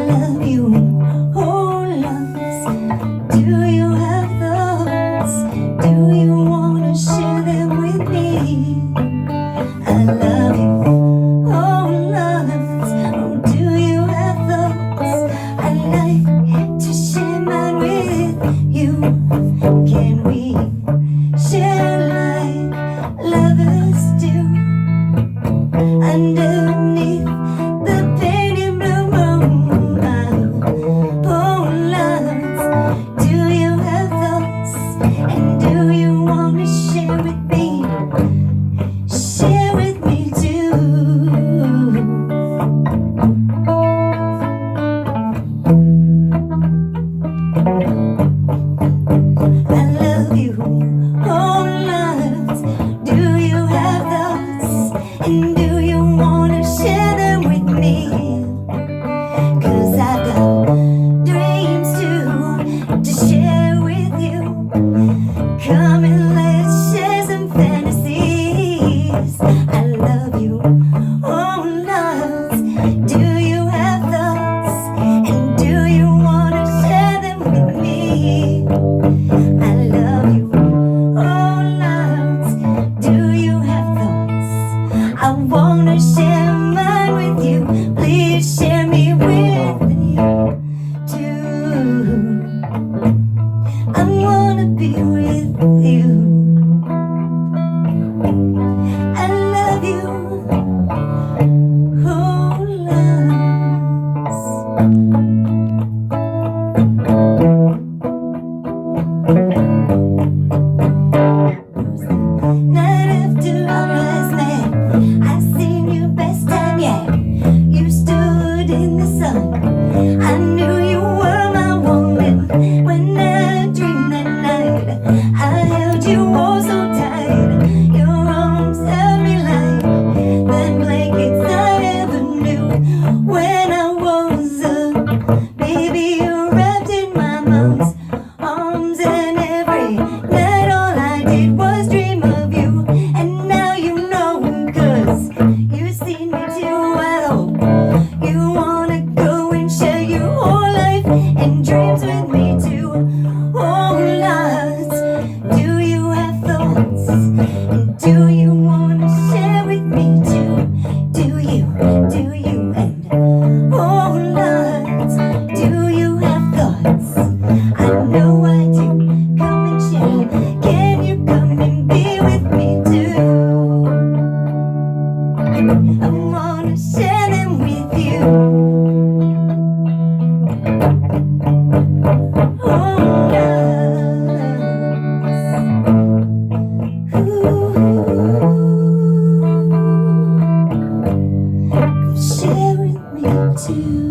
love you, oh loves. Do you have thoughts? Do you wanna share them with me? I love you, oh loves. Oh, do you have thoughts? I'd like to share mine with you. Can we share like lovers do? Underneath the painted blue moon, oh loves, do you have thoughts? And do you want to share with me? Share with me too. I love you, oh loves. Do you have thoughts? And do you wanna share them with me? 'Cause I've got dreams to share with you. Come and let's share some fantasies. I love you, oh loves. Do you have thoughts? And do you wanna share them with me? I love you, oh loves. Do you have thoughts? I wanna share mine with you. Please share me with you too. I wanna be with you. I love you, oh loves. Night after our last night, I seen you best time yet. You stood in the sun. I knew you were my woman. When I dreamed that night, I held you oh so tight. Your arms held me like the blankets I ever knew. When I was a baby, you wrapped in my mom's arms, and every night all I did was dream of you. And now you know, 'cause you've seen me too. I hope you wanna go and share your whole life and dreams with me too. Oh loves, do you have thoughts? And do you wanna share with me too? Do you, and oh loves, do you have thoughts? I know I do. Come and share. Can you come and be with me too? I wanna share them with you. Oh loves, share with me too.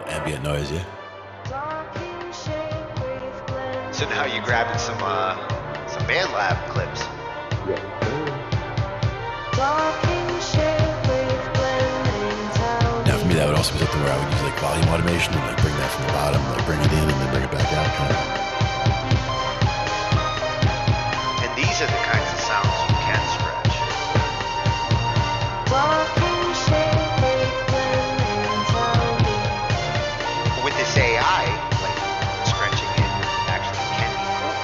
Ambient noise, yeah. So now you grabbing some band lab clips. Now for me that would also be something where I would use like volume automation and like bring that from the bottom, like bring it in and then bring it back out. Kind of. And these are the kinds of sounds you can stretch. With this AI, like stretching it actually can be cool.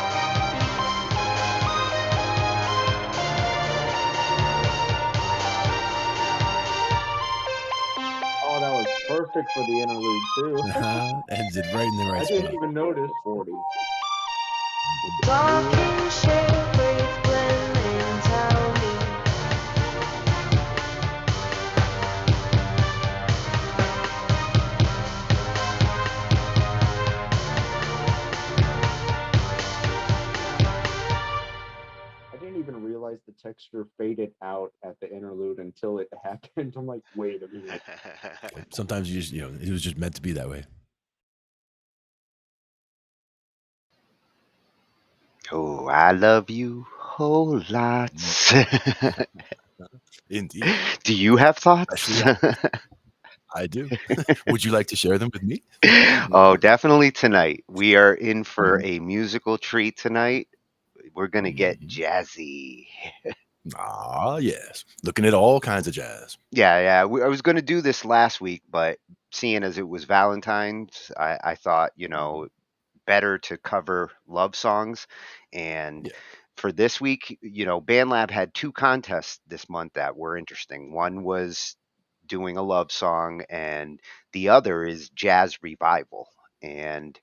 Oh, that was perfect for the interlude too. Ends it right in the right I spot. didn't even notice 40. I didn't even realize the texture faded out at the interlude until it happened. I'm like, wait a minute. Sometimes you just, it was just meant to be that way. Oh, I love you whole Mm, lots. indeed. Do you have Especially thoughts? I do. Would you like to share them with me? Oh, definitely tonight. We are in for Mhm, a musical treat tonight. We're gonna get mhm. jazzy. Ah, yes. Looking at all kinds of jazz. Yeah, yeah. I was gonna do this last week, but seeing as it was Valentine's, I thought, Mhm. better to cover love songs. And Yeah, for this week, BandLab had two contests this month that were interesting. One was doing a love song, and the other is jazz revival. And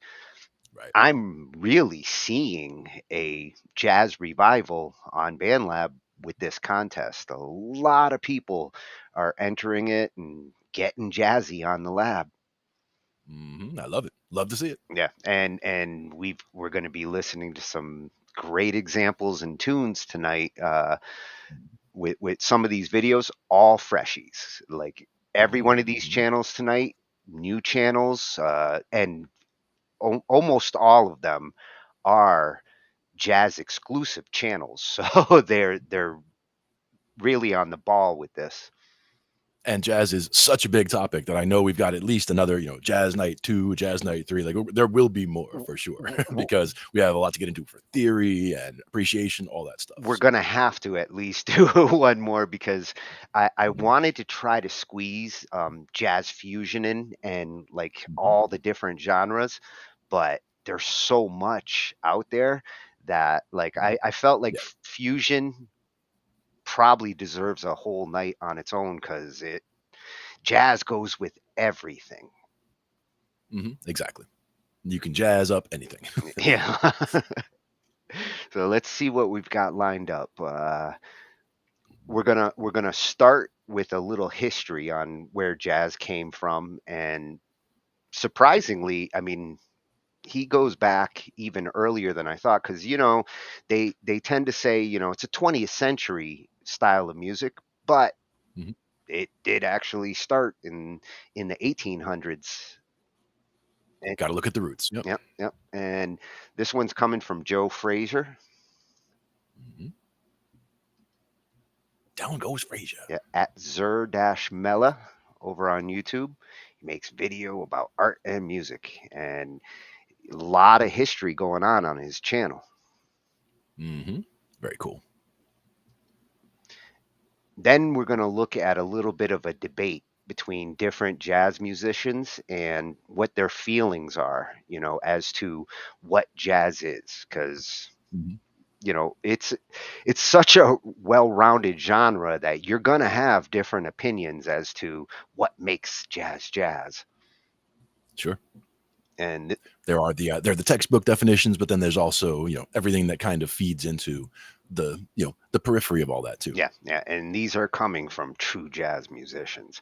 right. I'm really seeing a jazz revival on BandLab with this contest. A lot of people are entering it and getting jazzy on the lab. I love it. Love to see it. Yeah, and we're going to be listening to some great examples and tunes tonight with some of these videos, all freshies. Like every one of these Mhm. channels tonight, new channels, and almost all of them are jazz exclusive channels. So they're really on the ball with this. And jazz is such a big topic that I know we've got at least another, jazz night 2, jazz night 3. Like there will be more W- for sure w- because we have a lot to get into for theory and appreciation, all that stuff. we're So, gonna have to at least do one more because I mhm, wanted to try to squeeze jazz fusion in and like mhm. all the different genres, but there's so much out there that like I felt like Yeah, fusion probably deserves a whole night on its own because it jazz goes with everything. exactly. You can jazz up anything. Yeah. So let's see what we've got lined up. We're gonna start with a little history on where jazz came from, and surprisingly, I mean, he goes back even earlier than I thought because they tend to say it's a 20th century style of music, but Mhm. it did actually start in the 1800s. And, Got to look at the roots. Yep. yep, yep. And this one's coming from Joe Frazier. Mhm. Down goes Frasier. Yeah, at Zur-Mella over on YouTube. He makes video about art and music and a lot of history going on his channel. Very cool. Then we're going to look at a little bit of a debate between different jazz musicians and what their feelings are, as to what jazz is because Mhm. it's such a well-rounded genre that you're going to have different opinions as to what makes jazz jazz. Sure. And There are the textbook definitions, but then there's also everything that kind of feeds into the periphery of all that too. yeah, yeah, and these are coming from true jazz musicians.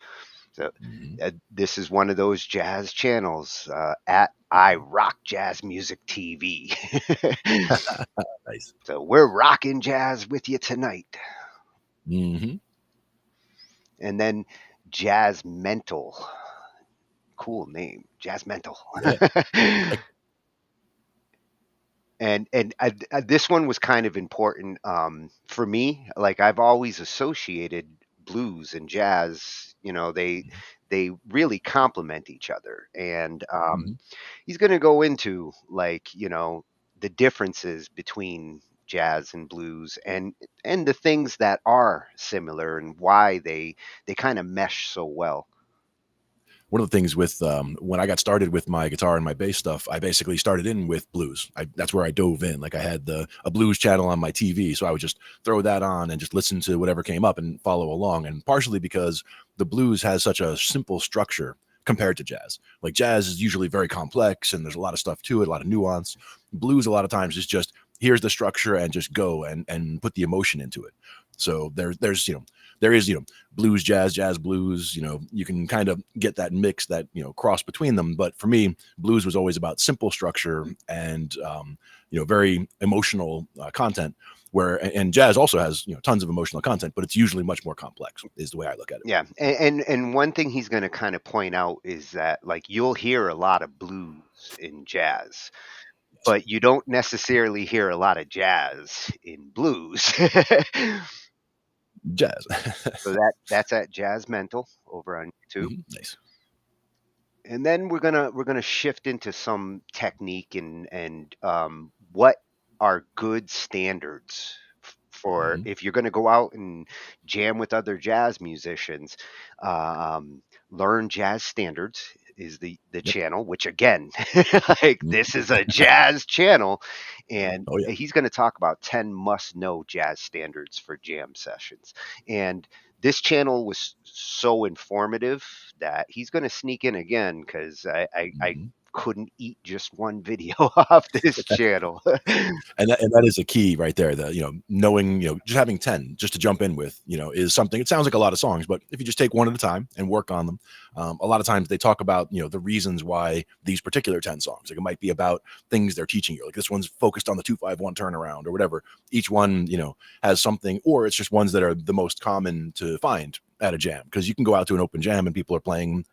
So Mhm. this is one of those jazz channels at I Rock Jazz Music TV. Nice. So we're rocking jazz with you tonight. hmm And then Jazz Mental, cool name, Jazz Mental. Yeah. Like, And this one was kind of important for me. Like I've always associated blues and jazz. They really complement each other. And mhm. he's going to go into like the differences between jazz and blues and the things that are similar and why they kind of mesh so well. One of the things with when I got started with my guitar and my bass stuff, I basically started in with blues. That's where I dove in. Like I had a blues channel on my TV, so I would just throw that on and just listen to whatever came up and follow along. And partially because the blues has such a simple structure compared to jazz. Like jazz is usually very complex and there's a lot of stuff to it, a lot of nuance. Blues a lot of times is just here's the structure and just go and put the emotion into it. So there's there is blues jazz, jazz blues. You can kind of get that mix, that cross between them. But for me, blues was always about simple structure and very emotional content. And jazz also has tons of emotional content, but it's usually much more complex. Is the way I look at it. Yeah, and one thing he's going to kind of point out is that like you'll hear a lot of blues in jazz, but you don't necessarily hear a lot of jazz in blues. Jazz. So that's at Jazz Mental over on YouTube. Nice. And then we're gonna shift into some technique and what are good standards for Hmm. if you're gonna go out and jam with other jazz musicians. Learn jazz standards is the Yep. channel, which again, like this is a jazz channel, and Oh yeah. he's going to talk about 10 must know jazz standards for jam sessions. And this channel was so informative that he's going to sneak in again because I Hmm. couldn't eat just one video off this channel. And that is a key right there. The knowing just having 10 just to jump in with is something. It sounds like a lot of songs, but if you just take one at a time and work on them, a lot of times they talk about the reasons why these particular 10 songs. Like it might be about things they're teaching you. Like this one's focused on the 2-5-1 turnaround or whatever. Each one has something, or it's just ones that are the most common to find at a jam, because you can go out to an open jam and people are playing.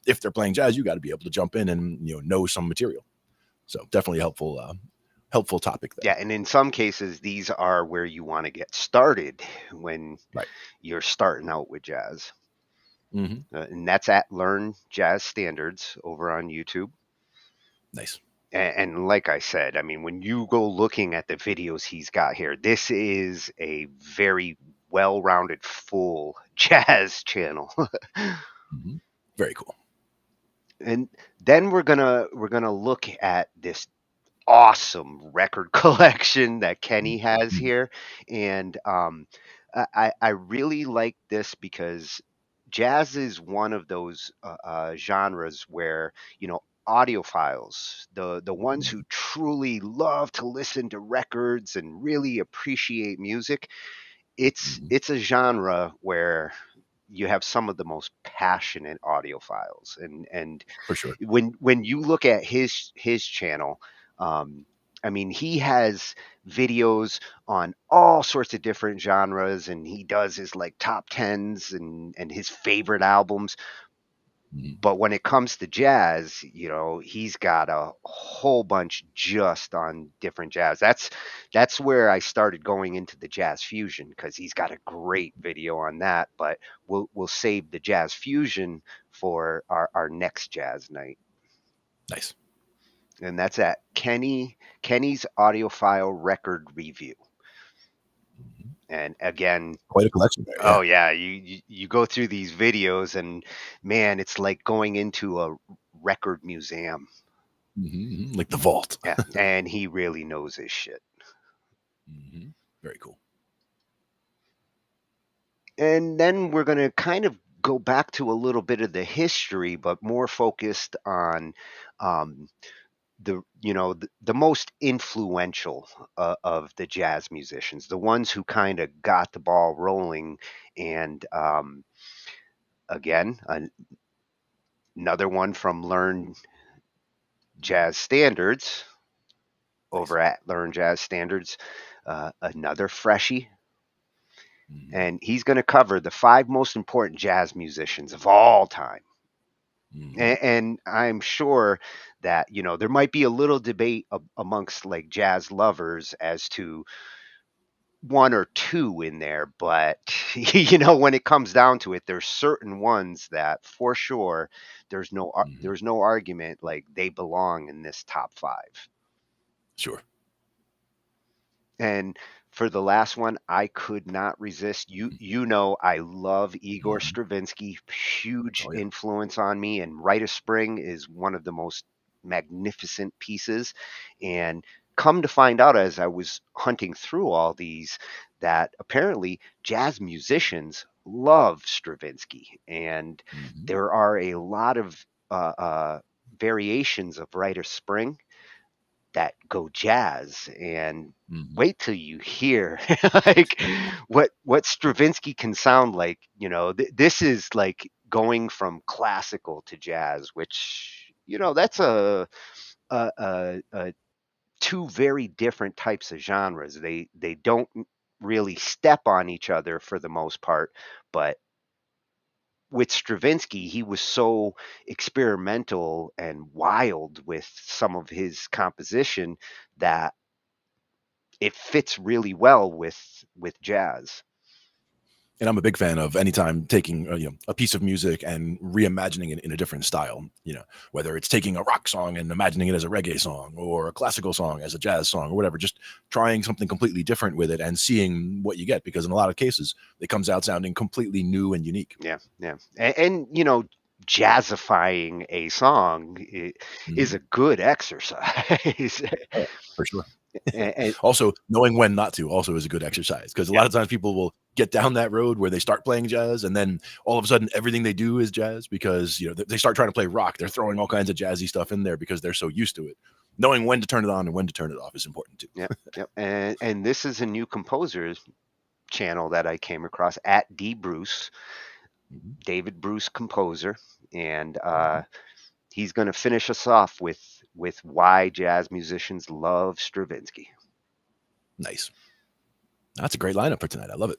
If they're playing jazz, you got to be able to jump in and know some material. So definitely helpful topic there. Yeah, and in some cases, these are where you want to get started when Right. you're starting out with jazz. Hmm. And that's at Learn Jazz Standards over on YouTube. Nice. And like I said, I mean, when you go looking at the videos he's got here, this is a very well-rounded, full jazz channel. Hmm. Very cool. And then we're gonna look at this awesome record collection that Kenny has Mhm. here, and I really like this because jazz is one of those genres where audiophiles, the ones who truly love to listen to records and really appreciate music, it's Mhm. it's a genre where you have some of the most passionate audiophiles, and For sure. when you look at his channel, I mean, he has videos on all sorts of different genres, and he does his like top tens and his favorite albums. Mhm. But when it comes to jazz, he's got a whole bunch just on different jazz. That's where I started going into the jazz fusion because he's got a great video on that. But we'll save the jazz fusion for our next jazz night, Nice. and that's at Kenny's Audiophile Record Review. Mhm. And again, Quite a collection there. oh Yeah. yeah, you go through these videos, and man, it's like going into a record museum. Mhm. Like the vault. Yeah, and he really knows his shit. Mhm. Very cool. And then we're going to kind of go back to a little bit of the history, but more focused on um, the most influential of the jazz musicians, the ones who kind of got the ball rolling. And again, another one from Learn Jazz Standards Nice. over at Learn Jazz Standards, another freshie. Mhm. And he's going to cover the 5 most important jazz musicians of all time. Mhm. And I'm sure that there might be a little debate amongst like jazz lovers as to one or two in there, but when it comes down to it, there's certain ones that for sure Mhm. there's no argument like they belong in this top 5. Sure. And for the last one, I could not resist. I love Igor Mhm. Stravinsky, huge Oh yeah. influence on me, and Rite of Spring is one of the most magnificent pieces. And come to find out as I was hunting through all these, that apparently jazz musicians love Stravinsky, and Mhm. there are a lot of variations of Rite of Spring that go jazz. And Mhm. wait till you hear like what Stravinsky can sound like. This is like going from classical to jazz, which that's a two very different types of genres. They don't really step on each other for the most part, but with Stravinsky, he was so experimental and wild with some of his composition that it fits really well with jazz. And I'm a big fan of anytime taking a piece of music and reimagining it in a different style. Whether it's taking a rock song and imagining it as a reggae song, or a classical song as a jazz song, or whatever. Just trying something completely different with it and seeing what you get, because in a lot of cases it comes out sounding completely new and unique. Yeah, yeah, and jazzifying a song is Mhm. a good exercise. Oh, for sure. and Also, knowing when not to also is a good exercise, because a yeah, lot of times people will get down that road where they start playing jazz and then all of a sudden everything they do is jazz, because they start trying to play rock. They're throwing all kinds of jazzy stuff in there because they're so used to it. Knowing when to turn it on and when to turn it off is important too. yep, yep. And this is a new composer channel that I came across, at D Bruce, Mhm. David Bruce composer, and Mhm. he's going to finish us off with why jazz musicians love Stravinsky. Nice. That's a great lineup for tonight. I love it.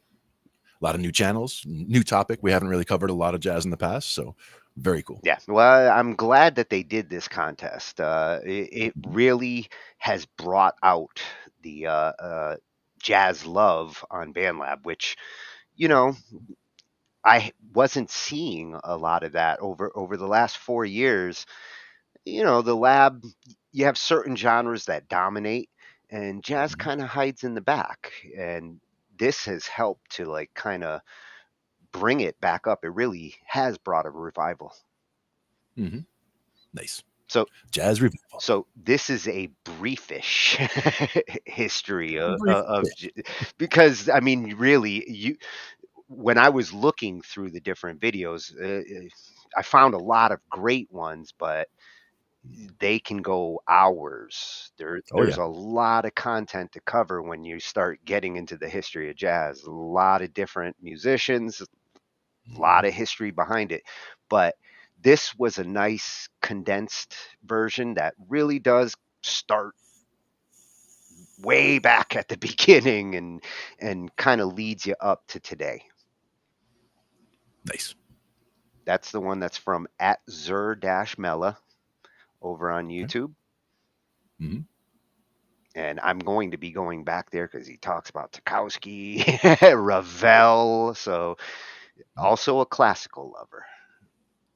A lot of new channels, new topic. We haven't really covered a lot of jazz in the past, so very cool. Yeah, well, I'm glad that they did this contest. It Mhm. really has brought out the jazz love on BandLab, which you know I wasn't seeing a lot of that over the last 4 years. The lab, you have certain genres that dominate, and jazz Mhm. kind of hides in the back. And this has helped to like kind of bring it back up. It really has brought a revival. Mhm. Nice. So Jazz revival. So this is a briefish history Brief. because I mean, really, when I was looking through the different videos, I found a lot of great ones, but they can go hours. Oh There's yeah. a lot of content to cover when you start getting into the history of jazz. A lot of different musicians, a Mhm. lot of history behind it, but this was a nice condensed version that really does start way back at the beginning and kind of leads you up to today. Nice. That's the one that's from at Zur-Mela over on Okay. YouTube. Mhm. And I'm going to be going back there because he talks about Tchaikovsky, Ravel. So also a classical lover.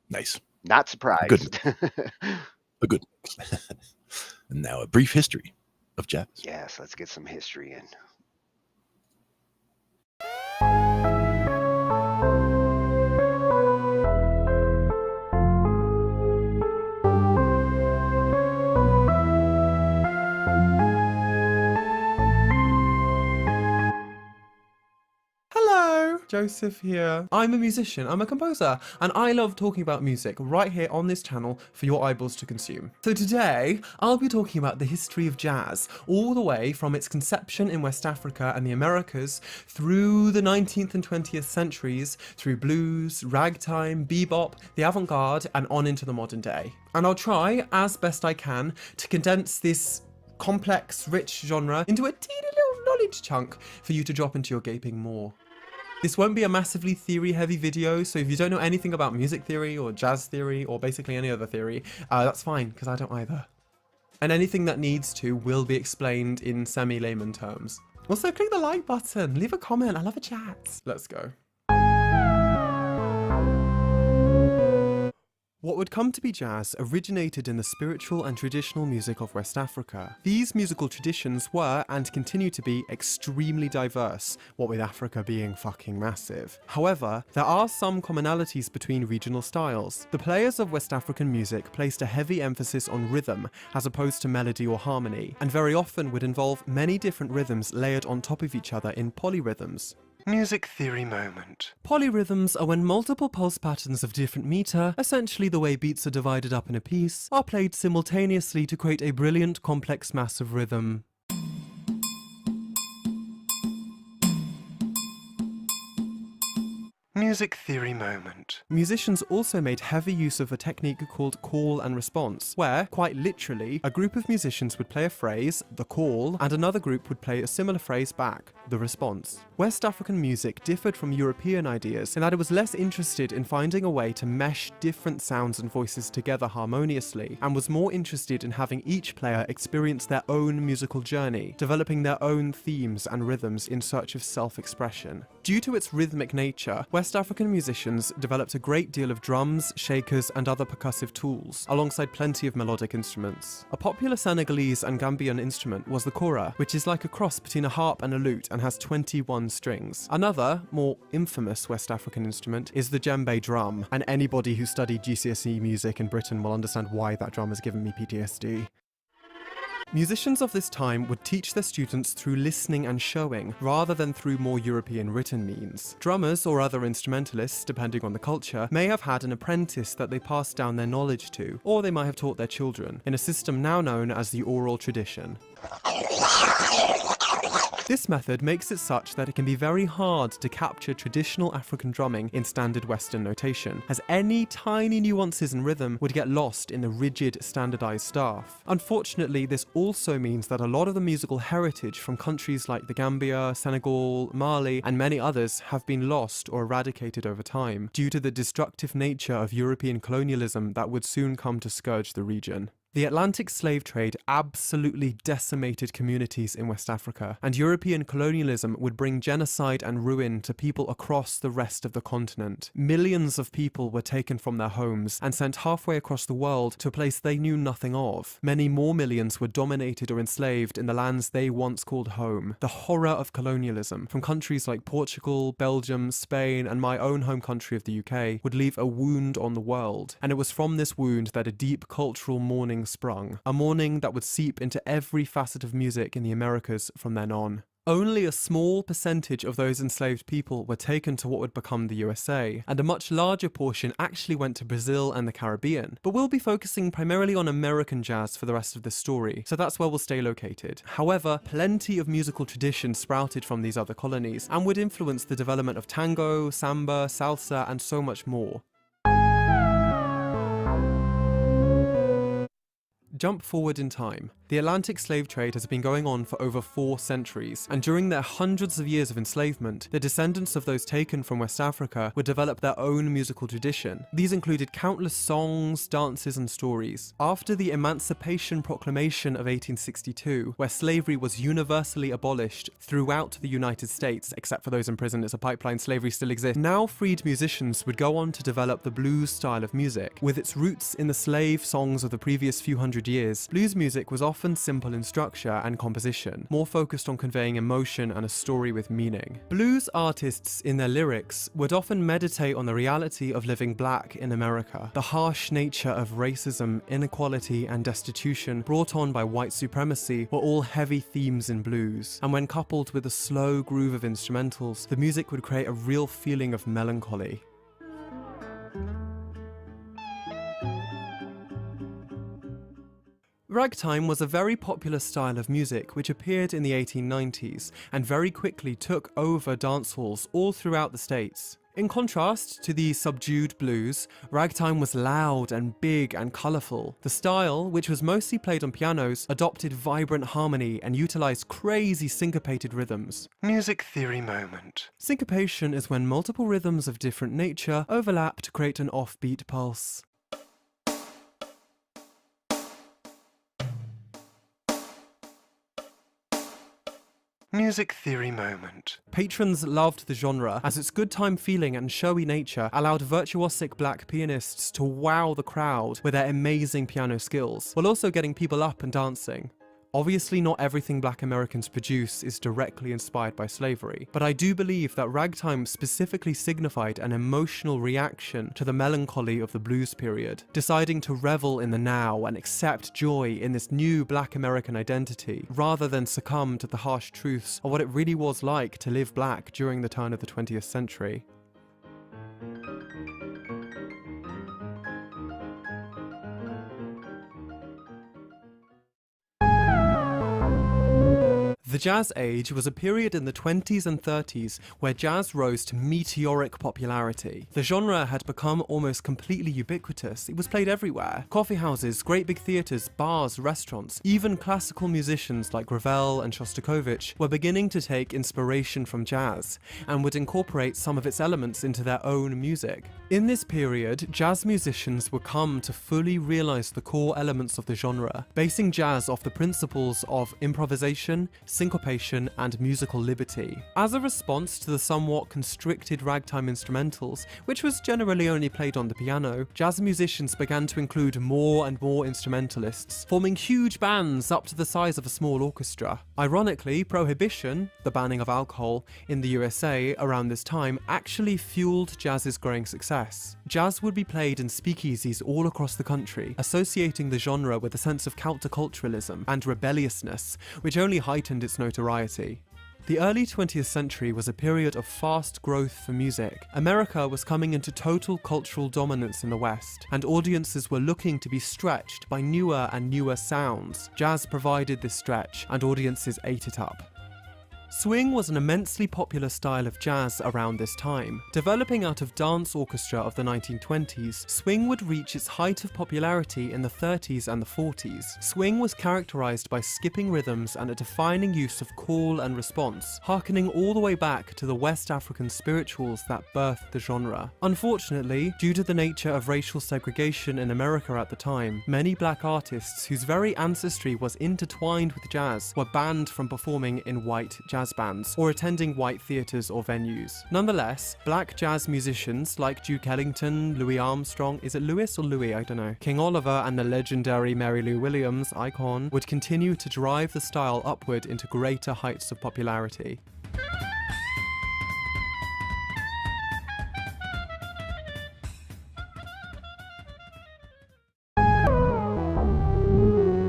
Nice. Not A good surprised. mix. A good mix. And now a brief history of jazz. Yes, let's get some history in. Hello, Joseph here. I'm a musician, I'm a composer, and I love talking about music right here on this channel for your eyeballs to consume. So today, I'll be talking about the history of jazz, all the way from its conception in West Africa and the Americas, through the 19th and 20th centuries, through blues, ragtime, bebop, the avant-garde, and on into the modern day. And I'll try, as best I can, to condense this complex, rich genre into a teeny little knowledge chunk for you to drop into your gaping maw. This won't be a massively theory-heavy video, so if you don't know anything about music theory or jazz theory or basically any other theory, that's fine, because I don't either. And anything that needs to will be explained in semi-layman terms. Also, click the like button, leave a comment, I love a chat. Let's go. What would come to be jazz originated in the spiritual and traditional music of West Africa. These musical traditions were, and continue to be, extremely diverse, what with Africa being fucking massive. However, there are some commonalities between regional styles. The players of West African music placed a heavy emphasis on rhythm, as opposed to melody or harmony, and very often would involve many different rhythms layered on top of each other in polyrhythms. Music theory moment. Polyrhythms are when multiple pulse patterns of different meter, essentially the way beats are divided up in a piece, are played simultaneously to create a brilliant complex mass of rhythm. Music theory moment. Musicians also made heavy use of a technique called call and response, where, quite literally, a group of musicians would play a phrase, the call, and another group would play a similar phrase back. The response. West African music differed from European ideas in that it was less interested in finding a way to mesh different sounds and voices together harmoniously, and was more interested in having each player experience their own musical journey, developing their own themes and rhythms in search of self-expression. Due to its rhythmic nature, West African musicians developed a great deal of drums, shakers, and other percussive tools, alongside plenty of melodic instruments. A popular Senegalese and Gambian instrument was the kora, which is like a cross between a harp and a lute and has 21 strings. Another, more infamous West African instrument is the djembe drum, and anybody who studied GCSE music in Britain will understand why that drum has given me PTSD. Musicians of this time would teach their students through listening and showing, rather than through more European written means. Drummers or other instrumentalists, depending on the culture, may have had an apprentice that they passed down their knowledge to, or they might have taught their children, in a system now known as the oral tradition. This method makes it such that it can be very hard to capture traditional African drumming in standard Western notation, as any tiny nuances in rhythm would get lost in the rigid, standardized staff. Unfortunately, this also means that a lot of the musical heritage from countries like the Gambia, Senegal, Mali, and many others have been lost or eradicated over time, due to the destructive nature of European colonialism that would soon come to scourge the region. The Atlantic slave trade absolutely decimated communities in West Africa, and European colonialism would bring genocide and ruin to people across the rest of the continent. Millions of people were taken from their homes and sent halfway across the world to a place they knew nothing of. Many more millions were dominated or enslaved in the lands they once called home. The horror of colonialism from countries like Portugal, Belgium, Spain, and my own home country of the UK would leave a wound on the world, and it was from this wound that a deep cultural mourning sprung, a mourning that would seep into every facet of music in the Americas from then on. Only a small percentage of those enslaved people were taken to what would become the USA, and a much larger portion actually went to Brazil and the Caribbean. But we'll be focusing primarily on American jazz for the rest of this story, so that's where we'll stay located. However, plenty of musical traditions sprouted from these other colonies, and would influence the development of tango, samba, salsa, and so much more. Jump forward in time. The Atlantic slave trade has been going on for over 4 centuries, and during their hundreds of years of enslavement, the descendants of those taken from West Africa would develop their own musical tradition. These included countless songs, dances, and stories. After the Emancipation Proclamation of 1862, where slavery was universally abolished throughout the United States, except for those in prison, it's a pipeline, slavery still exists, now freed musicians would go on to develop the blues style of music. With its roots in the slave songs of the previous few hundred years, blues music was often simple in structure and composition, more focused on conveying emotion and a story with meaning. Blues artists in their lyrics would often meditate on the reality of living black in America, the harsh nature of racism, inequality, and destitution brought on by white supremacy were all heavy themes in blues, and when coupled with a slow groove of instrumentals, the music would create a real feeling of melancholy. Ragtime was a very popular style of music which appeared in the 1890s and very quickly took over dance halls all throughout the States. In contrast to the subdued blues, ragtime was loud and big and colourful. The style, which was mostly played on pianos, adopted vibrant harmony and utilised crazy syncopated rhythms. Music theory moment. Syncopation is when multiple rhythms of different nature overlap to create an offbeat pulse. Music theory moment. Patrons loved the genre, as its good time feeling and showy nature allowed virtuosic black pianists to wow the crowd with their amazing piano skills, while also getting people up and dancing. Obviously, not everything black Americans produce is directly inspired by slavery, but I do believe that ragtime specifically signified an emotional reaction to the melancholy of the blues period, deciding to revel in the now and accept joy in this new black American identity, rather than succumb to the harsh truths of what it really was like to live black during the turn of the 20th century. The Jazz Age was a period in the 20s and 30s where jazz rose to meteoric popularity. The genre had become almost completely ubiquitous. It was played everywhere. Coffee houses, great big theatres, bars, restaurants, even classical musicians like Ravel and Shostakovich were beginning to take inspiration from jazz and would incorporate some of its elements into their own music. In this period, jazz musicians would come to fully realize the core elements of the genre, basing jazz off the principles of improvisation, syncopation, and musical liberty. As a response to the somewhat constricted ragtime instrumentals, which was generally only played on the piano, jazz musicians began to include more and more instrumentalists, forming huge bands up to the size of a small orchestra. Ironically, prohibition, the banning of alcohol, in the USA around this time actually fueled jazz's growing success. Jazz would be played in speakeasies all across the country, associating the genre with a sense of counterculturalism and rebelliousness, which only heightened its notoriety. The early 20th century was a period of fast growth for music. America was coming into total cultural dominance in the West, and audiences were looking to be stretched by newer and newer sounds. Jazz provided this stretch, and audiences ate it up. Swing was an immensely popular style of jazz around this time. Developing out of dance orchestra of the 1920s, swing would reach its height of popularity in the 30s and the 40s. Swing was characterized by skipping rhythms and a defining use of call and response, harkening all the way back to the West African spirituals that birthed the genre. Unfortunately, due to the nature of racial segregation in America at the time, many black artists whose very ancestry was intertwined with jazz were banned from performing in white jazz bands or attending white theatres or venues. Nonetheless, black jazz musicians like Duke Ellington, Louis Armstrong, is it Louis or Louis? I don't know. King Oliver and the legendary Mary Lou Williams, icon, would continue to drive the style upward into greater heights of popularity.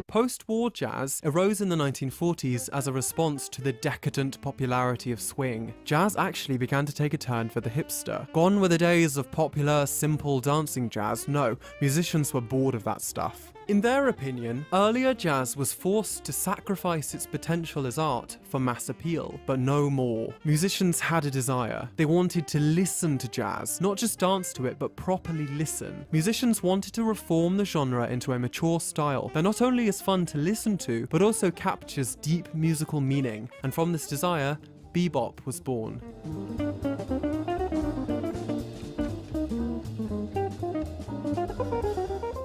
Post-war jazz arose in the 1940s as a response to the decadent popularity of swing. Jazz actually began to take a turn for the hipster. Gone were the days of popular, simple dancing jazz. No, musicians were bored of that stuff. In their opinion, earlier jazz was forced to sacrifice its potential as art for mass appeal, but no more. Musicians had a desire. They wanted to listen to jazz, not just dance to it, but properly listen. Musicians wanted to reform the genre into a mature style that not only is fun to listen to, but also captures deep musical meaning. And from this desire, bebop was born.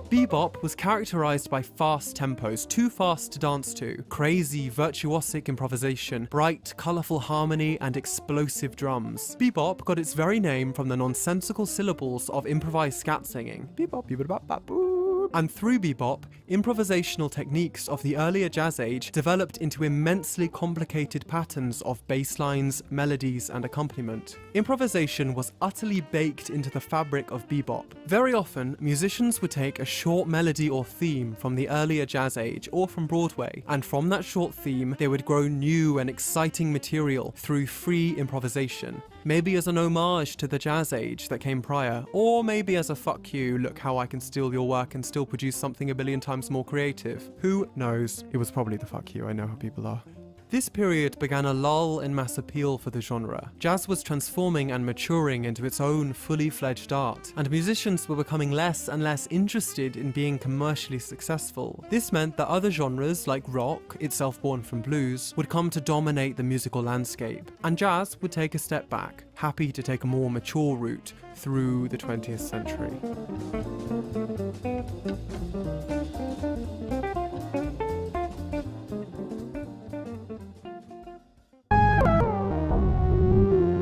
Bebop was characterized by fast tempos, too fast to dance to, crazy, virtuosic improvisation, bright, colorful harmony, and explosive drums. Bebop got its very name from the nonsensical syllables of improvised scat singing. Bebop, bebop, bop, boop. And through bebop, improvisational techniques of the earlier jazz age developed into immensely complicated patterns of bass lines, melodies, and accompaniment. Improvisation was utterly baked into the fabric of bebop. Very often, musicians would take a short melody or theme from the earlier jazz age or from Broadway, and from that short theme, they would grow new and exciting material through free improvisation. Maybe as an homage to the jazz age that came prior, or maybe as a fuck you, look how I can steal your work and still produce something a billion times more creative. Who knows? It was probably the fuck you, I know how people are. This period began a lull in mass appeal for the genre. Jazz was transforming and maturing into its own fully fledged art, and musicians were becoming less and less interested in being commercially successful. This meant that other genres like rock, itself born from blues, would come to dominate the musical landscape, and jazz would take a step back, happy to take a more mature route through the 20th century.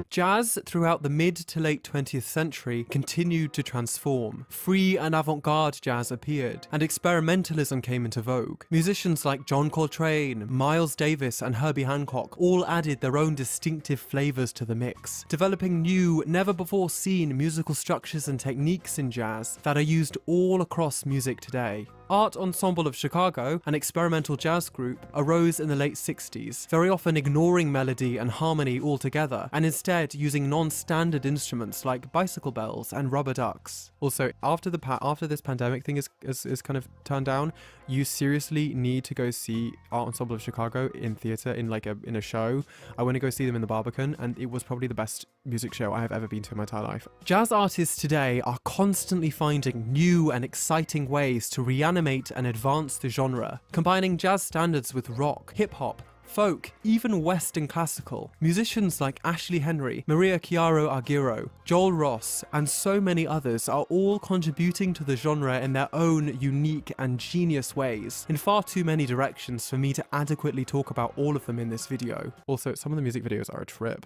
Jazz, throughout the mid to late 20th century, continued to transform. Free and avant-garde jazz appeared, and experimentalism came into vogue. Musicians like John Coltrane, Miles Davis, and Herbie Hancock all added their own distinctive flavors to the mix, developing new, never-before-seen musical structures and techniques in jazz that are used all across music today. Art Ensemble of Chicago, an experimental jazz group, arose in the late 60s, very often ignoring melody and harmony altogether, and instead using non-standard instruments like bicycle bells and rubber ducks. Also, after this pandemic thing is kind of turned down, you seriously need to go see Art Ensemble of Chicago in theater, in like in a show. I went to go see them in the Barbican, and it was probably the best music show I have ever been to in my entire life. Jazz artists today are constantly finding new and exciting ways to reanimate and advance the genre, combining jazz standards with rock, hip-hop, folk, even Western classical. Musicians like Ashley Henry, Maria Chiaro Argiro, Joel Ross, and so many others are all contributing to the genre in their own unique and genius ways, in far too many directions for me to adequately talk about all of them in this video. Also, some of the music videos are a trip.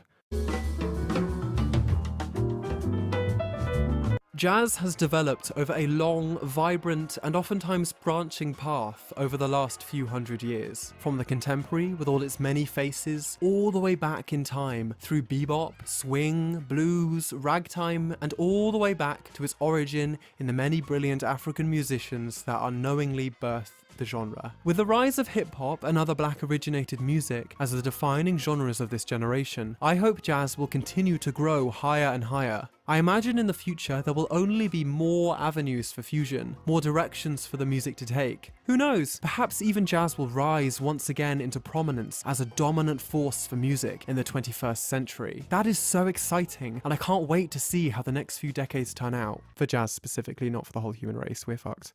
Jazz has developed over a long, vibrant, and oftentimes branching path over the last few hundred years. From the contemporary, with all its many faces, all the way back in time, through bebop, swing, blues, ragtime, and all the way back to its origin in the many brilliant African musicians that unknowingly birthed the genre. With the rise of hip-hop and other black-originated music as the defining genres of this generation, I hope jazz will continue to grow higher and higher. I imagine in the future there will only be more avenues for fusion, more directions for the music to take. Who knows? Perhaps even jazz will rise once again into prominence as a dominant force for music in the 21st century. That is so exciting, and I can't wait to see how the next few decades turn out. For jazz specifically, not for the whole human race. We're fucked.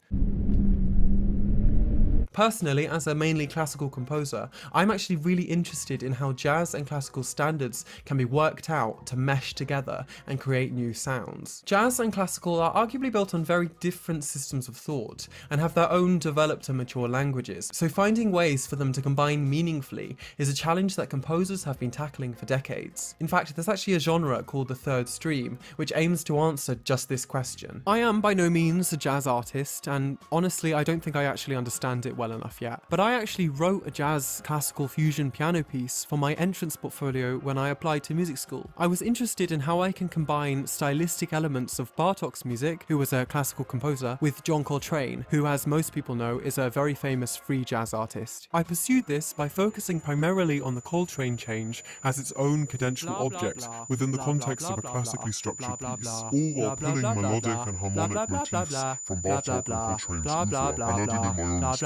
Personally, as a mainly classical composer, I'm actually really interested in how jazz and classical standards can be worked out to mesh together and create new sounds. Jazz and classical are arguably built on very different systems of thought and have their own developed and mature languages, so finding ways for them to combine meaningfully is a challenge that composers have been tackling for decades. In fact, there's actually a genre called the third stream, which aims to answer just this question. I am by no means a jazz artist, and honestly, I don't think I actually understand it well enough yet, but I actually wrote a jazz classical fusion piano piece for my entrance portfolio when I applied to music school. I was interested in how I can combine stylistic elements of Bartók's music, who was a classical composer, with John Coltrane, who, as most people know, is a very famous free jazz artist. I pursued this by focusing primarily on the Coltrane change as its own cadential object within the context of a classically structured piece, all while pulling melodic and harmonic motifs from Bartók and Coltrane's oeuvre and adding in my own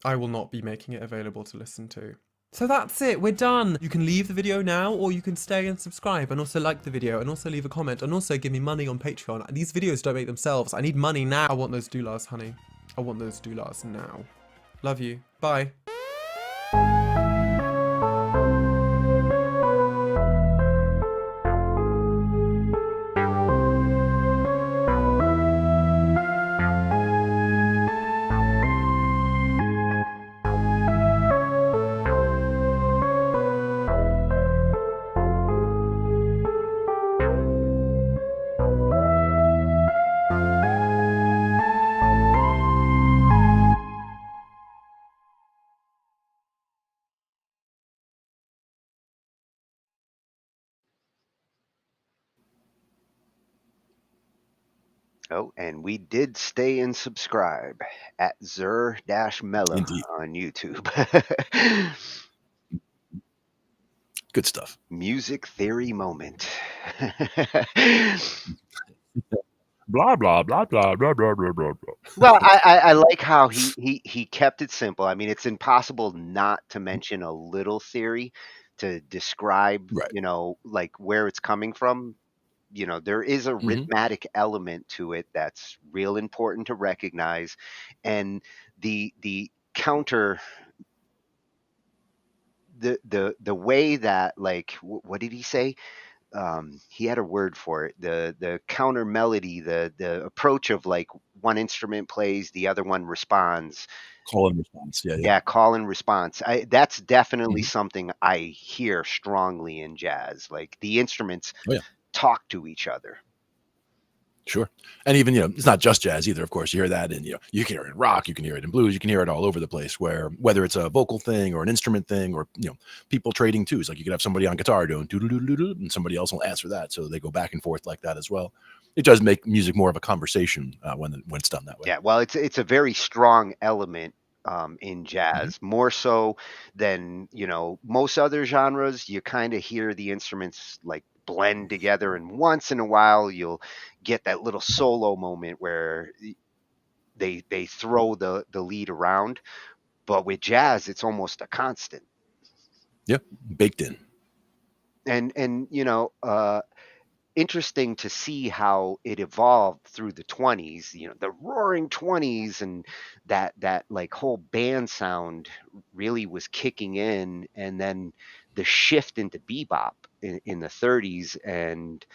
I will not be making it available to listen to. So that's it, we're done. You can leave the video now, or you can stay and subscribe, and also like the video, and also leave a comment, and also give me money on Patreon. These videos don't make themselves. I need money now. I want those dollars, honey. I want those dollars now. Love you. Bye. Oh, and we did stay and subscribe at Zur-Mella Indeed. on YouTube. Good stuff. Music theory moment. Blah, blah, blah, blah, blah, blah, blah, blah, blah. Well, I like how he kept it simple. I mean, it's impossible not to mention a little theory to describe, Right. like where it's coming from. There is a Mhm. rhythmic element to it that's real important to recognize, and the counter, the way that, like, what did he say? He had a word for it. The counter melody, the approach of, like, one instrument plays, the other one responds. Call and response. Yeah, yeah. Yeah, call and response. That's definitely Mhm. something I hear strongly in jazz. Like, the instruments Oh, yeah. talk to each other. Sure. And even, it's not just jazz either, of course. You hear that in, you can hear it in rock, you can hear it in blues, you can hear it all over the place, where whether it's a vocal thing or an instrument thing, or, people trading twos. Like, you could have somebody on guitar doing doo-doo-doo-doo-doo, and somebody else will answer that. So they go back and forth like that as well. It does make music more of a conversation when it's done that way. Yeah, well, it's a very strong element in jazz, more so than most other genres. You kind of hear the instruments like blend together, and once in a while you'll get that little solo moment where they throw the lead around, but with jazz, it's almost a constant. Yeah, baked in. And interesting to see how it evolved through the 20s, the roaring 20s, and that like whole band sound really was kicking in, and then the shift into bebop in the 30s, and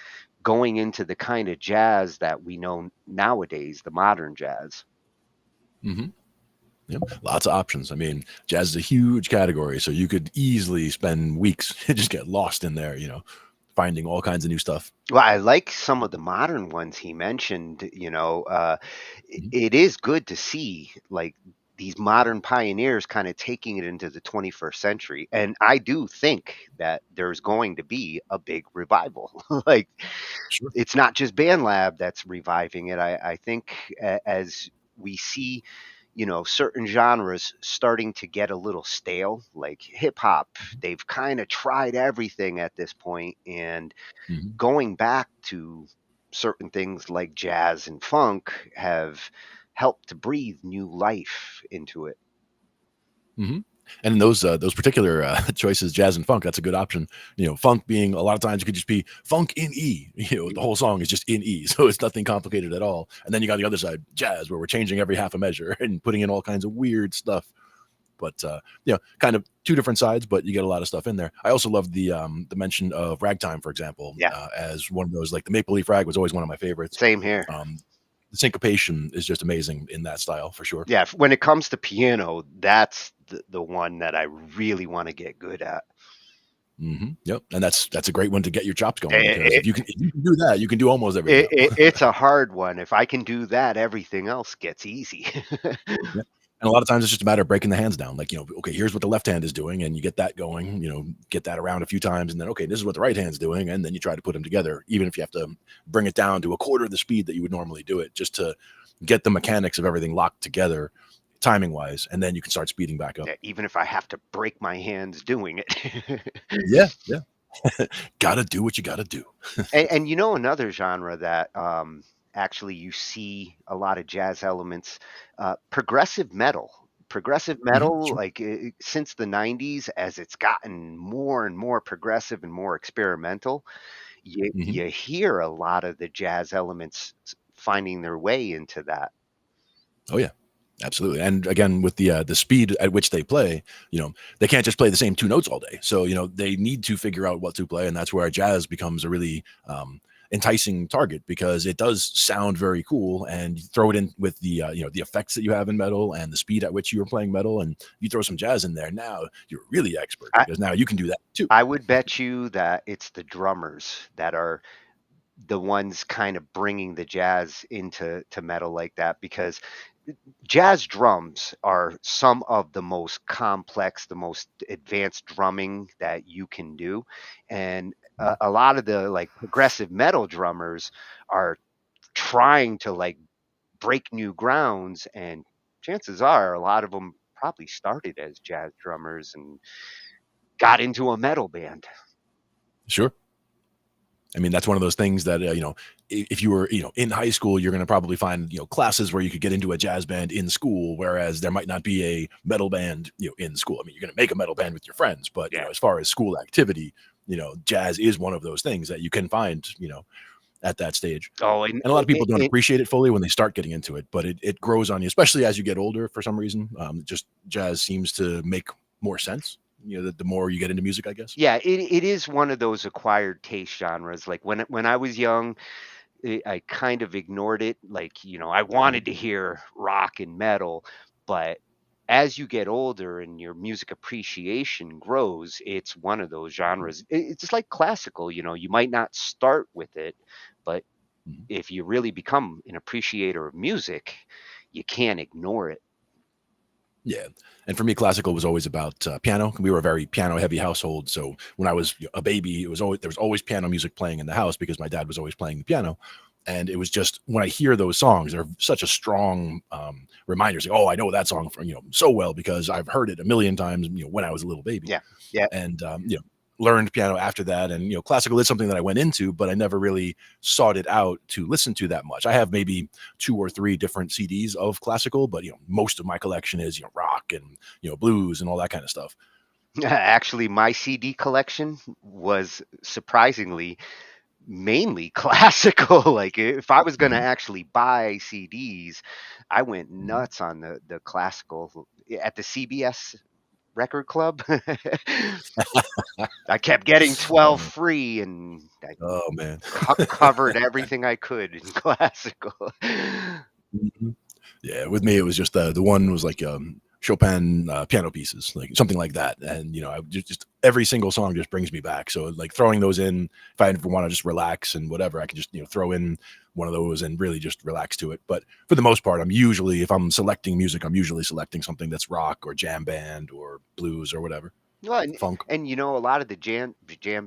going into the kind of jazz that we know nowadays, the modern jazz. hmm Yep. Lots of options. I mean, jazz is a huge category, so you could easily spend weeks and just get lost in there, finding all kinds of new stuff. Well, I like some of the modern ones he mentioned. Mhm. It is good to see like these modern pioneers kind of taking it into the 21st century. And I do think that there's going to be a big revival. Like, Sure. it's not just Band Lab that's reviving it. I think as we see, certain genres starting to get a little stale, like hip hop, they've kind of tried everything at this point, and hmm going back to certain things like jazz and funk have helped to breathe new life into it. hmm And in those particular choices, jazz and funk, that's a good option. Funk being a lot of times it could just be funk in E. The whole song is just in E, so it's nothing complicated at all. And then you got the other side, jazz, where we're changing every half a measure and putting in all kinds of weird stuff. But kind of two different sides, but you get a lot of stuff in there. I also love the mention of ragtime, for example, Yeah, as one of those. Like the Maple Leaf Rag was always one of my favorites. same here. The syncopation is just amazing in that style for sure. Yeah, when it comes to piano, that's the one that I really want to get good at. Yep, and that's a great one to get your chops going, because It, if you can do that, you can do almost everything else. it's a hard one. If I can do that, everything else gets easy. Yeah. And a lot of times it's just a matter of breaking the hands down. Like, okay, here's what the left hand is doing, and you get that going, get that around a few times, and then, okay, this is what the right hand's doing, and then you try to put them together, even if you have to bring it down to a quarter of the speed that you would normally do it, just to get the mechanics of everything locked together, timing wise, and then you can start speeding back up. Yeah, even if I have to break my hands doing it. Yeah, yeah. Gotta do what you gotta do. And another genre that actually you see a lot of jazz elements, progressive metal. Progressive metal, Sure. like since the 90s, as it's gotten more and more progressive and more experimental, you hmm you hear a lot of the jazz elements finding their way into that. Oh yeah, absolutely. And again, with the speed at which they play, they can't just play the same two notes all day. So they need to figure out what to play, and that's where jazz becomes a really enticing target, because it does sound very cool. And you throw it in with the effects that you have in metal and the speed at which you are playing metal, and you throw some jazz in there. Now you're really expert, I, because now you can do that too. I would bet you that it's the drummers that are the ones kind of bringing the jazz into metal like that, because jazz drums are some of the most complex, the most advanced drumming that you can do. And a lot of the like progressive metal drummers are trying to like break new grounds. And chances are a lot of them probably started as jazz drummers and got into a metal band. Sure. I mean, that's one of those things that, if you were, in high school, you're going to probably find, classes where you could get into a jazz band in school, whereas there might not be a metal band, in school. I mean, you're going to make a metal band with your friends, but, Yeah. as far as school activity, jazz is one of those things that you can find, at that stage. Oh, And a lot of people don't appreciate it fully when they start getting into it, but it grows on you, especially as you get older for some reason. Just jazz seems to make more sense, the more you get into music, I guess. yeah, it is one of those acquired taste genres. Like when I was young, I kind of ignored it. Like, I wanted to hear rock and metal, but as you get older and your music appreciation grows, it's one of those genres. It's just like classical, you might not start with it, but Mhm. if you really become an appreciator of music, you can't ignore it. Yeah. And for me, classical was always about piano. We were a very piano heavy household. So when I was a baby, there was always piano music playing in the house, because my dad was always playing the piano. And it was just, when I hear those songs, they're such a strong reminder. Say, oh, I know that song from, so well, because I've heard it a million times, when I was a little baby. Yeah. Yeah. And, learned piano after that. And, classical is something that I went into, but I never really sought it out to listen to that much. I have maybe 2 or 3 different CDs of classical, but, most of my collection is, rock and, blues and all that kind of stuff. Actually, my CD collection was surprisingly mainly classical. Like if I was going to Mhm, actually buy CDs, I went mhm. nuts on the classical at the CBS record club. I kept getting 12 Oh, free, and I oh man. covered everything I could in classical. Mhm. Yeah, with me, it was just the one was like Chopin piano pieces, like something like that. And I just every single song just brings me back. So like throwing those in, if I ever want to just relax and whatever, I can just throw in one of those and really just relax to it. But for the most part, if I'm selecting music, I'm usually selecting something that's rock or jam band or blues or whatever, Well, funk. and a lot of the jam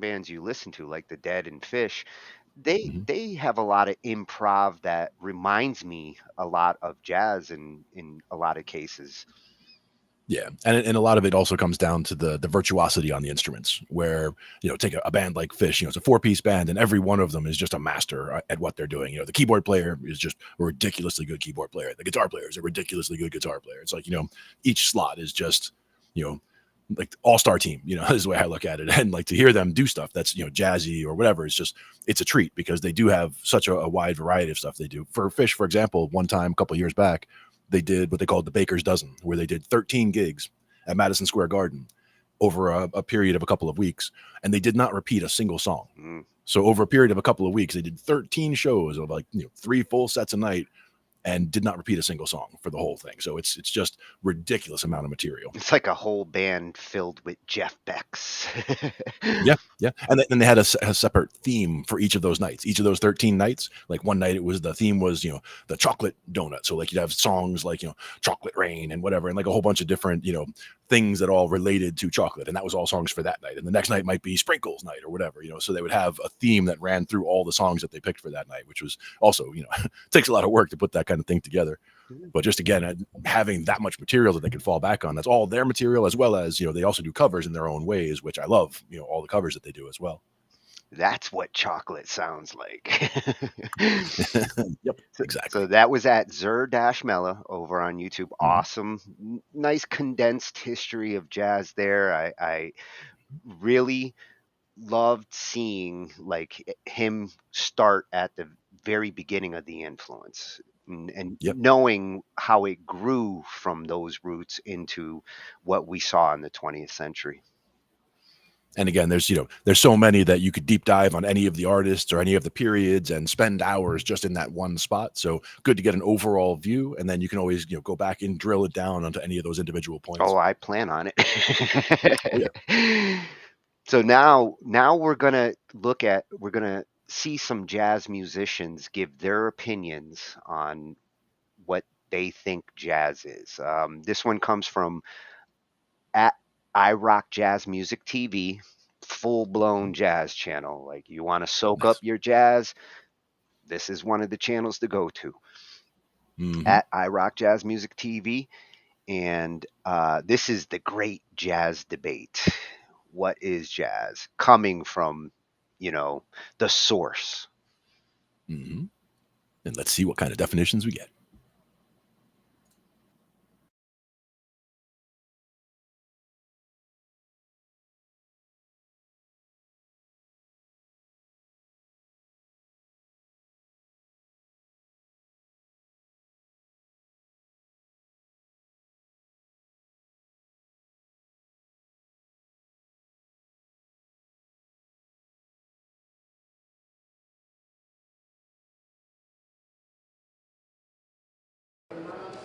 bands you listen to, like the Dead and Fish, they Mhm. they have a lot of improv that reminds me a lot of jazz in a lot of cases. Yeah, and a lot of it also comes down to the virtuosity on the instruments. Where take a band like Fish, it's a 4-piece band, and every one of them is just a master at what they're doing. The keyboard player is just a ridiculously good keyboard player. The guitar player is a ridiculously good guitar player. It's like each slot is just you know like all-star team. Is the way I look at it. And like to hear them do stuff that's jazzy or whatever, it's a treat because they do have such a wide variety of stuff they do. For Fish, for example, one time a couple years back, they did what they called the Baker's Dozen, where they did 13 gigs at Madison Square Garden over a period of a couple of weeks, and they did not repeat a single song. Mm. So over a period of a couple of weeks, they did 13 shows of like 3 full sets a night, and did not repeat a single song for the whole thing. So it's just ridiculous amount of material. It's like a whole band filled with Jeff Becks. Yeah, yeah, and then they had a separate theme for each of those nights. Each of those 13 nights, like one night the theme was the chocolate donut. So like you'd have songs like chocolate rain and whatever, and like a whole bunch of different things that all related to chocolate, and that was all songs for that night. And the next night might be sprinkles night or whatever. So they would have a theme that ran through all the songs that they picked for that night, which was also takes a lot of work to put that kind of thing together. But just again, having that much material that they can fall back on, that's all their material, as well as they also do covers in their own ways, which I love. All the covers that they do as well. That's what chocolate sounds like. Yep, So exactly. that was at Zur-Mela over on YouTube. Mhm. Awesome. Nice condensed history of jazz there. I really loved seeing like him start at the very beginning of the influence, and Yep. knowing how it grew from those roots into what we saw in the 20th century. And again, there's so many that you could deep dive on any of the artists or any of the periods and spend hours just in that one spot. So good to get an overall view, and then you can always go back and drill it down onto any of those individual Oh, points. I plan on Oh yeah. it. So now we're gonna see some jazz musicians give their opinions on what they think jazz is. This one comes from at I Rock Jazz Music TV, full blown jazz channel. Like you want to soak up Nice. your jazz, this is one of the channels to go to. Hmm. At I Rock Jazz Music TV, and this is the great jazz debate. What is jazz? Coming from, the source. Hmm. And let's see what kind of definitions we get.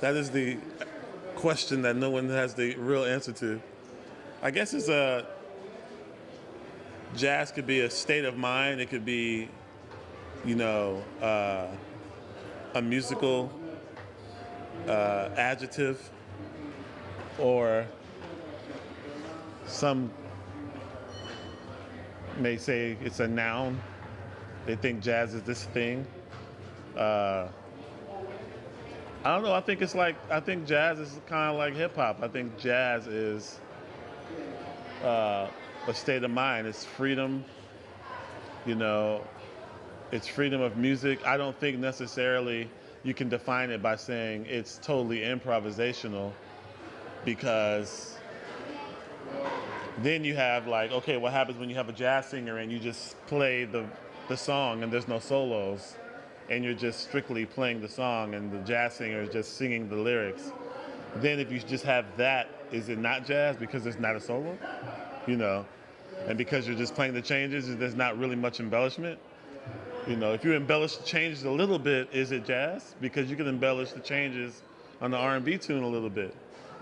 That is the question that no one has the real answer to. I guess it's a jazz could be a state of mind. It could be, you know, a musical adjective, or some may say it's a noun. They think jazz is this thing. Uh, I don't know. I think jazz is kind of like hip hop. I think jazz is a state of mind. It's freedom, you know, it's freedom of music. I don't think necessarily you can define it by saying it's totally improvisational, because then you have like, okay, what happens when you have a jazz singer and you just play the song and there's no solos, and you're just strictly playing the song and the jazz singer is just singing the lyrics. Then if you just have that, is it not jazz because there's not a solo? You know, and because you're just playing the changes, there's not really much embellishment. You know, if you embellish the changes a little bit, is it jazz? Because you can embellish the changes on the R&B tune a little bit.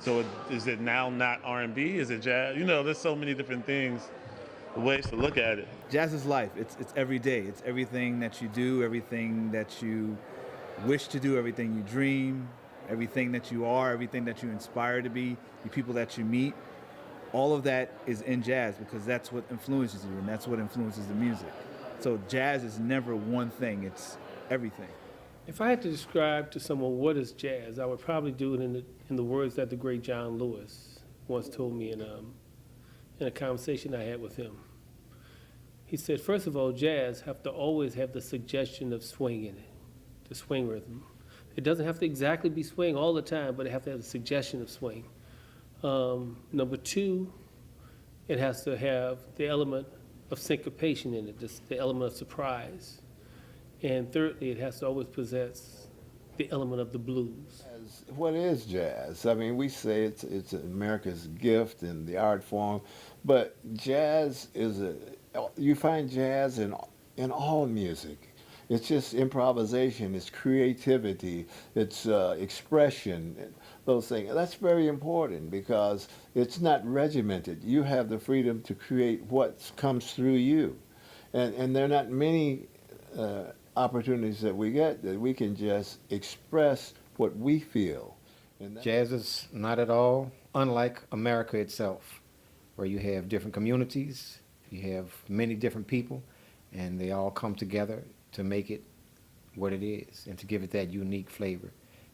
So is it now not R&B? Is it jazz? You know, there's so many different things, ways to look at it. Jazz is life. It's every day. It's everything that you do, everything that you wish to do, everything you dream, everything that you are, everything that you inspire to be, the people that you meet. All of that is in jazz because that's what influences you and that's what influences the music. So jazz is never one thing, it's everything. If I had to describe to someone what is jazz, I would probably do it in the words that the great John Lewis once told me in a conversation I had with him. He said, first of all, jazz have to always have the suggestion of swing in it, the swing rhythm. It doesn't have to exactly be swing all the time, but it has to have the suggestion of swing. Number two, it has to have the element of syncopation in it, the element of surprise. And thirdly, it has to always possess the element of the blues. What is jazz? I mean, we say it's America's gift and the art form, but jazz is you find jazz in all music. It's just improvisation, it's creativity, it's expression, those things. That's very important because it's not regimented. You have the freedom to create what comes through you. And there are not many opportunities that we get that we can just express what we feel. Jazz is not at all unlike America itself, where you have different communities, you have many different people, and they all come together to make it what it is and to give it that unique flavor.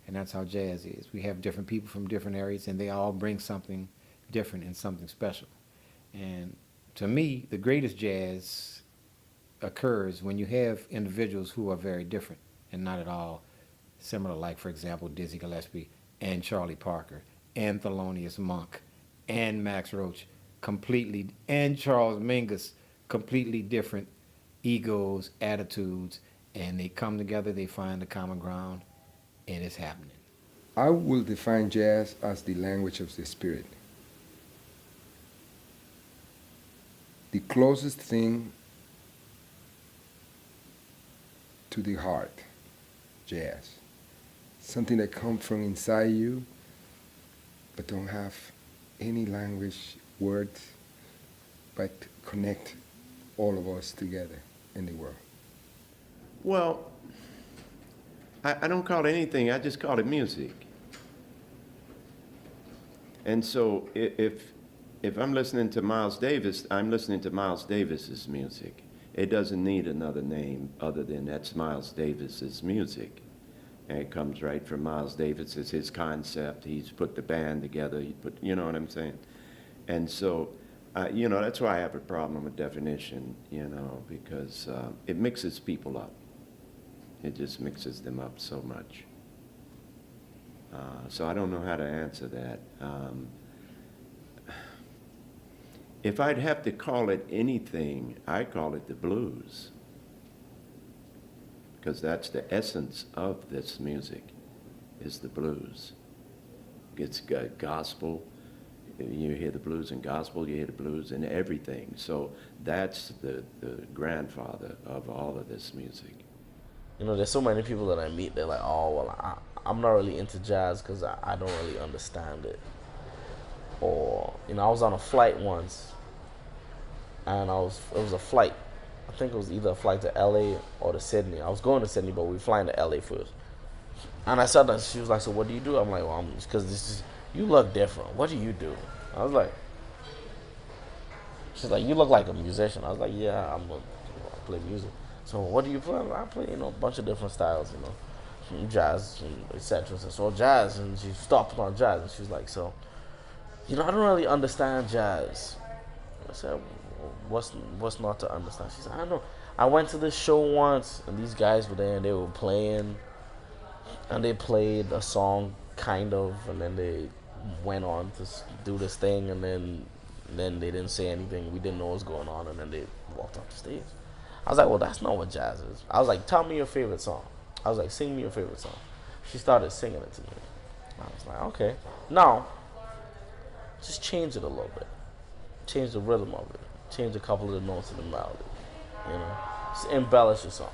And that's how jazz is. We have different people from different areas and they all bring something different and something special. And to me, the greatest jazz occurs when you have individuals who are very different and not at all similar, like, for example, Dizzy Gillespie and Charlie Parker and Thelonious Monk and Max Roach, and Charles Mingus, completely different egos, attitudes, and they come together, they find the common ground, and it's happening. I will define jazz as the language of the spirit. The closest thing to the heart, jazz. Something that comes from inside you, but don't have any language, words, but connect all of us together in the world. Well, I don't call it anything, I just call it music. And so if I'm listening to Miles Davis, I'm listening to Miles Davis's music. It doesn't need another name other than that's Miles Davis's music. And it comes right from Miles Davis. It's his concept. He's put the band together. You know what I'm saying? And so, you know, that's why I have a problem with definition, you know, because it mixes people up. It just mixes them up so much. So I don't know how to answer that. If I'd have to call it anything, I'd call it the blues, because that's the essence of this music, is the blues. It's gospel. You hear the blues in gospel, you hear the blues in everything. So that's the grandfather of all of this music. You know, there's so many people that I meet, they're like, oh, well, I'm not really into jazz because I don't really understand it. Or, you know, I was on a flight once, and it was a flight. I think it was either a flight to LA or to Sydney. I was going to Sydney, but we were flying to LA first. And I said that, she was like, so what do you do? I'm like, well, because you look different. What do you do? I was like, she's like, you look like a musician. I was like, yeah, I play music. So what do you play? I play, you know, a bunch of different styles, you know, jazz, etc. So jazz, and she stopped on jazz, and she was like, so, you know, I don't really understand jazz. I said, what's not to understand? She said, I don't know. I went to this show once, and these guys were there, and they were playing, and they played a song, kind of, and then they went on to do this thing, and then they didn't say anything. We didn't know what was going on, and then they walked off the stage. I was like, well, that's not what jazz is. I was like, tell me your favorite song. I was like, sing me your favorite song. She started singing it to me. I was like, okay. Now, just change it a little bit. Change the rhythm of it. Change a couple of the notes of the melody. You know, just embellish the song.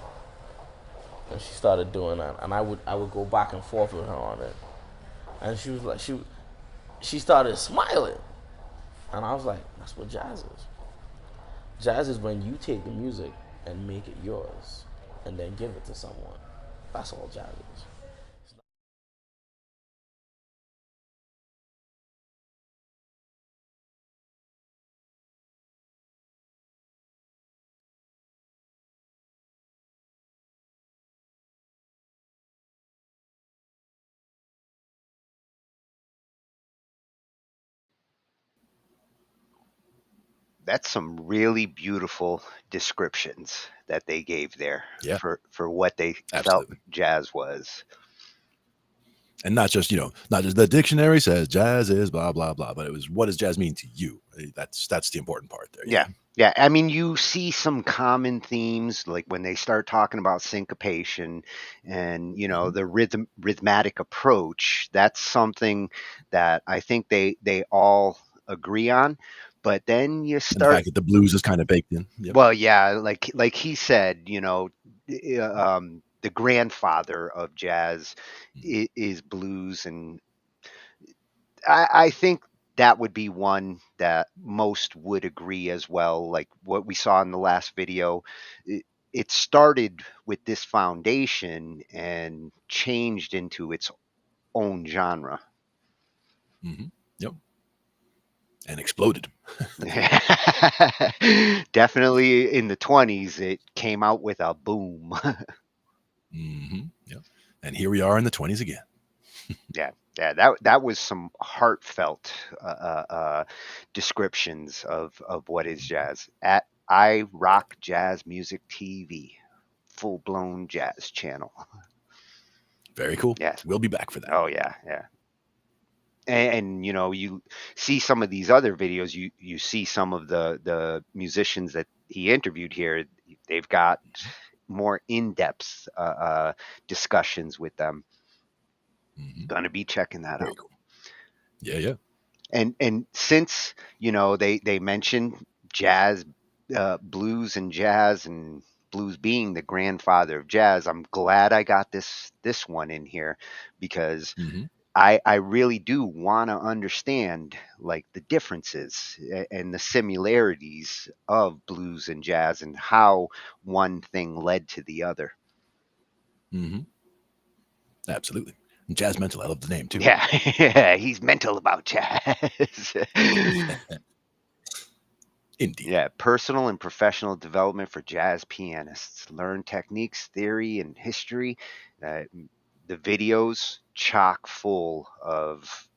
And she started doing that, and I would go back and forth with her on it. And she was like, she started smiling, and I was like, that's what jazz is. Jazz is when you take the music and make it yours, and then give it to someone. That's all jazz is. That's some really beautiful descriptions that they gave there Yeah, for what they felt absolutely. jazz was. And not just, not just the dictionary says jazz is blah blah blah, but it was, what does jazz mean to you? That's the important part there. Yeah. Yeah. I mean, you see some common themes like when they start talking about syncopation and, the rhythmatic approach. That's something that I think they all agree on. But then you And the start, fact that the blues is kind of baked in. Yep. well, yeah, like he said, the grandfather of jazz is blues, and I think that would be one that most would agree as well. Like what we saw in the last video, it started with this foundation and changed into its own genre. Yep. And exploded. Definitely in the 20s, it came out with a boom. Yep. And here we are in the 20s again. Yeah, that was some heartfelt descriptions of what is jazz at I Rock Jazz Music TV, full blown jazz channel. Very cool. Yes. We'll be back for that. Oh yeah, yeah. And you see some of these other videos. You see some of the musicians that he interviewed here. They've got more in-depth discussions with them. Gonna be checking that Very out. cool. Yeah. And since they mentioned jazz, blues and jazz, and blues being the grandfather of jazz, I'm glad I got this one in here because I really do want to understand like the differences and the similarities of blues and jazz and how one thing led to the other. Absolutely. And Jazz Mental, I love the name too. Yeah, he's mental about jazz. Indeed. Yeah, personal and professional development for jazz pianists. Learn techniques, theory, and history. The videos chock full of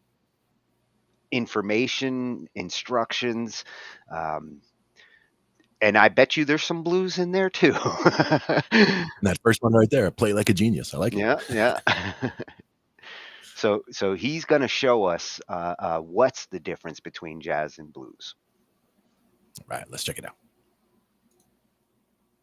information, instructions, and I bet you there's some blues in there too. And that first one right there, play like a genius. I like it. Yeah. So he's going to show us what's the difference between jazz and blues. All right, let's check it out.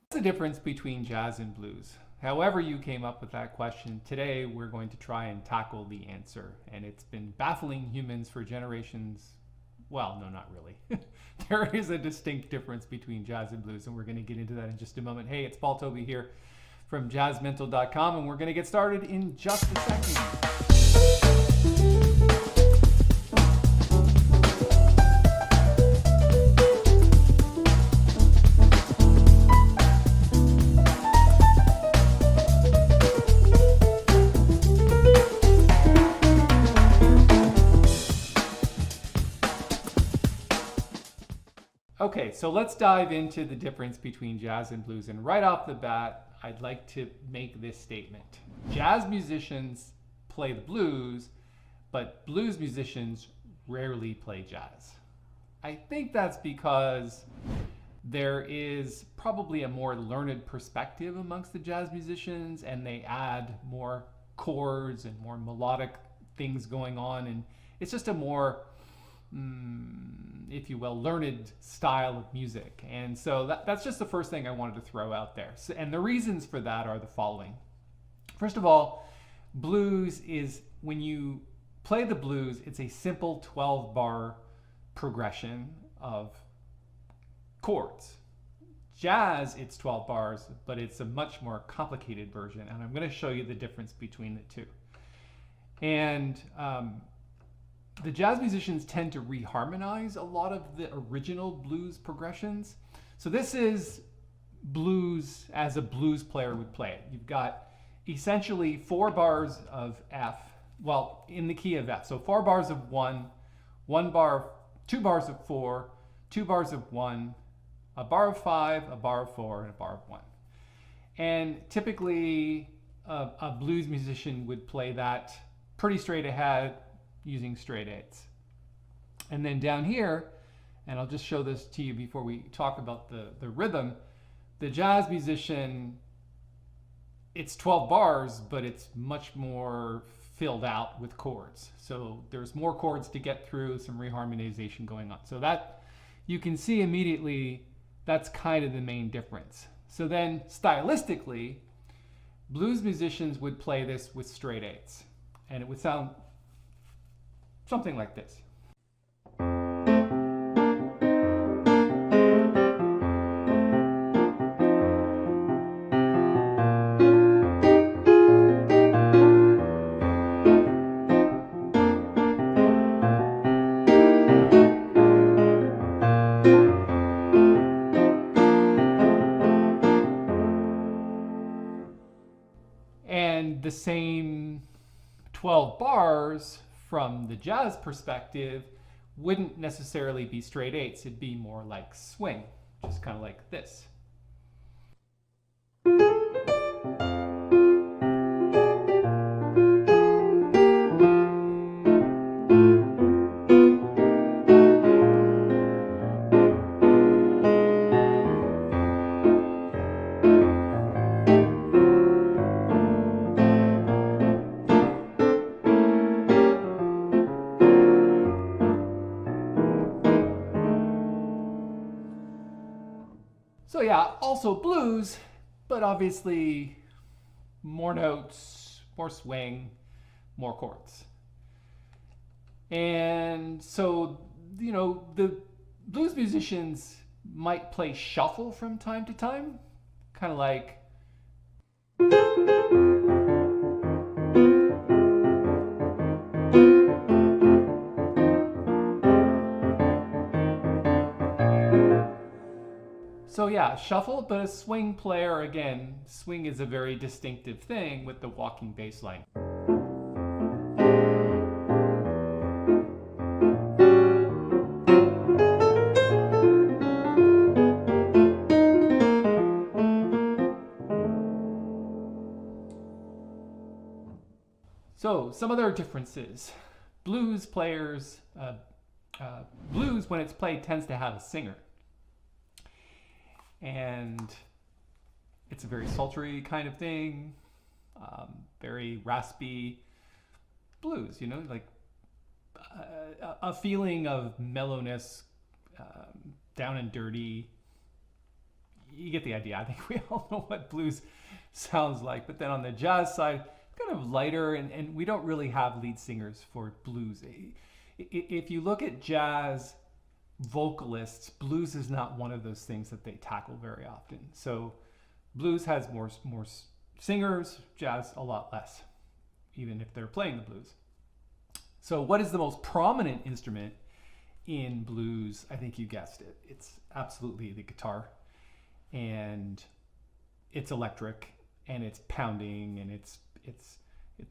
What's the difference between jazz and blues? However you came up with that question, today we're going to try and tackle the answer. And it's been baffling humans for generations. Well, no, not really. There is a distinct difference between jazz and blues, and we're going to get into that in just a moment. Hey, it's Paul Toby here from jazzmental.com, and we're going to get started in just a second. Okay, so let's dive into the difference between jazz and blues. And right off the bat, I'd like to make this statement. Jazz musicians play the blues, but blues musicians rarely play jazz. I think that's because there is probably a more learned perspective amongst the jazz musicians, and they add more chords and more melodic things going on, and it's just a more, if you will, learned style of music. And so that's just the first thing I wanted to throw out there. So, and the reasons for that are the following. First of all, blues is, when you play the blues, it's a simple 12-bar progression of chords. Jazz, it's 12 bars, but it's a much more complicated version, and I'm going to show you the difference between the two. And the jazz musicians tend to reharmonize a lot of the original blues progressions. So this is blues as a blues player would play it. You've got essentially 4 bars of F, well, in the key of F. So 4 bars of 1, 1 bar, 2 bars of 4, 2 bars of 1, a bar of 5, a bar of 4, and a bar of 1. And typically a blues musician would play that pretty straight ahead using straight 8s. And then down here, and I'll just show this to you before we talk about the rhythm, the jazz musician, it's 12 bars, but it's much more filled out with chords. So there's more chords to get through, some reharmonization going on. So that, you can see immediately, that's kind of the main difference. So then stylistically, blues musicians would play this with straight 8s, and it would sound something like this. And the same 12 bars from the jazz perspective wouldn't necessarily be straight 8s. It'd be more like swing, just kind of like this. So yeah, also blues, but obviously more notes, more swing, more chords. And so, you know, the blues musicians might play shuffle from time to time, kind of like. So yeah, shuffle, but a swing player, again, swing is a very distinctive thing with the walking bass line. So some other differences. Blues players, blues when it's played tends to have a singer. And it's a very sultry kind of thing, very raspy blues, you know, like a feeling of mellowness, down and dirty. You get the idea. I think we all know what blues sounds like. But then on the jazz side, kind of lighter, and we don't really have lead singers for blues. If you look at jazz vocalists, blues is not one of those things that they tackle very often. So blues has more singers, jazz a lot less, even if they're playing the blues. So what is the most prominent instrument in blues? I think you guessed it. It's absolutely the guitar, and it's electric, and it's pounding, and it's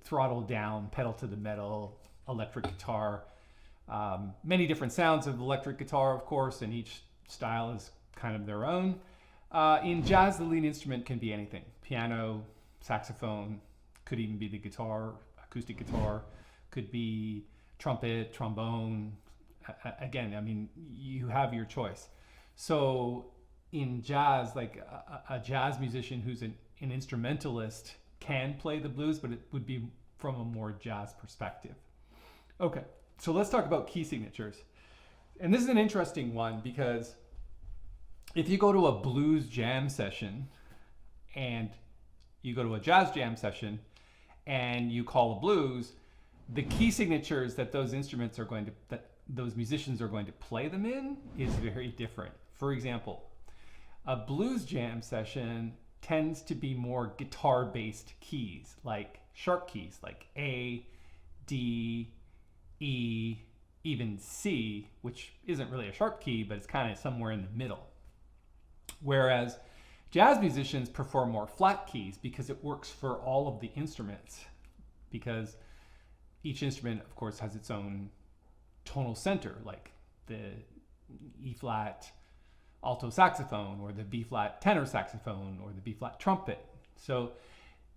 throttled down, pedal to the metal, electric guitar. Many different sounds of electric guitar, of course, and each style is kind of their own. In jazz, the lead instrument can be anything. Piano, saxophone, could even be the guitar, acoustic guitar, could be trumpet, trombone, again, I mean, you have your choice. So in jazz, like a jazz musician who's an instrumentalist can play the blues, but it would be from a more jazz perspective. Okay, so let's talk about key signatures. And this is an interesting one because if you go to a blues jam session and you go to a jazz jam session and you call a blues, the key signatures that those instruments are going to, that those musicians are going to play them in is very different. For example, a blues jam session tends to be more guitar-based keys, like sharp keys, like A, D, E, even C, which isn't really a sharp key, but it's kind of somewhere in the middle. Whereas jazz musicians prefer more flat keys because it works for all of the instruments, because each instrument, of course, has its own tonal center, like the E-flat alto saxophone or the B-flat tenor saxophone or the B-flat trumpet. So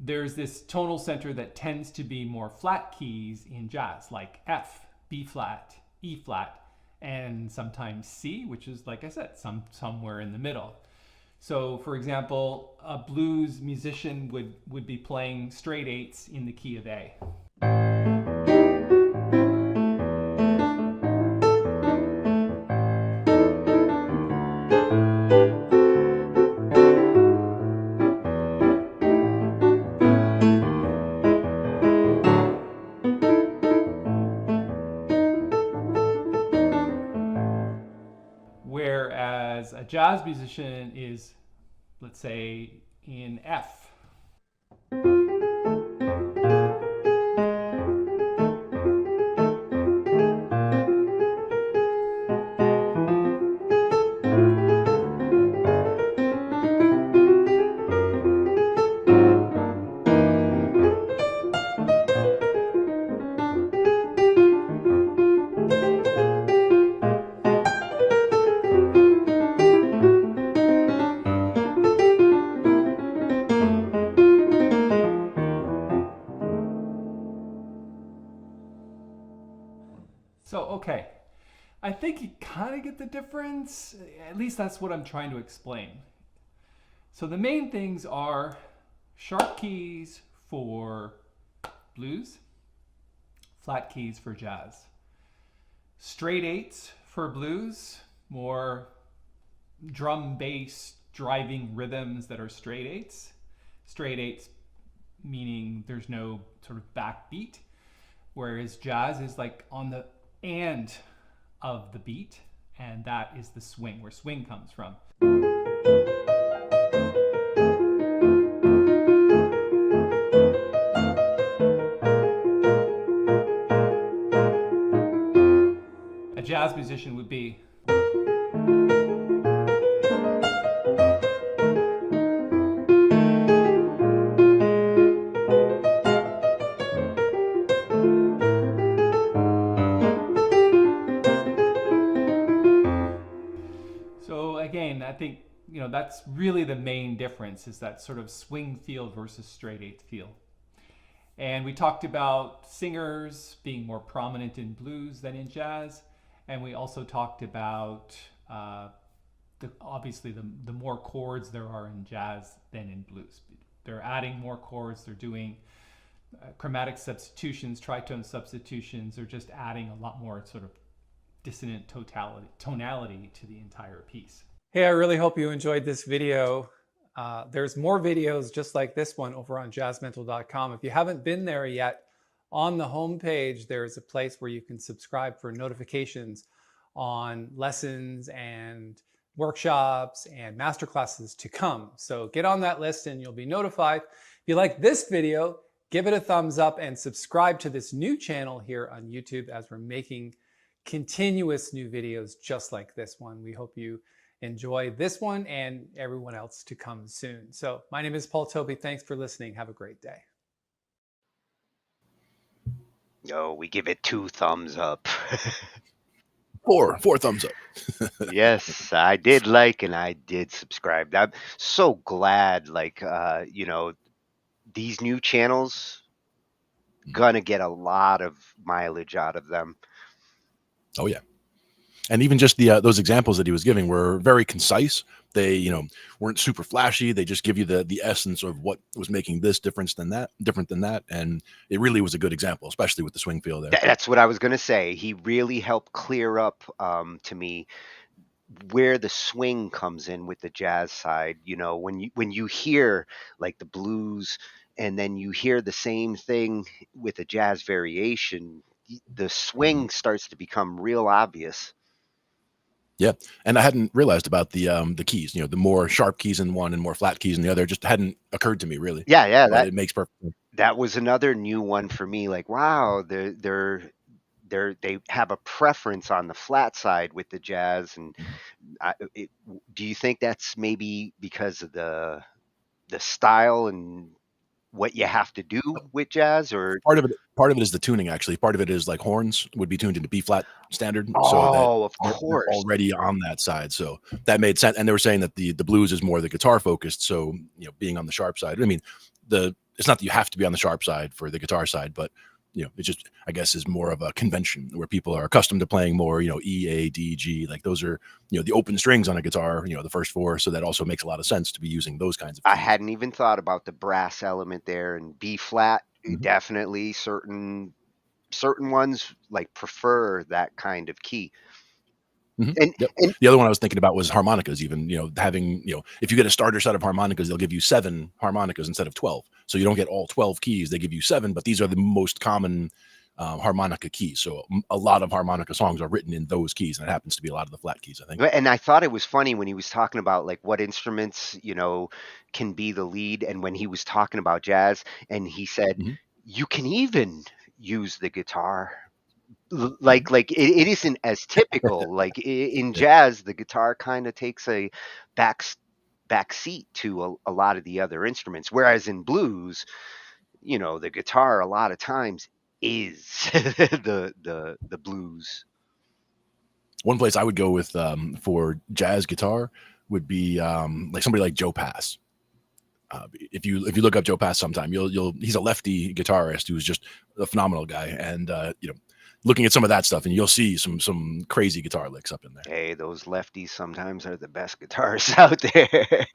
there's this tonal center that tends to be more flat keys in jazz, like F, B-flat, E-flat, and sometimes C, which is, like I said, somewhere in the middle. So for example, a blues musician would be playing straight eights in the key of A. Whereas a jazz musician is, let's say, in F. So, okay, I think you kind of get the difference. At least that's what I'm trying to explain. So the main things are sharp keys for blues, flat keys for jazz. Straight eights for blues, more drum bass driving rhythms that are straight eights. Straight eights meaning there's no sort of backbeat, whereas jazz is like on the and of the beat, and that is the swing, where swing comes from. A jazz musician would be again, I think, you know, that's really the main difference, is that sort of swing feel versus straight eighth feel. And we talked about singers being more prominent in blues than in jazz. And we also talked about, obviously, the more chords there are in jazz than in blues. They're adding more chords, they're doing chromatic substitutions, tritone substitutions, they're just adding a lot more sort of dissonant tonality to the entire piece. Hey, I really hope you enjoyed this video. There's more videos just like this one over on jazzmental.com. If you haven't been there yet, on the homepage, there's a place where you can subscribe for notifications on lessons and workshops and masterclasses to come. So get on that list and you'll be notified. If you like this video, give it a thumbs up and subscribe to this new channel here on YouTube, as we're making continuous new videos just like this one. We hope you enjoy this one and everyone else to come soon. So my name is Paul Toby. Thanks for listening. Have a great day. No, we give it 2 thumbs up. Four thumbs up. Yes, I did like and I did subscribe. I'm so glad, like, you know, these new channels, gonna get a lot of mileage out of them. Oh yeah. And even just the those examples that he was giving were very concise. They, weren't super flashy. They just give you the essence of what was making this different than that, and it really was a good example, especially with the swing feel there. That's what I was gonna say. He really helped clear up to me where the swing comes in with the jazz side. When you hear like the blues, and then you hear the same thing with a jazz variation, the swing starts to become real obvious. Yeah, and I hadn't realized about the keys. The more sharp keys in one and more flat keys in the other. It just hadn't occurred to me really. Yeah, But it makes perfect sense. that was another new one for me. Like, wow, they have a preference on the flat side with the jazz, and do you think that's maybe because of the style and what you have to do with jazz, or Part of it is the tuning, actually. Part of it is like horns would be tuned into B flat standard, so that oh, of they're course. already on that side. So that made sense. And they were saying that the blues is more the guitar focused. So being on the sharp side. I mean, it's not that you have to be on the sharp side for the guitar side, but it just, I guess, is more of a convention where people are accustomed to playing more, E, A, D, G, like those are, the open strings on a guitar, the first four. So that also makes a lot of sense to be using those kinds of keys. I hadn't even thought about the brass element there, and B flat, definitely certain ones like prefer that kind of key. And the other one I was thinking about was harmonicas. Even having if you get a starter set of harmonicas, they'll give you 7 harmonicas instead of 12. So you don't get all 12 keys; they give you 7. But these are the most common harmonica keys. So a lot of harmonica songs are written in those keys, and it happens to be a lot of the flat keys, I think. And I thought it was funny when he was talking about like what instruments can be the lead, and when he was talking about jazz, and he said you can even use the guitar. Like it isn't as typical. Like in jazz, the guitar kind of takes a back seat to a lot of the other instruments, whereas in blues, the guitar a lot of times is the blues. One place I would go with for jazz guitar would be like somebody like Joe Pass. If you look up Joe Pass sometime, he's a lefty guitarist who's just a phenomenal guy, and looking at some of that stuff, and you'll see some crazy guitar licks up in there. Hey, those lefties sometimes are the best guitarists out there.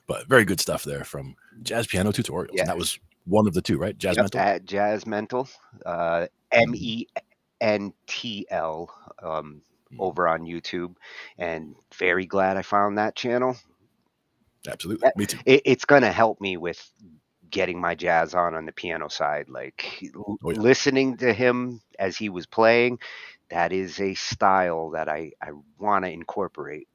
But very good stuff there from Jazz Piano Tutorials. Yes. And that was one of the two, right? Jazz Mental? At Jazz Mental, MENTL, over on YouTube, and very glad I found that channel. Absolutely, me too. It's going to help me with getting my jazz on the piano side. Like listening to him as he was playing, that is a style that I want to incorporate.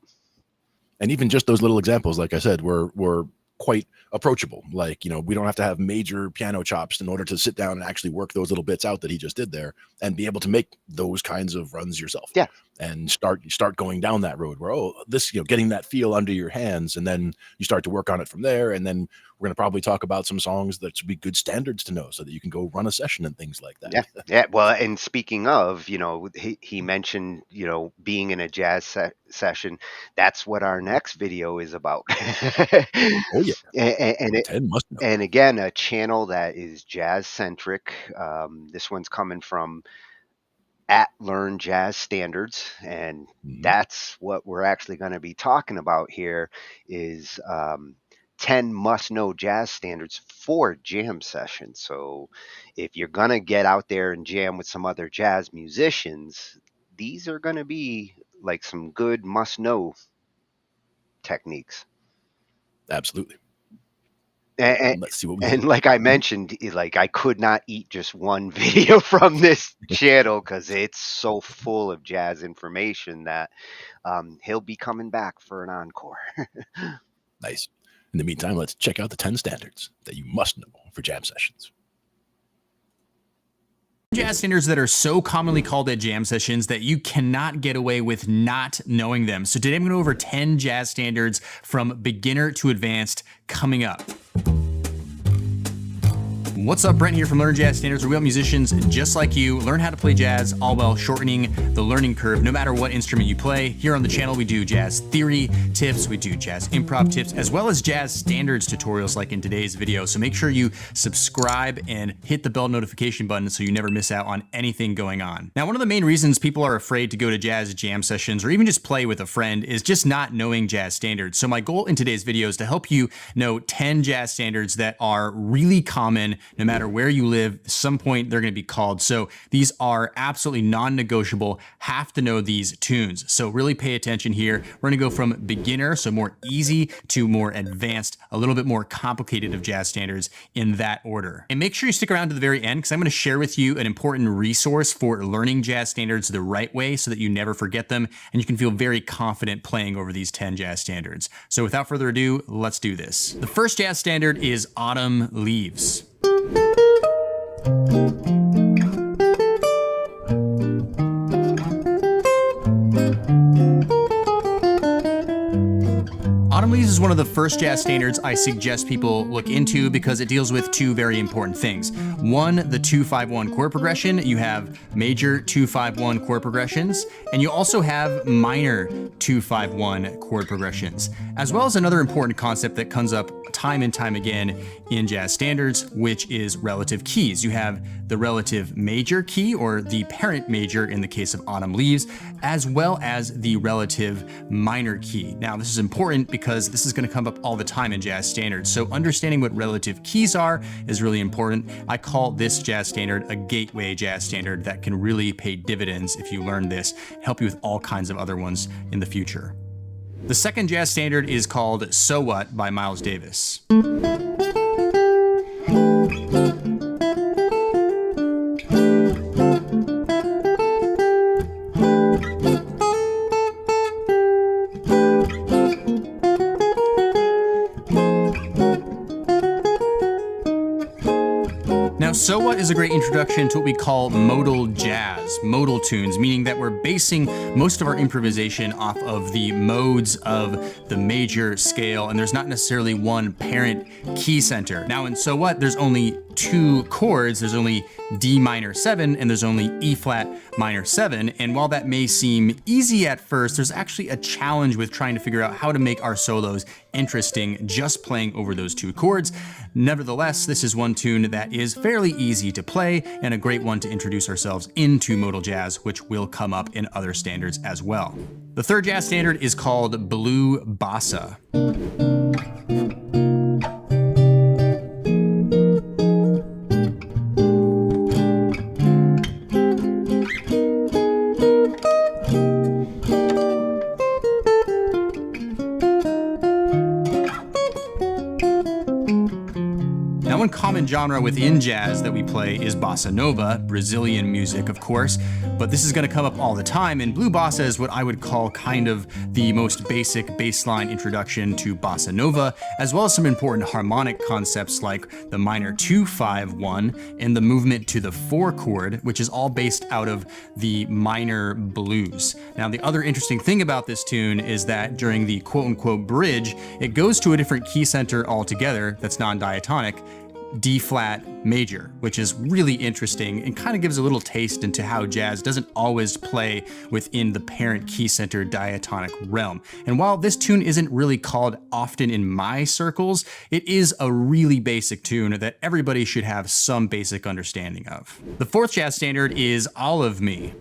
And even just those little examples, like I said, were quite approachable. Like, we don't have to have major piano chops in order to sit down and actually work those little bits out that he just did there and be able to make those kinds of runs yourself. Yeah. And start going down that road where, this, getting that feel under your hands, and then you start to work on it from there. And then we're going to probably talk about some songs that should be good standards to know so that you can go run a session and things like that. Yeah. Yeah. Well, and speaking of, he mentioned, being in a jazz session. That's what our next video is about. Oh yeah. And again, a channel that is jazz centric. This one's coming from at Learn Jazz Standards, and that's what we're actually going to be talking about here is 10 must-know jazz standards for jam sessions. So if you're going to get out there and jam with some other jazz musicians, these are going to be like some good must-know techniques. Absolutely. And let's see what like I mentioned, like I could not eat just one video from this channel because it's so full of jazz information that he'll be coming back for an encore. Nice. In the meantime, let's check out the 10 standards that you must know for jam sessions. Jazz standards that are so commonly called at jam sessions that you cannot get away with not knowing them. So today I'm going to go over 10 jazz standards from beginner to advanced coming up. What's up, Brent here from Learn Jazz Standards, where we help musicians just like you learn how to play jazz, all while shortening the learning curve no matter what instrument you play. Here on the channel, we do jazz theory tips, we do jazz improv tips, as well as jazz standards tutorials like in today's video. So make sure you subscribe and hit the bell notification button so you never miss out on anything going on. Now, one of the main reasons people are afraid to go to jazz jam sessions or even just play with a friend is just not knowing jazz standards. So my goal in today's video is to help you know 10 jazz standards that are really common. No matter where you live, at some point they're going to be called. So these are absolutely non-negotiable, have to know these tunes. So really pay attention here. We're going to go from beginner, so more easy, to more advanced, a little bit more complicated of jazz standards in that order. And make sure you stick around to the very end because I'm going to share with you an important resource for learning jazz standards the right way so that you never forget them and you can feel very confident playing over these 10 jazz standards. So without further ado, let's do this. The first jazz standard is Autumn Leaves. Autumn Leaves is one of the first jazz standards I suggest people look into because it deals with two very important things. One, the 2-5-1 chord progression. You have major 2-5-1 chord progressions, and you also have minor 2-5-1 chord progressions, as well as another important concept that comes up time and time again in jazz standards, which is relative keys. You have the relative major key, or the parent major in the case of Autumn Leaves, as well as the relative minor key. Now, this is important because this is going to come up all the time in jazz standards. So understanding what relative keys are is really important. I call this jazz standard a gateway jazz standard that can really pay dividends if you learn this, help you with all kinds of other ones in the future. The second jazz standard is called So What by Miles Davis. Now, So What is a great introduction to what we call modal jazz, modal tunes, meaning that we're basing most of our improvisation off of the modes of the major scale, and there's not necessarily one parent key center. Now, in So What, there's only two chords. There's only D minor 7 and there's only E flat minor 7. And while that may seem easy at first, there's actually a challenge with trying to figure out how to make our solos interesting just playing over those two chords. Nevertheless, this is one tune that is fairly easy to play and a great one to introduce ourselves into modal jazz, which will come up in other standards as well. The third jazz standard is called Blue Bossa. Now, one common genre within jazz that we play is bossa nova, Brazilian music, of course, but this is going to come up all the time, and blue bossa is what I would call kind of the most basic baseline introduction to bossa nova, as well as some important harmonic concepts like the minor 2-5-1 and the movement to the 4 chord, which is all based out of the minor blues. Now, the other interesting thing about this tune is that during the quote-unquote bridge, it goes to a different key center altogether that's non-diatonic, D flat major, which is really interesting and kind of gives a little taste into how jazz doesn't always play within the parent key center diatonic realm. And while this tune isn't really called often in my circles, it is a really basic tune that everybody should have some basic understanding of. The fourth jazz standard is All of Me.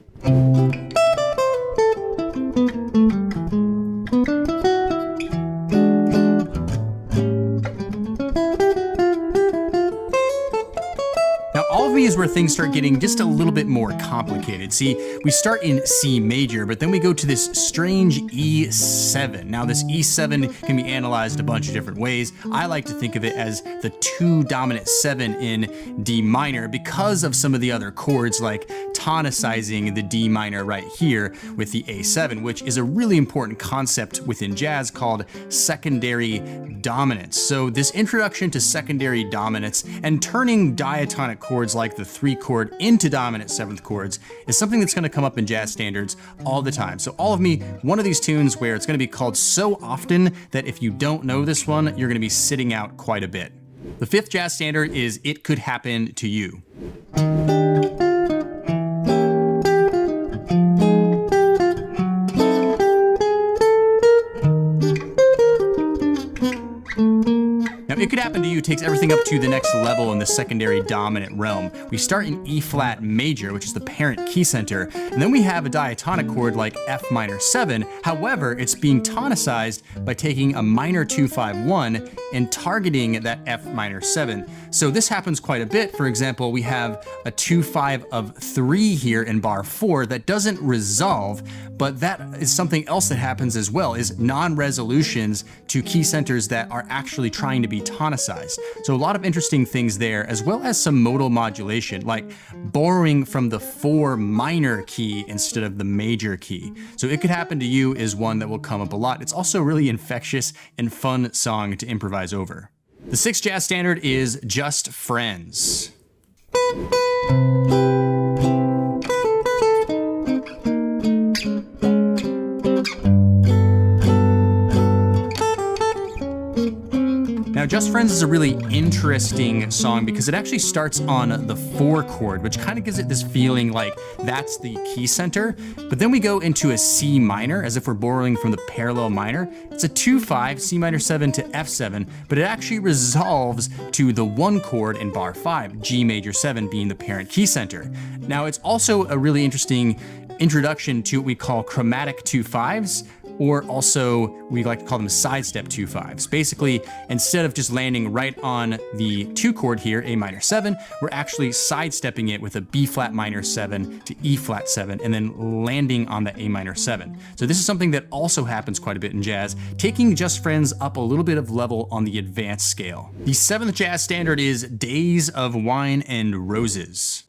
All of Me is where things start getting just a little bit more complicated. See, we start in C major, but then we go to this strange E7. Now, this E7 can be analyzed a bunch of different ways. I like to think of it as the 2 dominant 7 in D minor because of some of the other chords like tonicizing the D minor right here with the A7, which is a really important concept within jazz called secondary dominance. So this introduction to secondary dominance and turning diatonic chords like the 3 chord into dominant 7th chords is something that's going to come up in jazz standards all the time. So All of Me, one of these tunes where it's going to be called so often that if you don't know this one, you're going to be sitting out quite a bit. The 5th jazz standard is It Could Happen to You. Now, It Could Happen to You takes everything up to the next level in the secondary dominant realm. We start in E flat major, which is the parent key center, and then we have a diatonic chord like F minor 7. However, it's being tonicized by taking a minor 2-5-1 and targeting that F minor 7. So this happens quite a bit. For example, we have a 2-5 of 3 here in bar 4 that doesn't resolve, but that is something else that happens as well, is non-resolutions to key centers that are actually trying to be tonicized. So a lot of interesting things there, as well as some modal modulation, like borrowing from the 4 minor key instead of the major key. So It Could Happen to You is one that will come up a lot. It's also a really infectious and fun song to improvise over. The 6th jazz standard is Just Friends. Now, Just Friends is a really interesting song because it actually starts on the 4 chord, which kind of gives it this feeling like that's the key center. But then we go into a C minor, as if we're borrowing from the parallel minor. It's a 2-5, C minor 7 to F7, but it actually resolves to the 1 chord in bar 5, G major 7 being the parent key center. Now, it's also a really interesting introduction to what we call chromatic 2-5s, or also we like to call them sidestep 2-5s. Basically, instead of just landing right on the 2 chord here, A minor 7, we're actually sidestepping it with a B flat minor 7 to E flat 7, and then landing on the A minor 7. So this is something that also happens quite a bit in jazz, taking Just Friends up a little bit of level on the advanced scale. The 7th jazz standard is Days of Wine and Roses.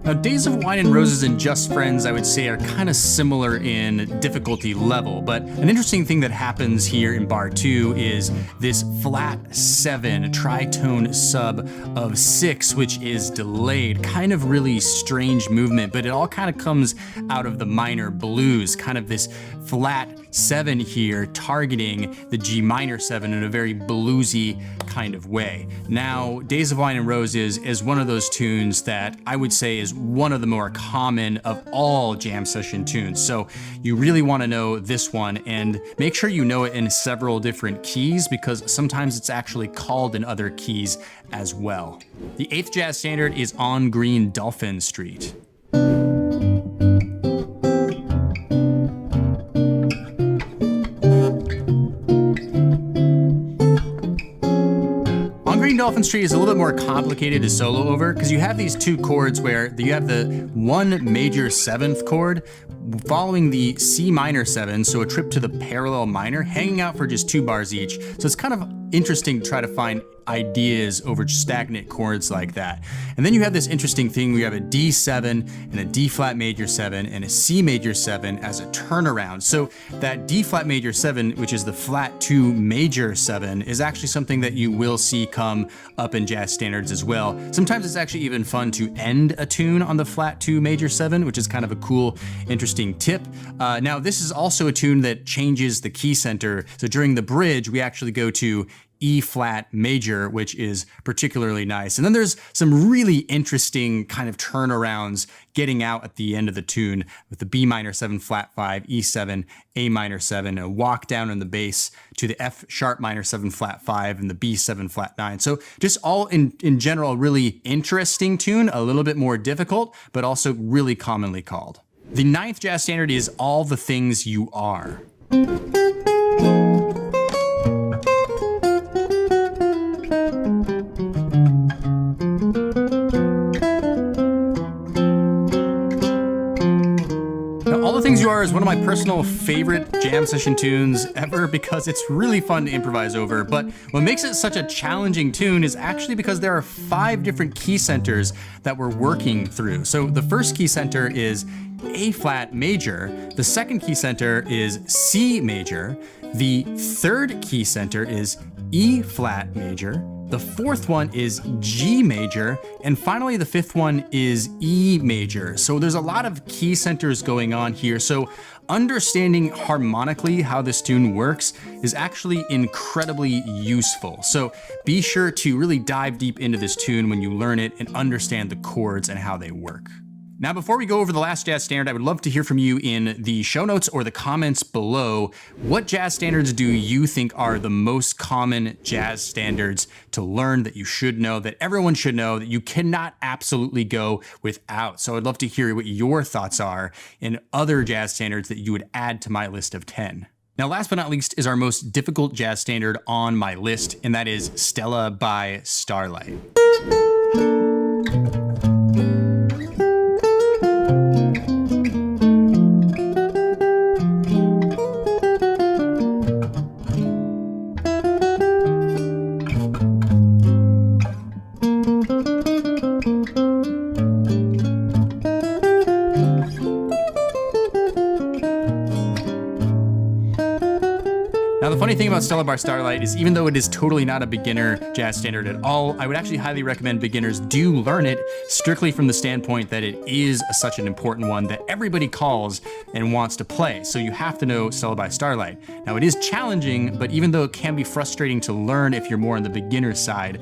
Now, Days of Wine and Roses and Just Friends, I would say, are kind of similar in difficulty level, but an interesting thing that happens here in bar 2 is this flat 7 tritone sub of 6, which is delayed. Kind of really strange movement, but it all kind of comes out of the minor blues, kind of this flat 7 here targeting the G minor 7 in a very bluesy kind of way. Now, Days of Wine and Roses is one of those tunes that I would say is one of the more common of all jam session tunes. So you really want to know this one and make sure you know it in several different keys, because sometimes it's actually called in other keys as well. The 8th jazz standard is On Green Dolphin Street. Dolphin Street is a little bit more complicated to solo over because you have these 2 chords where you have the 1 major 7th chord following the C minor 7, so a trip to the parallel minor, hanging out for just 2 bars each. So it's kind of interesting to try to find ideas over stagnant chords like that. And then you have this interesting thing where you have a D7 and a D flat major 7 and a C major 7 as a turnaround. So that D flat major 7, which is the flat 2 major 7, is actually something that you will see come up in jazz standards as well. Sometimes it's actually even fun to end a tune on the flat 2 major 7, which is kind of a cool, interesting tip. Now, this is also a tune that changes the key center. So during the bridge, we actually go to E flat major, which is particularly nice. And then there's some really interesting kind of turnarounds getting out at the end of the tune with the B minor 7 flat 5, E7, A minor 7, a walk down in the bass to the F sharp minor 7 flat 5 and the B7 flat 9. So just all in general, really interesting tune, a little bit more difficult, but also really commonly called. The 9th jazz standard is All the Things You Are. All the Things You Are is one of my personal favorite jam session tunes ever because it's really fun to improvise over. But what makes it such a challenging tune is actually because there are 5 different key centers that we're working through. So the first key center is A flat major. The second key center is C major. The third key center is E flat major. The fourth one is G major. And finally, the fifth one is E major. So there's a lot of key centers going on here. So understanding harmonically how this tune works is actually incredibly useful. So be sure to really dive deep into this tune when you learn it and understand the chords and how they work. Now, before we go over the last jazz standard, I would love to hear from you in the show notes or the comments below. What jazz standards do you think are the most common jazz standards to learn that you should know, that everyone should know, that you cannot absolutely go without? So I'd love to hear what your thoughts are in other jazz standards that you would add to my list of 10. Now, last but not least is our most difficult jazz standard on my list, and that is Stella by Starlight. Now, the funny thing about Stella by Starlight is even though it is totally not a beginner jazz standard at all, I would actually highly recommend beginners do learn it strictly from the standpoint that it is such an important one that everybody calls and wants to play. So you have to know Stella by Starlight. Now, it is challenging, but even though it can be frustrating to learn if you're more on the beginner side,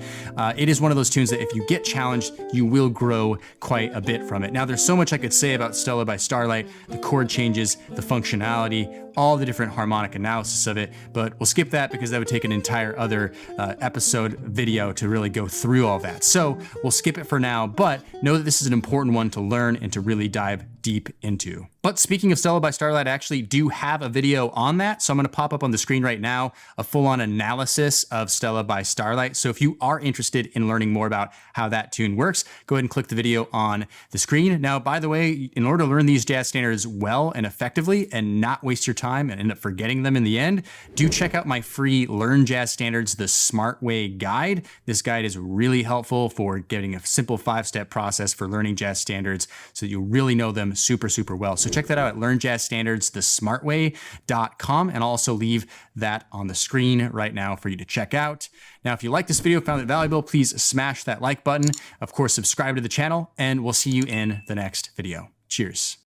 it is one of those tunes that if you get challenged, you will grow quite a bit from it. Now, there's so much I could say about Stella by Starlight, the chord changes, the functionality, all the different harmonic analysis of it, but we'll skip that because that would take an entire other episode video to really go through all that. So we'll skip it for now, but know that this is an important one to learn and to really dive deep into. But speaking of Stella by Starlight, I actually do have a video on that. So I'm gonna pop up on the screen right now, a full-on analysis of Stella by Starlight. So if you are interested in learning more about how that tune works, go ahead and click the video on the screen. Now, by the way, in order to learn these jazz standards well and effectively and not waste your time and end up forgetting them in the end, do check out my free Learn Jazz Standards the Smart Way guide. This guide is really helpful for getting a simple 5-step process for learning jazz standards so that you really know them super, super well. So check that out at learnjazzstandardsthesmartway.com, and I'll also leave that on the screen right now for you to check out. Now, if you like this video, found it valuable, please smash that like button. Of course, subscribe to the channel, and we'll see you in the next video. Cheers.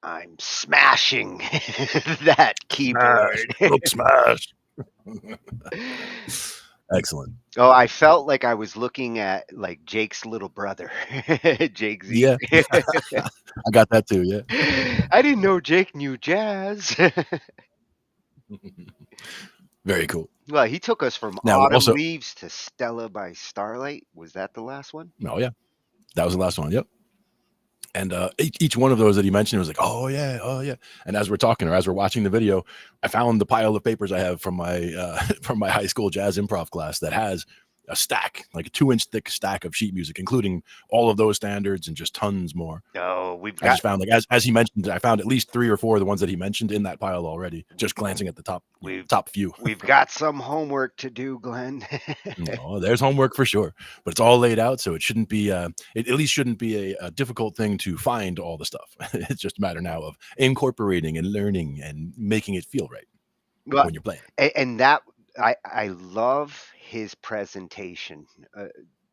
I'm smashing that keyboard. Smash. Excellent. Oh, I felt like I was looking at like Jake's little brother, Jake Z. Yeah, I got that too. Yeah. I didn't know Jake knew jazz. Very cool. Well, he took us from Now, Autumn also- Leaves to Stella by Starlight. Was that the last one? Oh yeah, that was the last one. Yep. And each one of those that he mentioned was like, oh yeah, oh yeah. And as we're talking or as we're watching the video, I found the pile of papers I have from my from my high school jazz improv class that has a stack, like a 2-inch thick stack of sheet music, including all of those standards and just tons more. Oh, we've I just found, like, as he mentioned, I found at least 3 or 4 of the ones that he mentioned in that pile already. Just glancing at the top few. We've got some homework to do, Glenn. No, there's homework for sure, but it's all laid out, so it shouldn't be it at least shouldn't be a difficult thing to find all the stuff. It's just a matter now of incorporating and learning and making it feel right when you're playing. And that I love his presentation.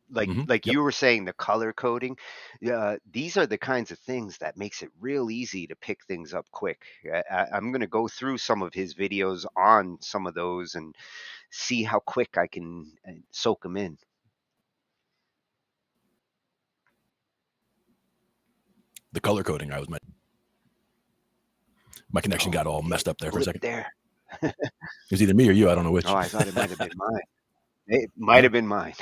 Like you were saying, the color coding, these are the kinds of things that makes it real easy to pick things up quick. I'm going to go through some of his videos on some of those and see how quick I can soak them in. The color coding, my connection got all messed up there for a second. There. It was either me or you. I don't know which. Oh, I thought it might have been mine. It might have been mine.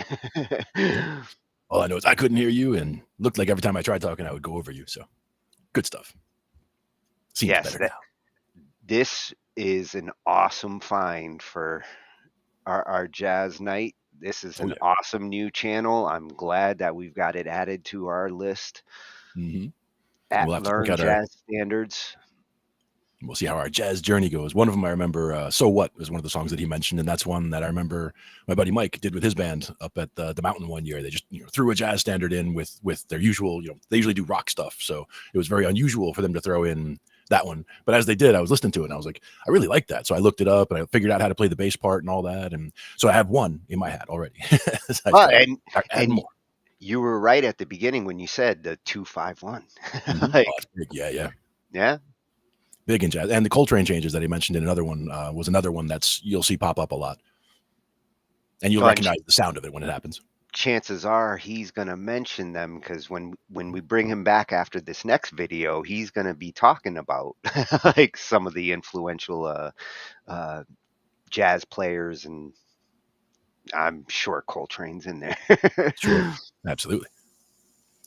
All I know is I couldn't hear you, and looked like every time I tried talking, I would go over you. So, good stuff. Seems better now. This is an awesome find for our jazz night. This is an awesome new channel. I'm glad that we've got it added to our list at We'll have to Learn look at Jazz Standards. We'll see how our jazz journey goes. One of them I remember, So What was one of the songs that he mentioned, and that's one that I remember my buddy Mike did with his band up at the mountain one year. They just threw a jazz standard in with their usual, they usually do rock stuff, so it was very unusual for them to throw in that one. But as they did, I was listening to it and I was like, I really like that. So I looked it up and I figured out how to play the bass part and all that. And so I have one in my hat already. So Well, add more. you were right at the beginning when you said the 251. Oh, Like, that's big. Yeah. yeah. Big in jazz. And the Coltrane changes that he mentioned in another one was another one that's you'll see pop up a lot. And you'll Well, recognize the sound of it when it happens. chances are he's going to mention them because when we bring him back after this next video, he's going to be talking about like some of the influential jazz players, and I'm sure Coltrane's in there. Sure. Absolutely.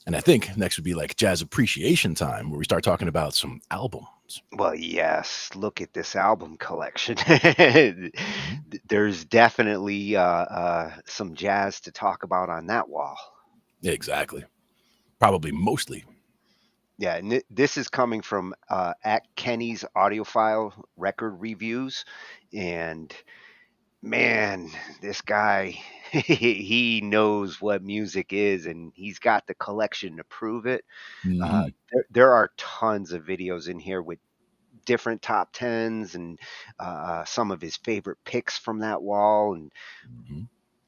And I think next would be like jazz appreciation time, where we start talking about some albums. Well, yes, look at this album collection. There's definitely some jazz to talk about on that wall. Exactly. Probably mostly. Yeah, and this is coming from at Kenny's Audiophile Record Reviews, and man, this guy, he knows what music is, and he's got the collection to prove it. Mhm. There are tons of videos in here with different top tens and some of his favorite picks from that wall. And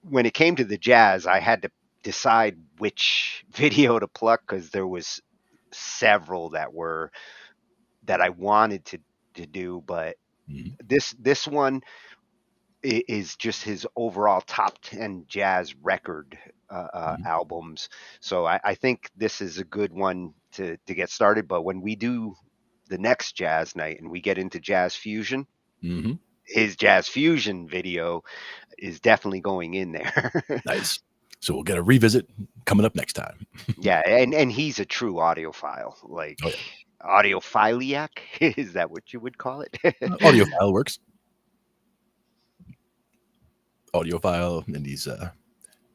when it came to the jazz, I had to decide which video to pluck because there was several that I wanted to do, but this one is just his overall top 10 jazz record albums. So I think this is a good one to get started. But when we do the next jazz night and we get into jazz fusion, his jazz fusion video is definitely going in there. Nice. So we'll get a revisit coming up next time. Yeah, and he's a true audiophile, like audiophiliac. Is that what you would call it? Audiophile works. Audiophile, and he's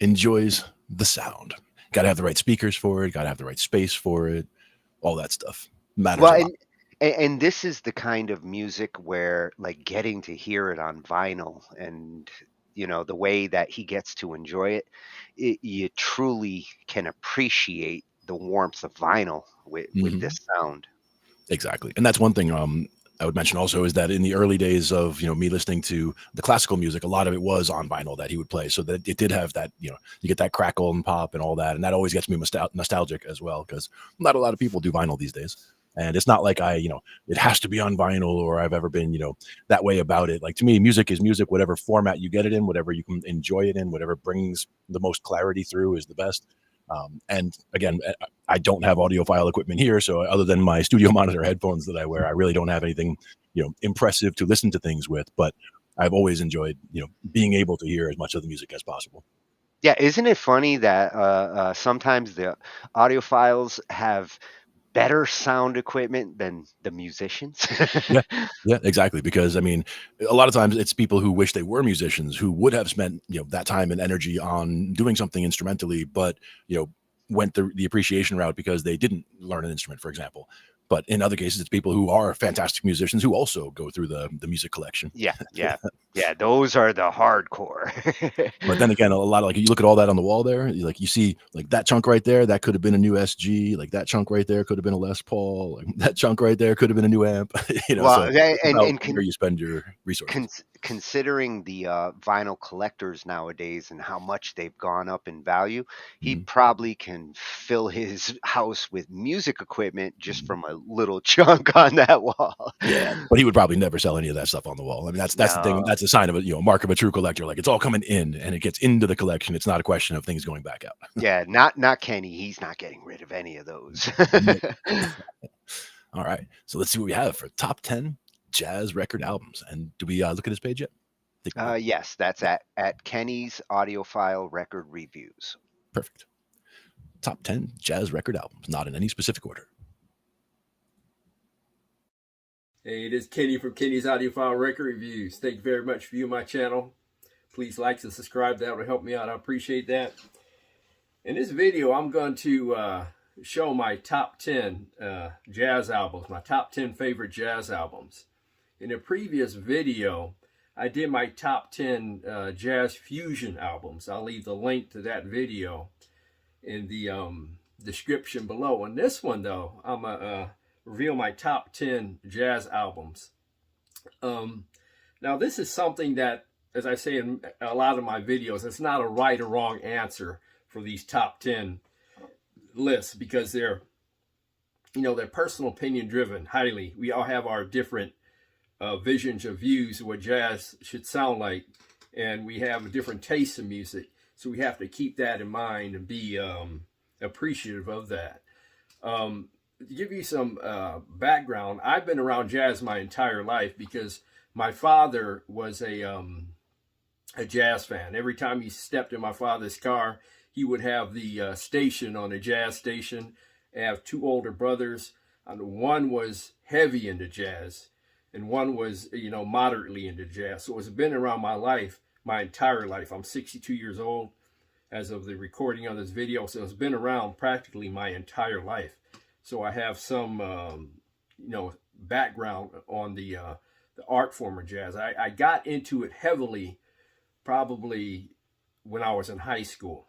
enjoys the sound. Got to have the right speakers for it. Got to have the right space for it. All that stuff matters a lot. And this is the kind of music where, like, getting to hear it on vinyl and the way that he gets to enjoy it, you truly can appreciate the warmth of vinyl with this sound. Exactly. And that's one thing I would mention also is that in the early days of, me listening to the classical music, a lot of it was on vinyl that he would play. So that it did have that, you get that crackle and pop and all that. And that always gets me nostalgic as well, because not a lot of people do vinyl these days. And it's not like it has to be on vinyl or I've ever been, that way about it. Like, to me, music is music, whatever format you get it in, whatever you can enjoy it in, whatever brings the most clarity through is the best. And again, I don't have audiophile equipment here. So other than my studio monitor headphones that I wear, I really don't have anything, impressive to listen to things with, but I've always enjoyed, being able to hear as much of the music as possible. Yeah. Isn't it funny that sometimes the audiophiles have better sound equipment than the musicians? Yeah, exactly. Because I mean, a lot of times it's people who wish they were musicians who would have spent, that time and energy on doing something instrumentally, but, went the appreciation route because they didn't learn an instrument, for example. But in other cases, it's people who are fantastic musicians who also go through the music collection. Yeah. Those are the hardcore. But then again, a lot of, like, you look at all that on the wall there, you see like that chunk right there, that could have been a new SG, like that chunk right there could have been a Les Paul, like that chunk right there could have been a new amp. Well, so and where you spend your resources. Considering the vinyl collectors nowadays and how much they've gone up in value, he probably can fill his house with music equipment just from a little chunk on that wall. Yeah, but he would probably never sell any of that stuff on the wall. I mean, that's the thing. That's a sign of a mark of a true collector. Like, it's all coming in and it gets into the collection. It's not a question of things going back out. Yeah, not Kenny. He's not getting rid of any of those. All right, so let's see what we have for top 10 jazz record albums. And do we look at his page yet? Yes, that's at Kenny's Audiophile Record Reviews. Perfect. Top 10 jazz record albums, not in any specific order. Hey, it is Kenny from Kenny's Audiophile Record Reviews. Thank you very much for viewing my channel. Please like and subscribe. That will help me out. I appreciate that. In this video, I'm going to show my top 10 jazz albums, my top 10 favorite jazz albums. In a previous video, I did my top 10 jazz fusion albums. I'll leave the link to that video in the description below. On this one, though, I'm reveal my top 10 jazz albums. Now, this is something that, as I say in a lot of my videos, it's not a right or wrong answer for these top 10 lists, because they're, you know, they're personal opinion driven highly. We all have our different visions of views of what jazz should sound like, and we have different tastes in music. So we have to keep that in mind and be appreciative of that. To give you some background, I've been around jazz my entire life because my father was a jazz fan. Every time he stepped in my father's car, he would have the station on a jazz station. I have two older brothers, and one was heavy into jazz, and one was, you know, moderately into jazz. So it's been around my life, my entire life. I'm 62 years old as of the recording of this video, so it's been around practically my entire life. So I have some, you know, background on the art form of jazz. I got into it heavily probably when I was in high school.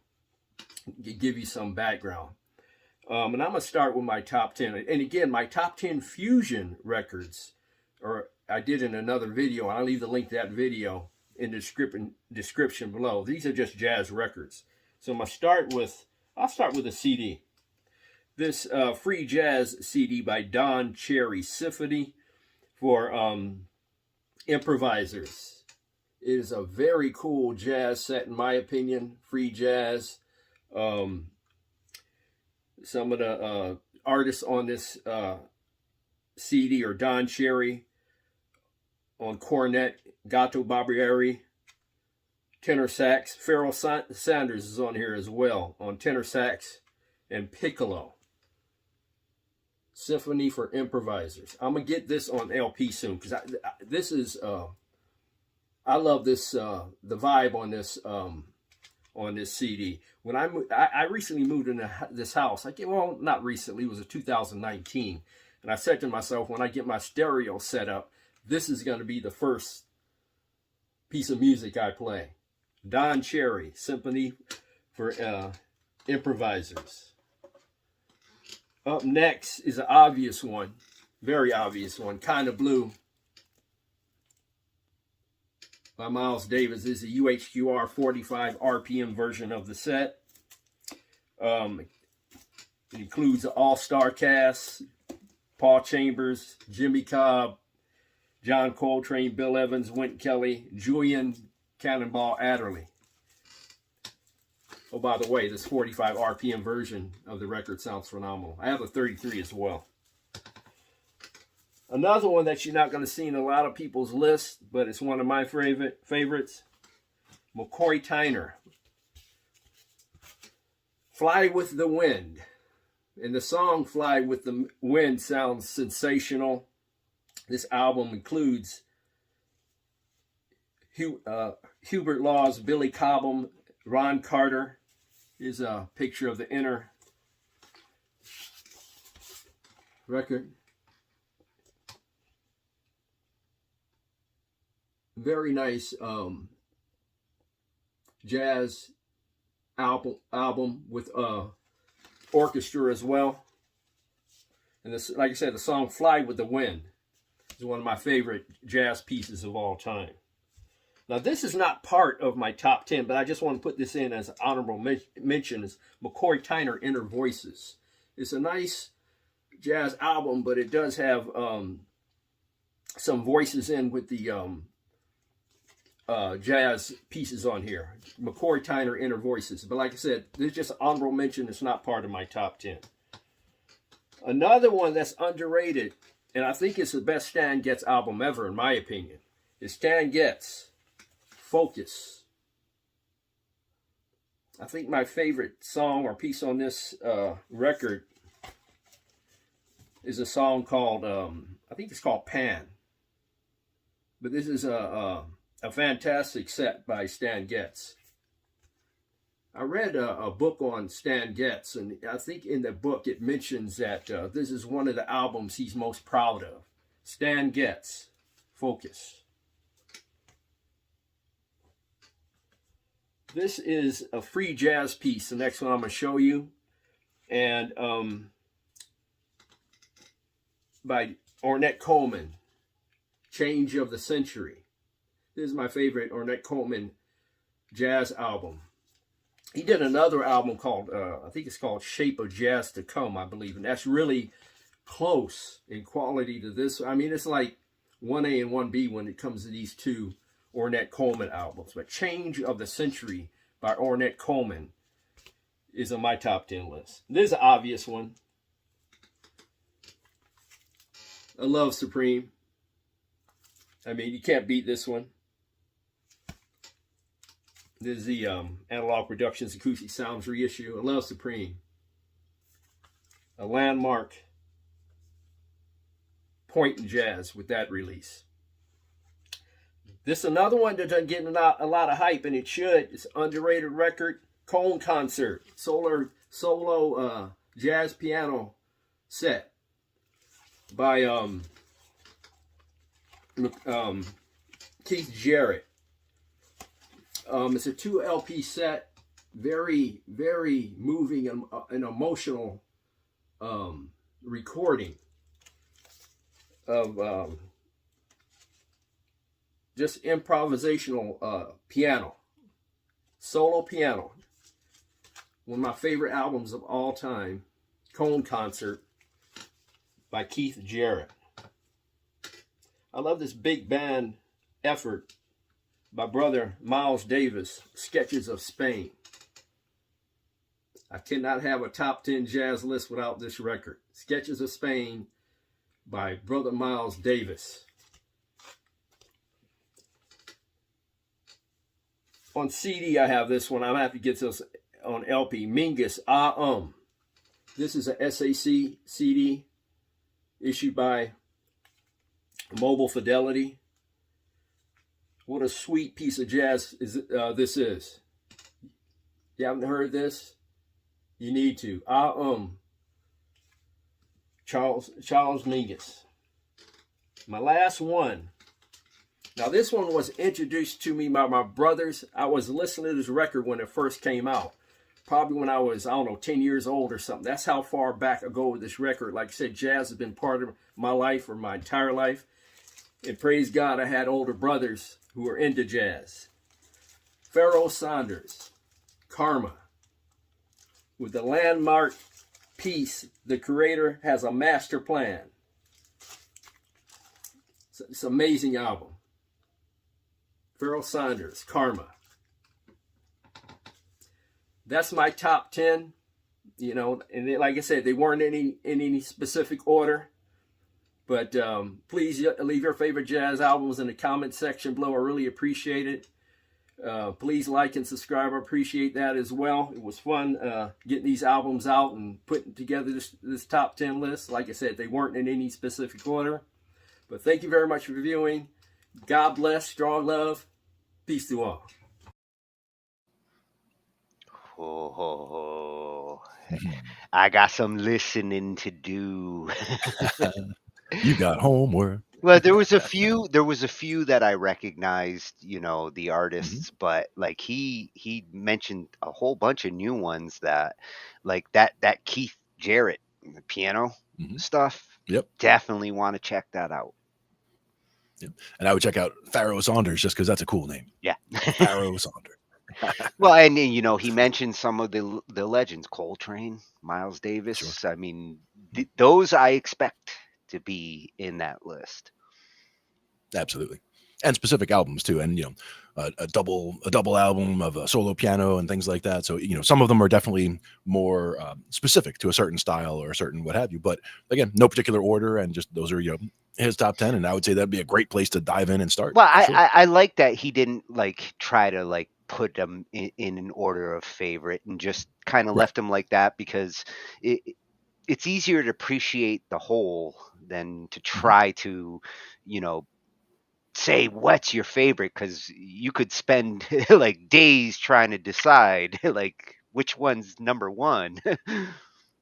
To give you some background. And I'm going to start with my top 10. And again, my top 10 fusion records, or I did in another video, and I'll leave the link to that video in the description below. These are just jazz records. So I'm going to start with, I'll start with a CD. This free jazz CD by Don Cherry Symphony for improvisers. It is a very cool jazz set, in my opinion, free jazz. Some of the artists on this CD are Don Cherry on cornet, Gato Barbieri, tenor sax. Pharoah Sanders is on here as well on tenor sax and piccolo. Symphony for improvisers. I'm gonna get this on LP soon because this is I love this the vibe on this CD. When I recently moved into this house. Well, not recently, it was 2019. And I said to myself, when I get my stereo set up, this is going to be the first piece of music I play. Don Cherry, Symphony for Improvisers. Up next is an obvious one, very obvious one, Kind of Blue by Miles Davis. This is a UHQR 45 RPM version of the set. It includes an all-star cast: Paul Chambers, Jimmy Cobb, John Coltrane, Bill Evans, Wynton Kelly, Julian Cannonball Adderley. Oh, by the way, this 45 RPM version of the record sounds phenomenal. I have a 33 as well. Another one that you're not going to see in a lot of people's lists, but it's one of my favorites, McCoy Tyner, Fly with the Wind. And the song Fly with the Wind sounds sensational. This album includes Hubert Laws, Billy Cobham, Ron Carter. Here's a picture of the inner record. Very nice jazz album with orchestra as well. And this, like I said, the song Fly with the Wind is one of my favorite jazz pieces of all time. Now, this is not part of my top 10, but I just want to put this in as an honorable mention. Is McCoy Tyner, Inner Voices. It's a nice jazz album, but it does have some voices in with the jazz pieces on here. McCoy Tyner, Inner Voices. But like I said, this is just an honorable mention. It's not part of my top 10. Another one that's underrated, and I think it's the best Stan Getz album ever, in my opinion, is Stan Getz, Focus. I think my favorite song or piece on this record is a song called, I think it's called Pan. But this is a fantastic set by Stan Getz. I read a book on Stan Getz, and I think in the book it mentions that this is one of the albums he's most proud of. Stan Getz, Focus. This is a free jazz piece, the next one I'm going to show you. And by Ornette Coleman, Change of the Century. This is my favorite Ornette Coleman jazz album. He did another album called, I think it's called Shape of Jazz to Come, I believe. And that's really close in quality to this. I mean, it's like 1A and 1B when it comes to these two Ornette Coleman albums. But Change of the Century by Ornette Coleman is on my top 10 list. This is an obvious one. I love Supreme. I mean, you can't beat this one. This is the Analog Productions Acoustic Sounds reissue. I love Supreme. A landmark point in jazz with that release. This is another one that doesn't get a lot of hype, and it should. It's an underrated record. Cone Concert. Solo jazz piano set by Keith Jarrett. It's a 2 LP set, very, very moving and emotional recording of just improvisational piano, solo piano. One of my favorite albums of all time, Cone Concert by Keith Jarrett. I love this big band effort by brother Miles Davis, Sketches of Spain. I cannot have a top 10 jazz list without this record. Sketches of Spain by brother Miles Davis. On CD, I have this one. I'm going to have to get this on LP. Mingus This is a SAC CD issued by Mobile Fidelity. What a sweet piece of jazz this is. You haven't heard this? You need to. Charles Mingus. My last one. Now this one was introduced to me by my brothers. I was listening to this record when it first came out. Probably when I was, 10 years old or something. That's how far back I go with this record. Like I said, jazz has been part of my life, or my entire life. And praise God, I had older brothers who were into jazz. Pharoah Sanders, Karma. With the landmark piece, The Creator Has a Master Plan. It's an amazing album. Pharoah Sanders, Karma. That's my top 10. And like I said, they weren't in any specific order. But please leave your favorite jazz albums in the comment section below. I really appreciate it. Please like and subscribe. I appreciate that as well. It was fun getting these albums out and putting together this top 10 list. Like I said, they weren't in any specific order. But thank you very much for viewing. God bless. Strong love. Peace to all. Oh, I got some listening to do. You got homework. Well, there was a few that I recognized, the artists, but like he mentioned a whole bunch of new ones that, like that Keith Jarrett piano stuff. Yep. Definitely want to check that out. Yep. And I would check out Pharoah Sanders just because that's a cool name. Yeah. Pharoah Sanders. Well, and he mentioned some of the legends, Coltrane, Miles Davis. Sure. I mean, those I expect to be in that list. Absolutely. And specific albums too. And, a double album of a solo piano and things like that. So, some of them are definitely more specific to a certain style or a certain what have you. But again, no particular order, and just those are, his top 10. And I would say that'd be a great place to dive in and start. Well, I like that he didn't try to put them in an order of favorite, and just kind of left them like that, because it's easier to appreciate the whole than to try to, say what's your favorite, because you could spend days trying to decide which one's number one.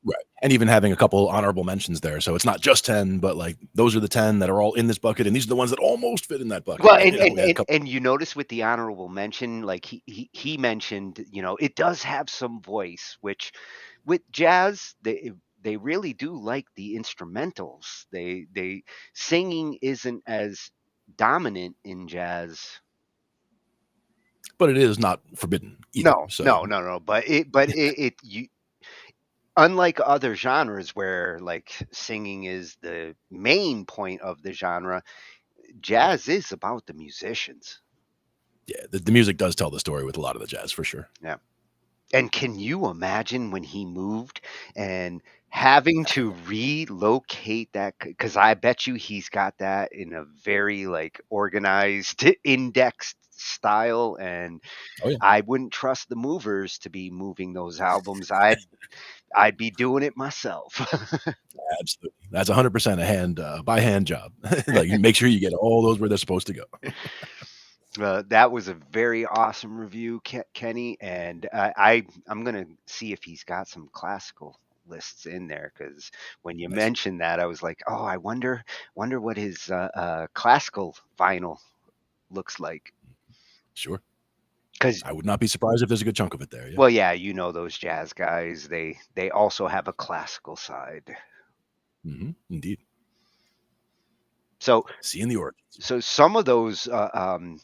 Right. And even having a couple honorable mentions there. So it's not just 10, but those are the 10 that are all in this bucket. And these are the ones that almost fit in that bucket. Well, and you notice with the honorable mention, he mentioned, it does have some voice, which with jazz, they really do like the instrumentals. They singing isn't as dominant in jazz. But it is not forbidden either. No, So no. But you, unlike other genres where like singing is the main point of the genre, jazz is about the musicians. yeah, the music does tell the story with a lot of the jazz for sure. Yeah. And can you imagine when he moved and having to relocate that? Because I bet you he's got that in a very like organized, indexed style. And Oh yeah, I wouldn't trust the movers to be moving those albums. I'd be doing it myself. absolutely. That's 100% a hand by hand job. Like you make sure you get all those where they're supposed to go. That was a very awesome review, Kenny, and I'm gonna see if he's got some classical lists in there because when you Nice. mentioned that, I was like, oh, I wonder what his classical vinyl looks like. Sure. Because I would not be surprised if there's a good chunk of it there. Yeah. well, yeah, you know those jazz guys, they also have a classical side. Indeed. So seeing the origins. So some of those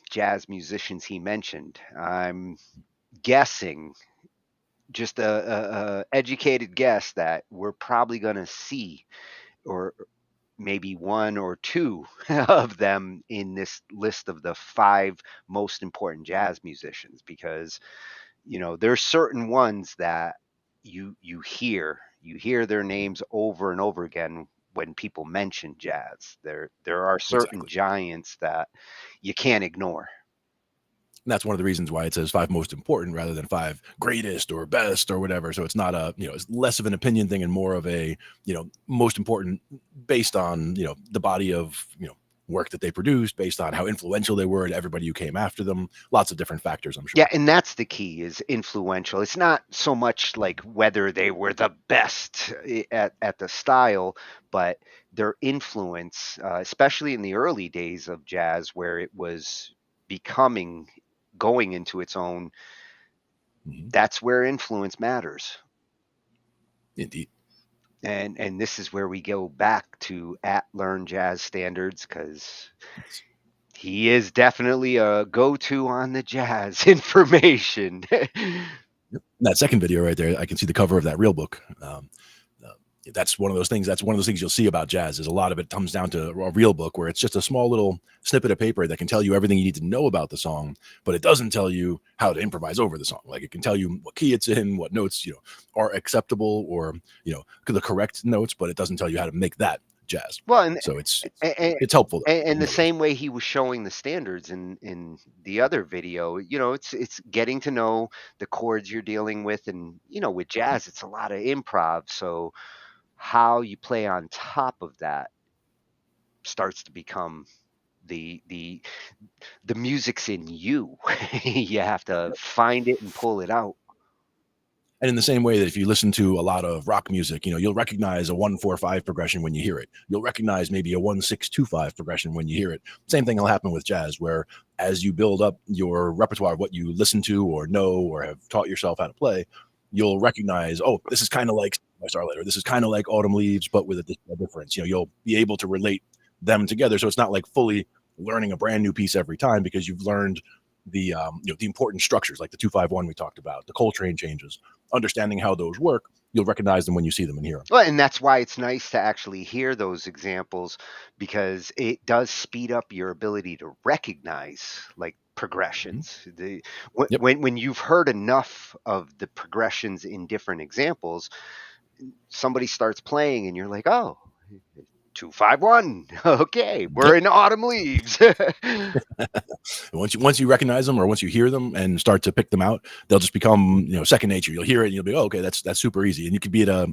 jazz musicians he mentioned, I'm guessing, just a educated guess, that we're probably going to see, or maybe one or two of them in this list of the 5 most important jazz musicians, because there's certain ones that you hear their names over and over again when people mention jazz. There are certain giants that you can't ignore. And that's one of the reasons why it says 5 most important rather than 5 greatest or best or whatever. So it's not a, it's less of an opinion thing and more of a, most important based on, the body of, work that they produced, based on how influential they were to everybody who came after them. Lots of different factors, I'm sure. Yeah, and that's the key, is influential. It's not so much like whether they were the best at the style, but their influence, especially in the early days of jazz where it was going into its own. That's where influence matters. Indeed. And this is where we go back to Learn Jazz Standards, because he is definitely a go-to on the jazz information. That second video right there, I can see the cover of that real book. That's one of those things. That's one of those things you'll see about jazz, is a lot of it comes down to a real book where it's just a small little snippet of paper that can tell you everything you need to know about the song, but it doesn't tell you how to improvise over the song. Like it can tell you what key it's in, what notes, are acceptable, or, the correct notes, but it doesn't tell you how to make that jazz. Well, and so it's helpful. And the same way he was showing the standards in the other video, it's getting to know the chords you're dealing with. And, with jazz, it's a lot of improv. So how you play on top of that starts to become the music's in you. You have to find it and pull it out. And in the same way that if you listen to a lot of rock music, you'll recognize a 1-4-5 progression when you hear it. You'll recognize maybe a 1-6-2-5 progression when you hear it. Same thing will happen with jazz, where as you build up your repertoire of what you listen to or know or have taught yourself how to play, you'll recognize, oh, this is kind of like Starlight, or this is kind of like Autumn Leaves, but with a difference. You'll be able to relate them together. So it's not like fully learning a brand new piece every time, because you've learned the the important structures, like the 2-5-1 we talked about, the Coltrane changes. Understanding how those work, you'll recognize them when you see them and hear them. Well, and that's why it's nice to actually hear those examples, because it does speed up your ability to recognize like progressions. When you've heard enough of the progressions in different examples, somebody starts playing and you're like, oh, 2-5-1. Okay, we're in Autumn Leaves. Once you recognize them, or once you hear them and start to pick them out, they'll just become second nature. You'll hear it and you'll be, oh, okay, that's super easy. And you could be at a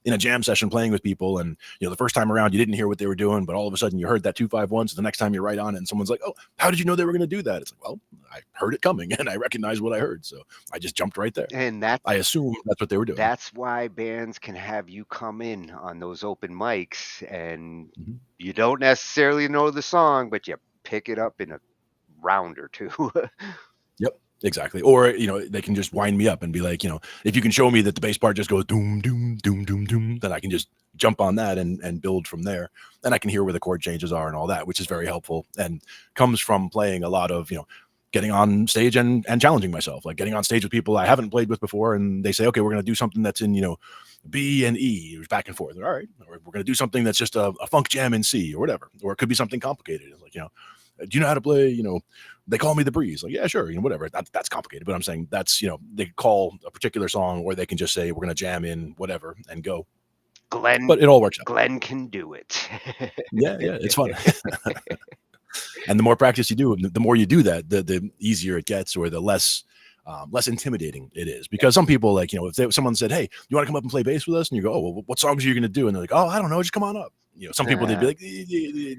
in a jam session playing with people, and the first time around you didn't hear what they were doing, but all of a sudden you heard that 2-5-1. So the next time you're right on it, and someone's like, oh, how did you know they were going to do that? It's like, well, I heard it coming and I recognized what I heard, so I just jumped right there. And I assume that's what they were doing. That's why bands can have you come in on those open mics, and you don't necessarily know the song, but you pick it up in a round or two. Yep. Exactly. Or, they can just wind me up and be like, if you can show me that the bass part just goes doom, doom, doom, doom, doom, then I can just jump on that and build from there. And I can hear where the chord changes are and all that, which is very helpful and comes from playing a lot of, getting on stage and challenging myself, like getting on stage with people I haven't played with before. And they say, okay, we're going to do something that's in, B and E, back and forth. All right. Or we're going to do something that's just a funk jam in C or whatever. Or it could be something complicated. It's like, do you know how to play, They Call Me the Breeze? Like, yeah, sure, whatever. That's complicated, but I'm saying that's, they call a particular song, or they can just say, we're going to jam in whatever and go. But it all works out. Glenn can do it. Yeah, it's fun. And the more practice you do, the more you do that, the easier it gets, or the less intimidating it is. Because some people, like, if someone said, hey, you want to come up and play bass with us? And you go, oh, well, what songs are you going to do? And they're like, oh, I don't know, just come on up. Some people, they'd be like,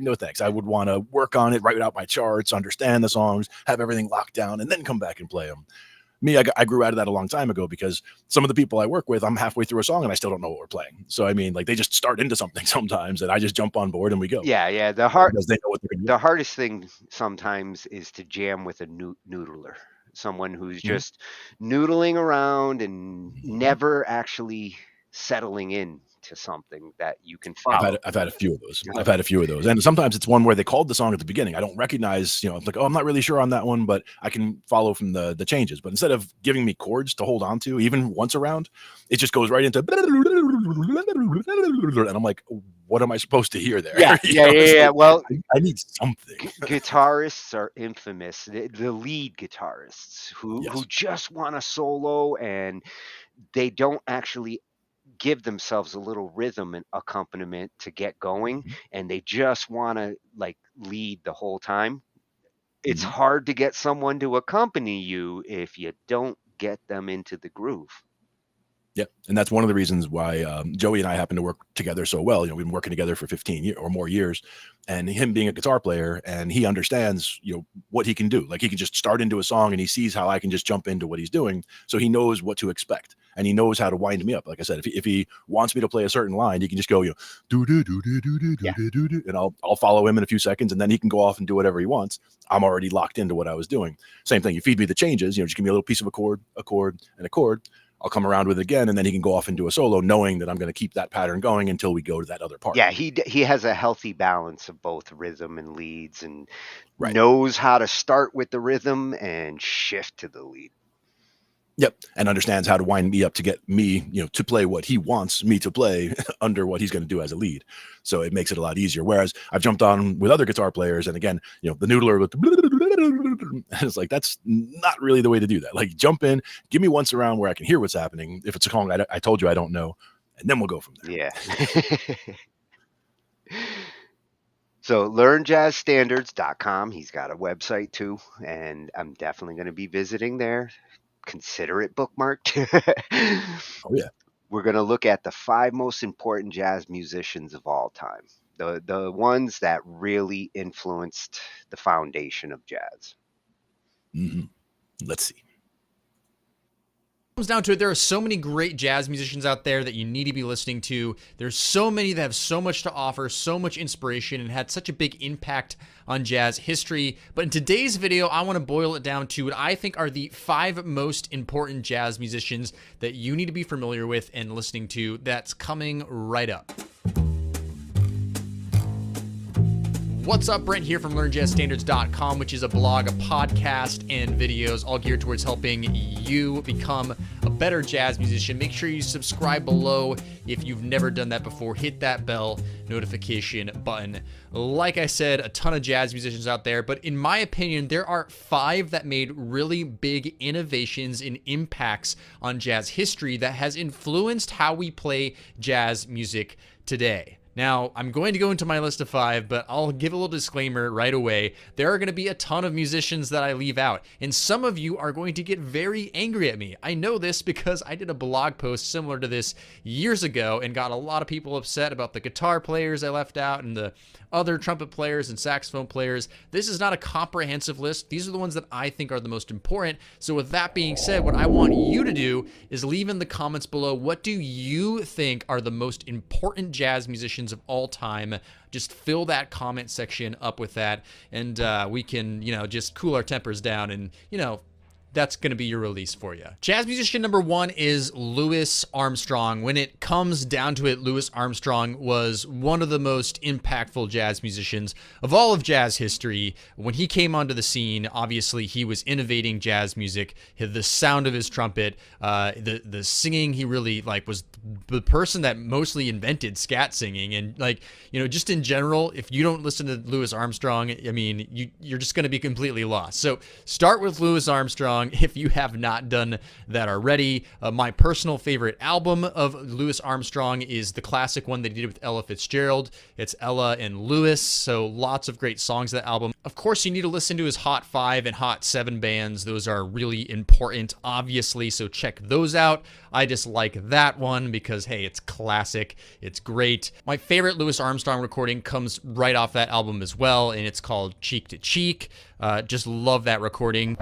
no, thanks. I would want to work on it, write out my charts, understand the songs, have everything locked down, and then come back and play them. Me, I grew out of that a long time ago, because some of the people I work with, I'm halfway through a song and I still don't know what we're playing. So, I mean, like, they just start into something sometimes and I just jump on board and we go. Yeah. Because they know what they're going to do. The hardest thing sometimes is to jam with a noodler, someone who's just noodling around and never actually settling in to something that you can follow. I've had a few of those. And sometimes it's one where they called the song at the beginning. I don't recognize, it's like, oh, I'm not really sure on that one, but I can follow from the changes. But instead of giving me chords to hold on to, even once around, it just goes right into, and I'm like, what am I supposed to hear there? Yeah. Well, I need something. Guitarists are infamous. The lead guitarists who just want a solo, and they don't actually give themselves a little rhythm and accompaniment to get going, and they just want to like lead the whole time. It's hard to get someone to accompany you if you don't get them into the groove. Yeah, and that's one of the reasons why Joey and I happen to work together so well. We've been working together for 15 or more years, and him being a guitar player, and he understands, what he can do. Like, he can just start into a song and he sees how I can just jump into what he's doing. So he knows what to expect, and he knows how to wind me up. Like I said, if he wants me to play a certain line, he can just go, do do do do do do do do do, and I'll follow him in a few seconds, and then he can go off and do whatever he wants. I'm already locked into what I was doing. Same thing. You feed me the changes, just give me a little piece of a chord, and a chord. I'll come around with it again, and then he can go off and do a solo, knowing that I'm going to keep that pattern going until we go to that other part. Yeah, he has a healthy balance of both rhythm and leads, and knows how to start with the rhythm and shift to the lead. Yep, and understands how to wind me up to get me, to play what he wants me to play under what he's going to do as a lead. So it makes it a lot easier. Whereas I've jumped on with other guitar players, and again, the noodler with it's like, that's not really the way to do that. Like, jump in, give me once around where I can hear what's happening. If it's a song I told you I don't know, and then we'll go from there. Yeah. So learnjazzstandards.com. He's got a website too, and I'm definitely going to be visiting there. Consider it bookmarked. Oh yeah. We're going to look at the 5 most important jazz musicians of all time. The ones that really influenced the foundation of jazz. Let's see. Comes down to it, there are so many great jazz musicians out there that you need to be listening to. There's so many that have so much to offer, so much inspiration, and had such a big impact on jazz history. But in today's video, I want to boil it down to what I think are the 5 most important jazz musicians that you need to be familiar with and listening to. That's coming right up. What's up? Brent here from LearnJazzStandards.com, which is a blog, a podcast, and videos all geared towards helping you become a better jazz musician. Make sure you subscribe below if you've never done that before. Hit that bell notification button. Like I said, a ton of jazz musicians out there, but in my opinion, there are 5 that made really big innovations and impacts on jazz history that has influenced how we play jazz music today. Now, I'm going to go into my list of 5, but I'll give a little disclaimer right away. There are going to be a ton of musicians that I leave out, and some of you are going to get very angry at me. I know this because I did a blog post similar to this years ago and got a lot of people upset about the guitar players I left out and the other trumpet players and saxophone players. This is not a comprehensive list. These are the ones that I think are the most important. So with that being said, what I want you to do is leave in the comments below, what do you think are the most important jazz musicians of all time? Just fill that comment section up with that, and we can, just cool our tempers down and, that's going to be your release for you. Jazz musician number 1 is Louis Armstrong. When it comes down to it, Louis Armstrong was one of the most impactful jazz musicians of all of jazz history. When he came onto the scene, obviously he was innovating jazz music. The sound of his trumpet, the singing, he really was the person that mostly invented scat singing. And just in general, if you don't listen to Louis Armstrong, I mean, you're just going to be completely lost. So start with Louis Armstrong if you have not done that already. My personal favorite album of Louis Armstrong is the classic one that he did with Ella Fitzgerald. It's Ella and Louis, so lots of great songs of that album. Of course, you need to listen to his Hot 5 and Hot 7 bands. Those are really important, obviously, so check those out. I just like that one because, hey, it's classic. It's great. My favorite Louis Armstrong recording comes right off that album as well, and it's called Cheek to Cheek. Just love that recording.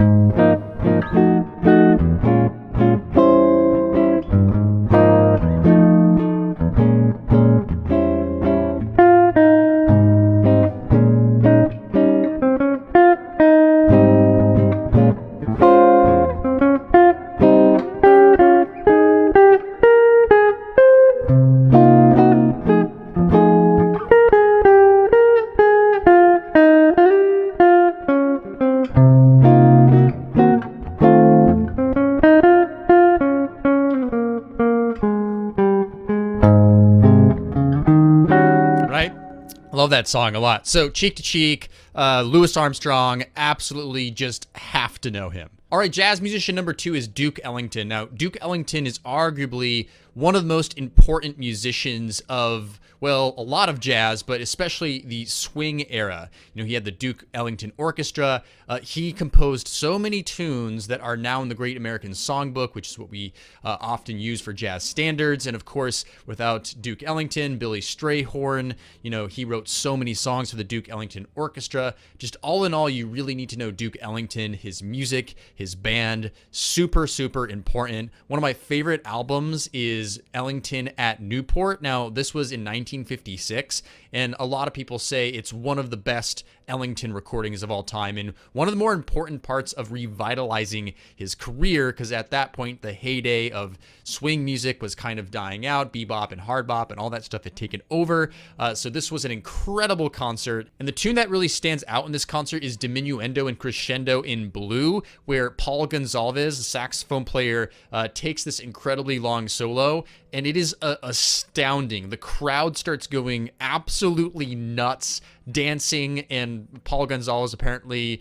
Love that song a lot. So Cheek to Cheek, Louis Armstrong, absolutely just have to know him. All right, jazz musician number 2 is Duke Ellington. Now, Duke Ellington is arguably one of the most important musicians of, well, a lot of jazz, but especially the swing era. He had the Duke Ellington Orchestra. He composed so many tunes that are now in the Great American Songbook, which is what we often use for jazz standards. And of course, without Duke Ellington, Billy Strayhorn, he wrote so many songs for the Duke Ellington Orchestra. Just all in all, you really need to know Duke Ellington, his music, his band, super, super important. One of my favorite albums is Ellington at Newport. Now, this was in 1956, and a lot of people say it's one of the best Ellington recordings of all time, and one of the more important parts of revitalizing his career, because at that point, the heyday of swing music was kind of dying out. Bebop and hard bop and all that stuff had taken over. So this was an incredible concert, and the tune that really stands out in this concert is Diminuendo and Crescendo in Blue, where Paul Gonsalves, the saxophone player, takes this incredibly long solo, and it is astounding. The crowd starts going absolutely nuts, dancing, and Paul Gonsalves apparently,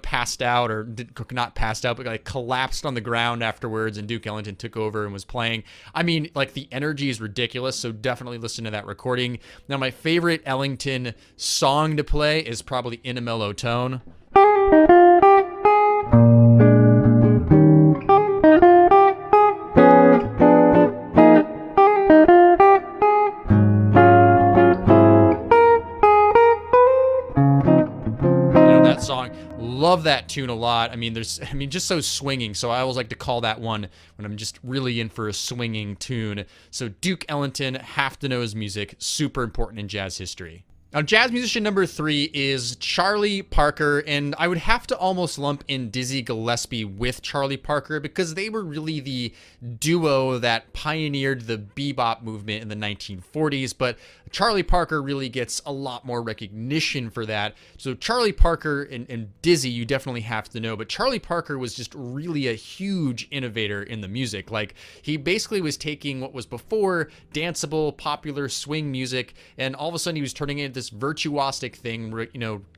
passed out, or not passed out, but collapsed on the ground afterwards, and Duke Ellington took over and was playing. I mean, the energy is ridiculous, so definitely listen to that recording. Now, my favorite Ellington song to play is probably In a Mellow Tone. Love that tune a lot. I mean, just so swinging. So I always like to call that one when I'm just really in for a swinging tune. So Duke Ellington, have to know his music. Super important in jazz history. Now, jazz musician number 3 is Charlie Parker, and I would have to almost lump in Dizzy Gillespie with Charlie Parker because they were really the duo that pioneered the bebop movement in the 1940s, but Charlie Parker really gets a lot more recognition for that. So Charlie Parker and Dizzy, you definitely have to know, but Charlie Parker was just really a huge innovator in the music. He basically was taking what was before danceable, popular swing music, and all of a sudden he was turning it into this virtuosic thing,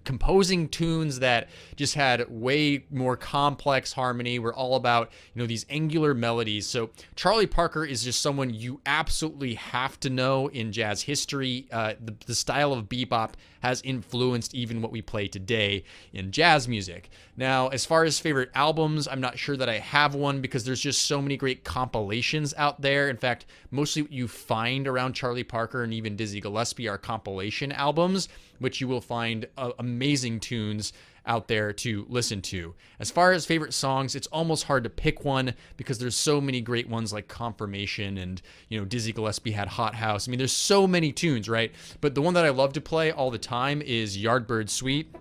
composing tunes that just had way more complex harmony, were all about, these angular melodies. So Charlie Parker is just someone you absolutely have to know in jazz history. The style of bebop has influenced even what we play today in jazz music. Now, as far as favorite albums, I'm not sure that I have one because there's just so many great compilations out there. In fact, mostly what you find around Charlie Parker and even Dizzy Gillespie are compilation albums, which you will find amazing tunes out there to listen to. As far as favorite songs, it's almost hard to pick one because there's so many great ones like Confirmation, and Dizzy Gillespie had Hot House. I mean, there's so many tunes, right? But the one that I love to play all the time is Yardbird Suite.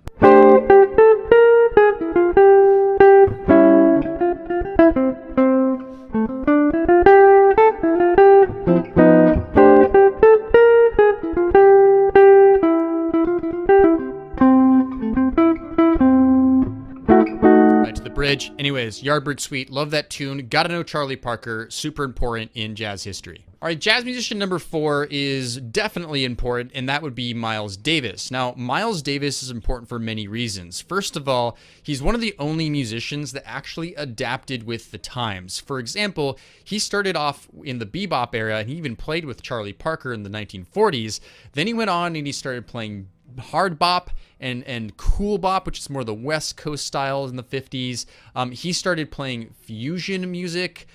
bridge. Anyways, Yardbird Suite, love that tune. Gotta know Charlie Parker, super important in jazz history. All right, jazz musician number 4 is definitely important, and that would be Miles Davis. Now, Miles Davis is important for many reasons. First of all, he's one of the only musicians that actually adapted with the times. For example, he started off in the bebop era, and he even played with Charlie Parker in the 1940s. Then he went on and he started playing hard bop and cool bop, which is more the West Coast style in the 50s. He started playing fusion music.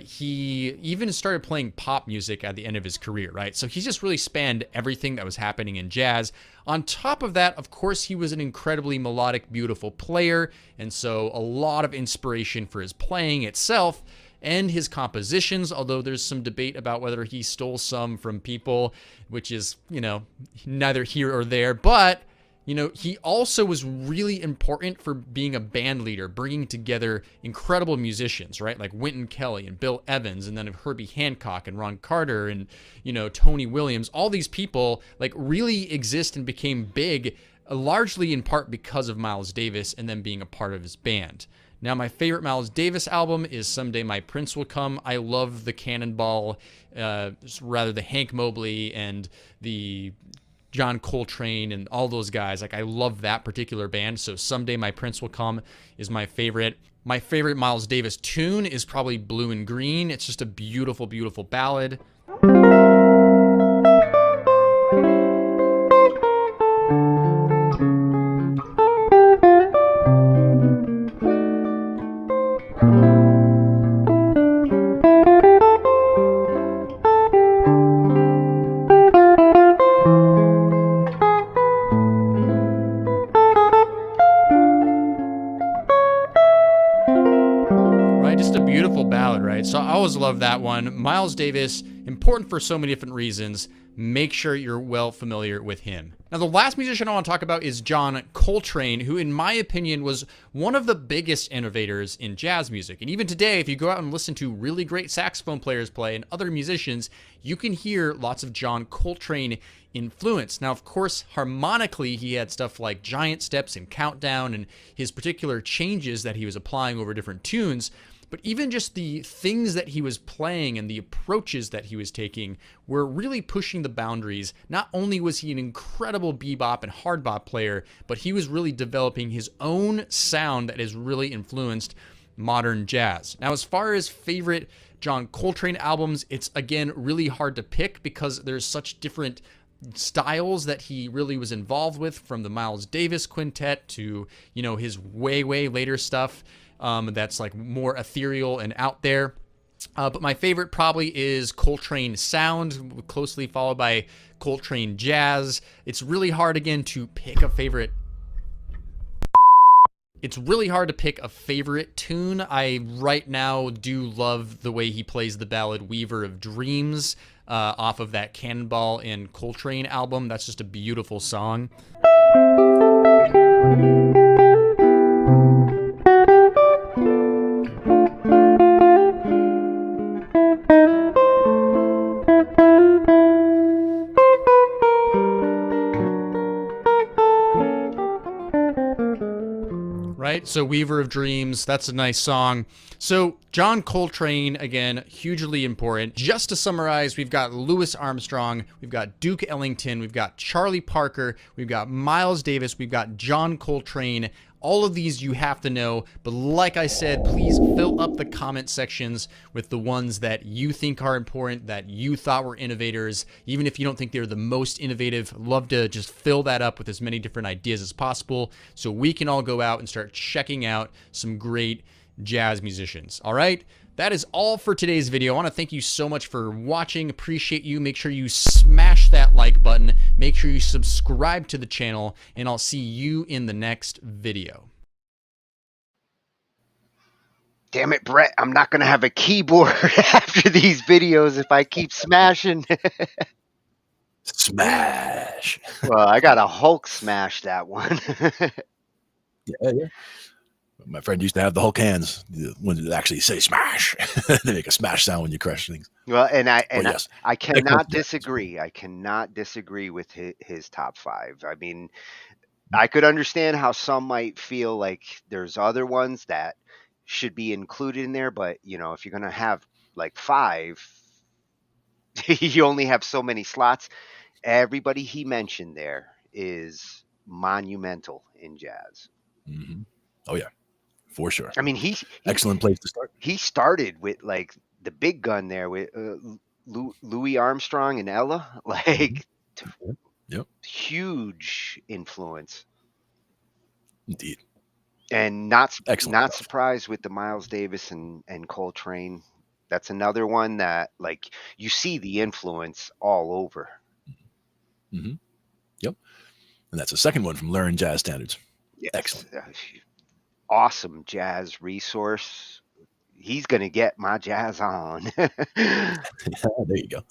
He even started playing pop music at the end of his career, right? So he's just really spanned everything that was happening in jazz. On top of that, of course, he was an incredibly melodic, beautiful player, and so a lot of inspiration for his playing itself and his compositions, although there's some debate about whether he stole some from people, which is, you know, neither here or there. But, you know, he also was really important for being a band leader, bringing together incredible musicians, right? Like Wynton Kelly and Bill Evans, and then Herbie Hancock and Ron Carter and, you know, Tony Williams. All these people like really exist and became big, largely in part because of Miles Davis and then being a part of his band. Now, my favorite Miles Davis album is Someday My Prince Will Come. I love the Cannonball, rather the Hank Mobley and the John Coltrane and all those guys. Like, I love that particular band. So Someday My Prince Will Come is my favorite. My favorite Miles Davis tune is probably Blue and Green. It's just a beautiful, beautiful ballad. So I always love that one. Miles Davis, important for so many different reasons. Make sure you're well familiar with him. Now, the last musician I want to talk about is John Coltrane, who, in my opinion, was one of the biggest innovators in jazz music. And even today, if you go out and listen to really great saxophone players play and other musicians, you can hear lots of John Coltrane influence. Now, of course, harmonically, he had stuff like giant steps and countdown and his particular changes that he was applying over different tunes. But even just the things that he was playing and the approaches that he was taking were really pushing the boundaries. Not only was he an incredible bebop and hard bop player, but he was really developing his own sound that has really influenced modern jazz. Now, as far as favorite John Coltrane albums, it's again really hard to pick because there's such different styles that he really was involved with, from the Miles Davis quintet to, you know, his way later stuff. That's like more ethereal and out there. But my favorite probably is Coltrane Sound, closely followed by Coltrane Jazz. It's really hard, again, to pick a favorite. It's really hard to pick a favorite tune. I right now do love the way he plays the ballad Weaver of Dreams off of that Cannonball and Coltrane album. That's just a beautiful song. Right? So Weaver of Dreams, that's a nice song. So John Coltrane, again, hugely important. Just to summarize, we've got Louis Armstrong, we've got Duke Ellington, we've got Charlie Parker, we've got Miles Davis, we've got John Coltrane. All of these you have to know, but like I said, please fill up the comment sections with the ones that you think are important, that you thought were innovators. Even if you don't think they're the most innovative, love to just fill that up with as many different ideas as possible so we can all go out and start checking out some great jazz musicians. All right? That is all for today's video. I want to thank you so much for watching. Appreciate you. Make sure you smash that like button. Make sure you subscribe to the channel, and I'll see you in the next video. Damn it, Brett. I'm not going to have a keyboard after these videos if I keep smashing. Smash. Well, I got to Hulk smash that one. Yeah. My friend used to have the Hulk hands when they actually say smash. They make a smash sound when you crush things. Well, Yes. I cannot disagree. I cannot disagree with his top 5. I mean, I could understand how some might feel like there's other ones that should be included in there, but you know, if you're gonna have like 5, you only have so many slots. Everybody he mentioned there is monumental in jazz. Hmm. Oh yeah, for sure. I mean, Excellent place to start. he started with like the big gun there with Louis Armstrong and Ella, like Yep. huge influence. Indeed. And Excellent not stuff. surprised with the Miles Davis and Coltrane. That's another one that like you see the influence all over. Hmm. Yep. And that's the second one from Learn Jazz Standards. Yes. Excellent. Awesome jazz resource. He's gonna get my jazz on. There you go.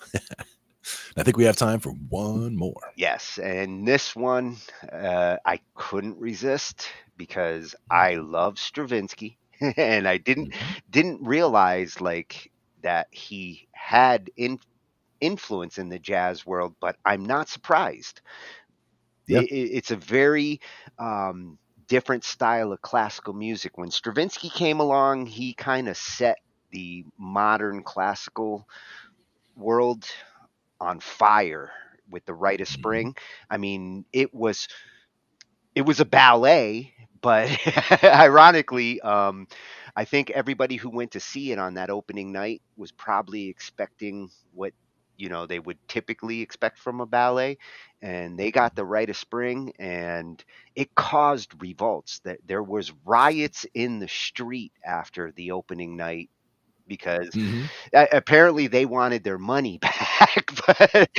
I think we have time for one more. Yes, and this one I couldn't resist because I love Stravinsky, and I didn't realize like that he had influence in the jazz world, but I'm not surprised. Yeah. It's a very different style of classical music. When Stravinsky came along, he kind of set the modern classical world on fire with the Rite of Spring. I mean, it was a ballet, but ironically, I think everybody who went to see it on that opening night was probably expecting what they would typically expect from a ballet, and they got the Rite of Spring, and it caused revolts. That there was riots in the street after the opening night because apparently they wanted their money back, but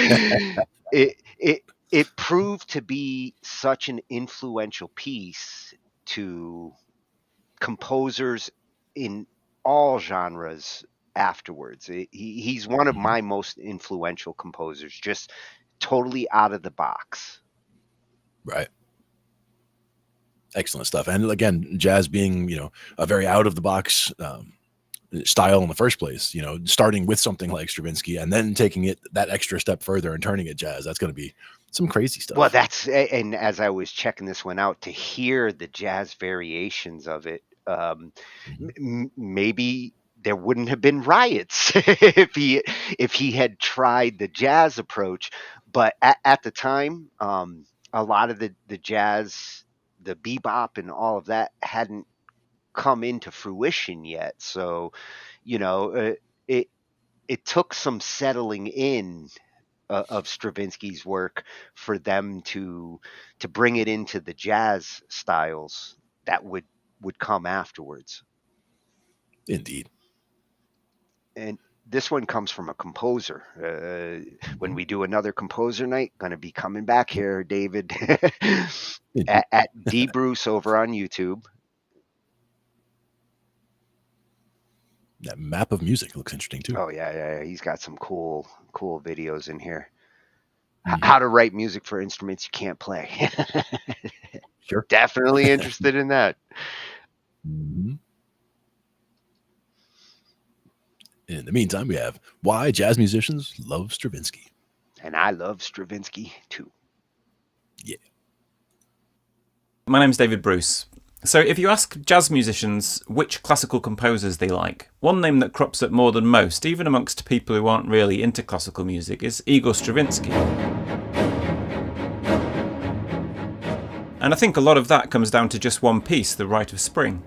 it proved to be such an influential piece to composers in all genres afterwards. He's one of my most influential composers, just totally out of the box. Right. Excellent stuff. And again, jazz being, a very out of the box style in the first place, starting with something like Stravinsky and then taking it that extra step further and turning it jazz. That's going to be some crazy stuff. Well, and as I was checking this one out, to hear the jazz variations of it, maybe there wouldn't have been riots if he had tried the jazz approach. But at the time, a lot of the jazz, the bebop, and all of that hadn't come into fruition yet. So, it took some settling in of Stravinsky's work for them to bring it into the jazz styles that would come afterwards. Indeed. And this one comes from a composer. When we do another composer night, going to be coming back here, David, at D Bruce over on YouTube. That map of music looks interesting too. Oh yeah. He's got some cool videos in here. How to write music for instruments you can't play. Sure. Definitely interested in that. In the meantime, we have why jazz musicians love Stravinsky. And I love Stravinsky too. Yeah. My name's David Bruce. So if you ask jazz musicians which classical composers they like, one name that crops up more than most, even amongst people who aren't really into classical music, is Igor Stravinsky. And I think a lot of that comes down to just one piece, the Rite of Spring.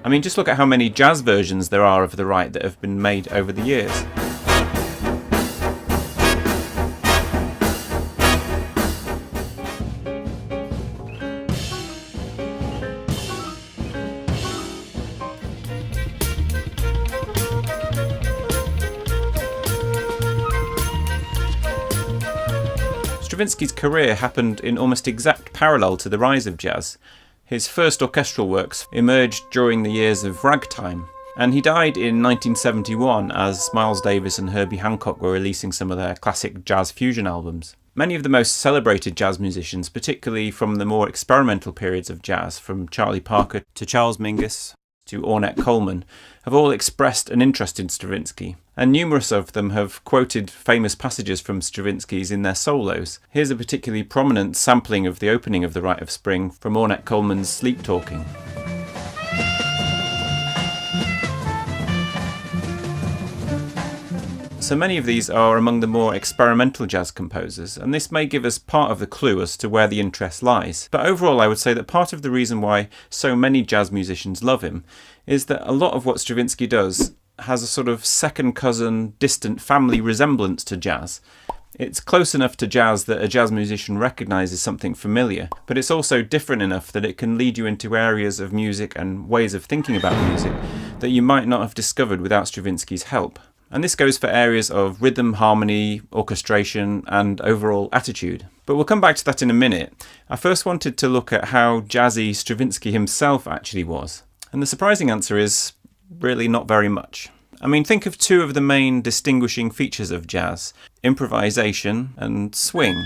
I mean, just look at how many jazz versions there are of the Rite that have been made over the years. Stravinsky's career happened in almost exact parallel to the rise of jazz. His first orchestral works emerged during the years of ragtime, and he died in 1971 as Miles Davis and Herbie Hancock were releasing some of their classic jazz fusion albums. Many of the most celebrated jazz musicians, particularly from the more experimental periods of jazz, from Charlie Parker to Charles Mingus to Ornette Coleman, have all expressed an interest in Stravinsky, and numerous of them have quoted famous passages from Stravinsky's in their solos. Here's a particularly prominent sampling of the opening of The Rite of Spring from Ornette Coleman's Sleep Talking. So many of these are among the more experimental jazz composers, and this may give us part of the clue as to where the interest lies. But overall, I would say that part of the reason why so many jazz musicians love him is that a lot of what Stravinsky does has a sort of second cousin, distant family resemblance to jazz. It's close enough to jazz that a jazz musician recognises something familiar, but it's also different enough that it can lead you into areas of music and ways of thinking about music that you might not have discovered without Stravinsky's help. And this goes for areas of rhythm, harmony, orchestration, and overall attitude. But we'll come back to that in a minute. I first wanted to look at how jazzy Stravinsky himself actually was. And the surprising answer is really not very much. I mean, think of two of the main distinguishing features of jazz: improvisation and swing.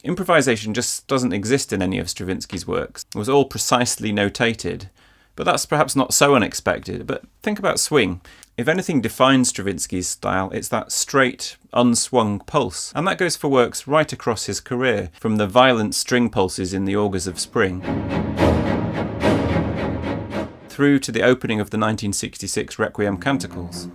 Improvisation just doesn't exist in any of Stravinsky's works. It was all precisely notated. But that's perhaps not so unexpected. But think about swing. If anything defines Stravinsky's style, it's that straight, unswung pulse. And that goes for works right across his career, from the violent string pulses in the Augurs of Spring, through to the opening of the 1966 Requiem Canticles.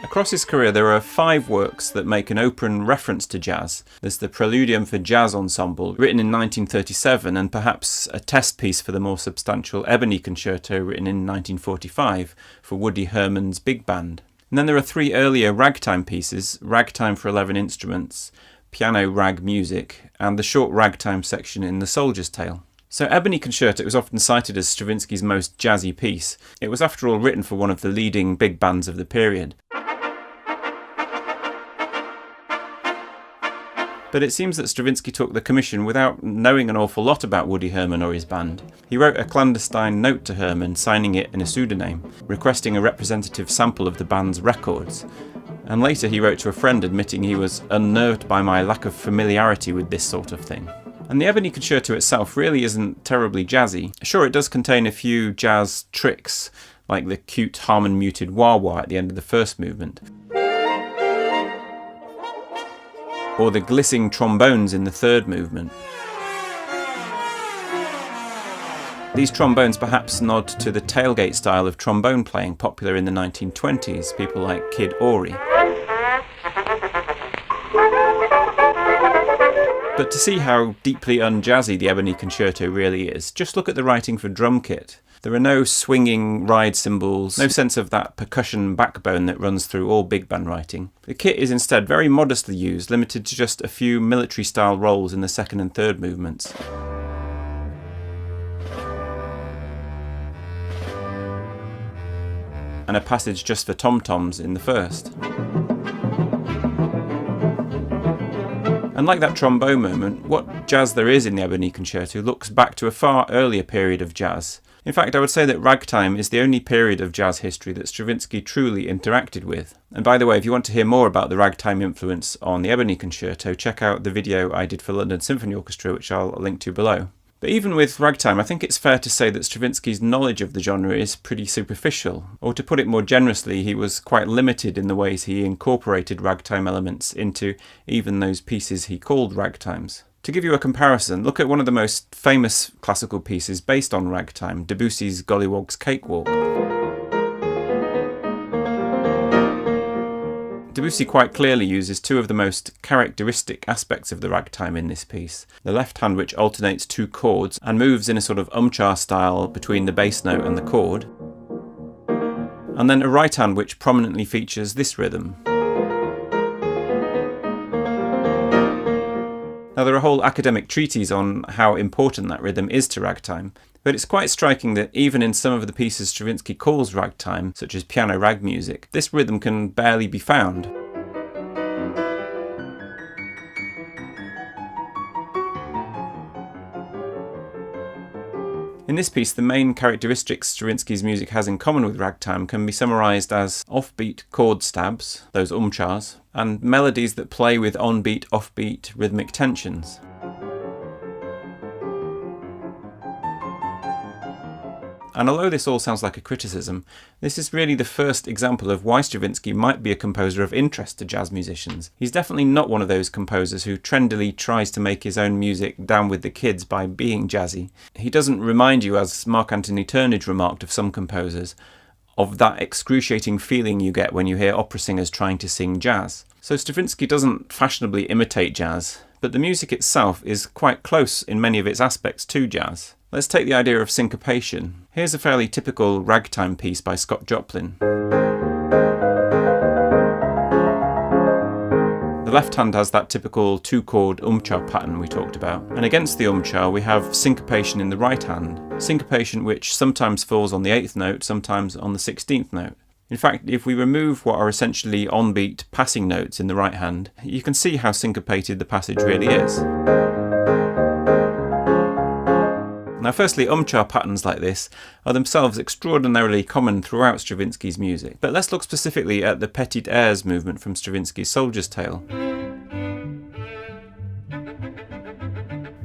Across his career, there are 5 works that make an open reference to jazz. There's the Preludium for Jazz Ensemble, written in 1937, and perhaps a test piece for the more substantial Ebony Concerto, written in 1945, for Woody Herman's big band. And then there are 3 earlier ragtime pieces: Ragtime for 11 Instruments, Piano Rag Music, and the short ragtime section in The Soldier's Tale. So Ebony Concerto is often cited as Stravinsky's most jazzy piece. It was after all written for one of the leading big bands of the period. But it seems that Stravinsky took the commission without knowing an awful lot about Woody Herman or his band. He wrote a clandestine note to Herman, signing it in a pseudonym, requesting a representative sample of the band's records. And later he wrote to a friend admitting he was unnerved by my lack of familiarity with this sort of thing. And the Ebony Concerto itself really isn't terribly jazzy. Sure, it does contain a few jazz tricks, like the cute Harmon-muted wah-wah at the end of the first movement, or the glissing trombones in the third movement. These trombones perhaps nod to the tailgate style of trombone playing popular in the 1920s, people like Kid Ory. But to see how deeply unjazzy the Ebony Concerto really is, just look at the writing for drum kit. There are no swinging ride cymbals, no sense of that percussion backbone that runs through all big band writing. The kit is instead very modestly used, limited to just a few military-style rolls in the second and third movements. And a passage just for tom-toms in the first. And like that trombone moment, what jazz there is in the Ebony Concerto looks back to a far earlier period of jazz. In fact, I would say that ragtime is the only period of jazz history that Stravinsky truly interacted with. And by the way, if you want to hear more about the ragtime influence on the Ebony Concerto, check out the video I did for London Symphony Orchestra, which I'll link to below. But even with ragtime, I think it's fair to say that Stravinsky's knowledge of the genre is pretty superficial. Or to put it more generously, he was quite limited in the ways he incorporated ragtime elements into even those pieces he called ragtimes. To give you a comparison, look at one of the most famous classical pieces based on ragtime, Debussy's Gollywog's Cakewalk. Debussy quite clearly uses 2 of the most characteristic aspects of the ragtime in this piece. The left hand, which alternates 2 chords and moves in a sort of umchar style between the bass note and the chord, and then a right hand which prominently features this rhythm. Now, there are whole academic treatises on how important that rhythm is to ragtime, but it's quite striking that even in some of the pieces Stravinsky calls ragtime, such as piano rag music, this rhythm can barely be found. In this piece, the main characteristics Stravinsky's music has in common with ragtime can be summarised as offbeat chord stabs, those umchars, and melodies that play with on-beat, off-beat rhythmic tensions. And although this all sounds like a criticism, this is really the first example of why Stravinsky might be a composer of interest to jazz musicians. He's definitely not one of those composers who trendily tries to make his own music down with the kids by being jazzy. He doesn't remind you, as Mark Anthony Turnage remarked of some composers, of that excruciating feeling you get when you hear opera singers trying to sing jazz. So Stravinsky doesn't fashionably imitate jazz, but the music itself is quite close in many of its aspects to jazz. Let's take the idea of syncopation. Here's a fairly typical ragtime piece by Scott Joplin. The left hand has that typical 2-chord umchar pattern we talked about, and against the umchar we have syncopation in the right hand, syncopation which sometimes falls on the 8th note, sometimes on the 16th note. In fact, if we remove what are essentially on-beat passing notes in the right hand, you can see how syncopated the passage really is. Now firstly, umchar patterns like this are themselves extraordinarily common throughout Stravinsky's music, but let's look specifically at the petit airs movement from Stravinsky's Soldier's Tale.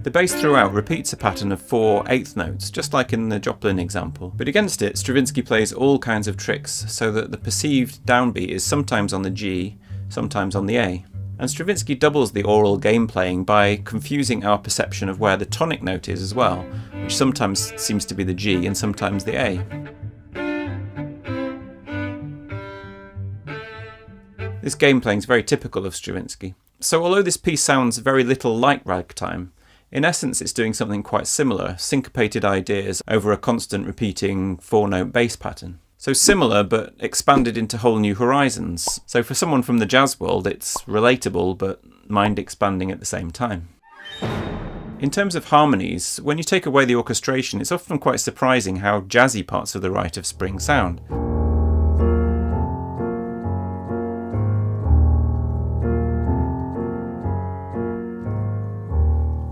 The bass throughout repeats a pattern of 4 8th notes, just like in the Joplin example, but against it Stravinsky plays all kinds of tricks so that the perceived downbeat is sometimes on the G, sometimes on the A. And Stravinsky doubles the oral game playing by confusing our perception of where the tonic note is as well, which sometimes seems to be the G and sometimes the A. This game playing is very typical of Stravinsky. So although this piece sounds very little like ragtime, in essence it's doing something quite similar, syncopated ideas over a constant repeating 4-note bass pattern. So similar, but expanded into whole new horizons. So for someone from the jazz world, it's relatable, but mind-expanding at the same time. In terms of harmonies, when you take away the orchestration, it's often quite surprising how jazzy parts of the Rite of Spring sound.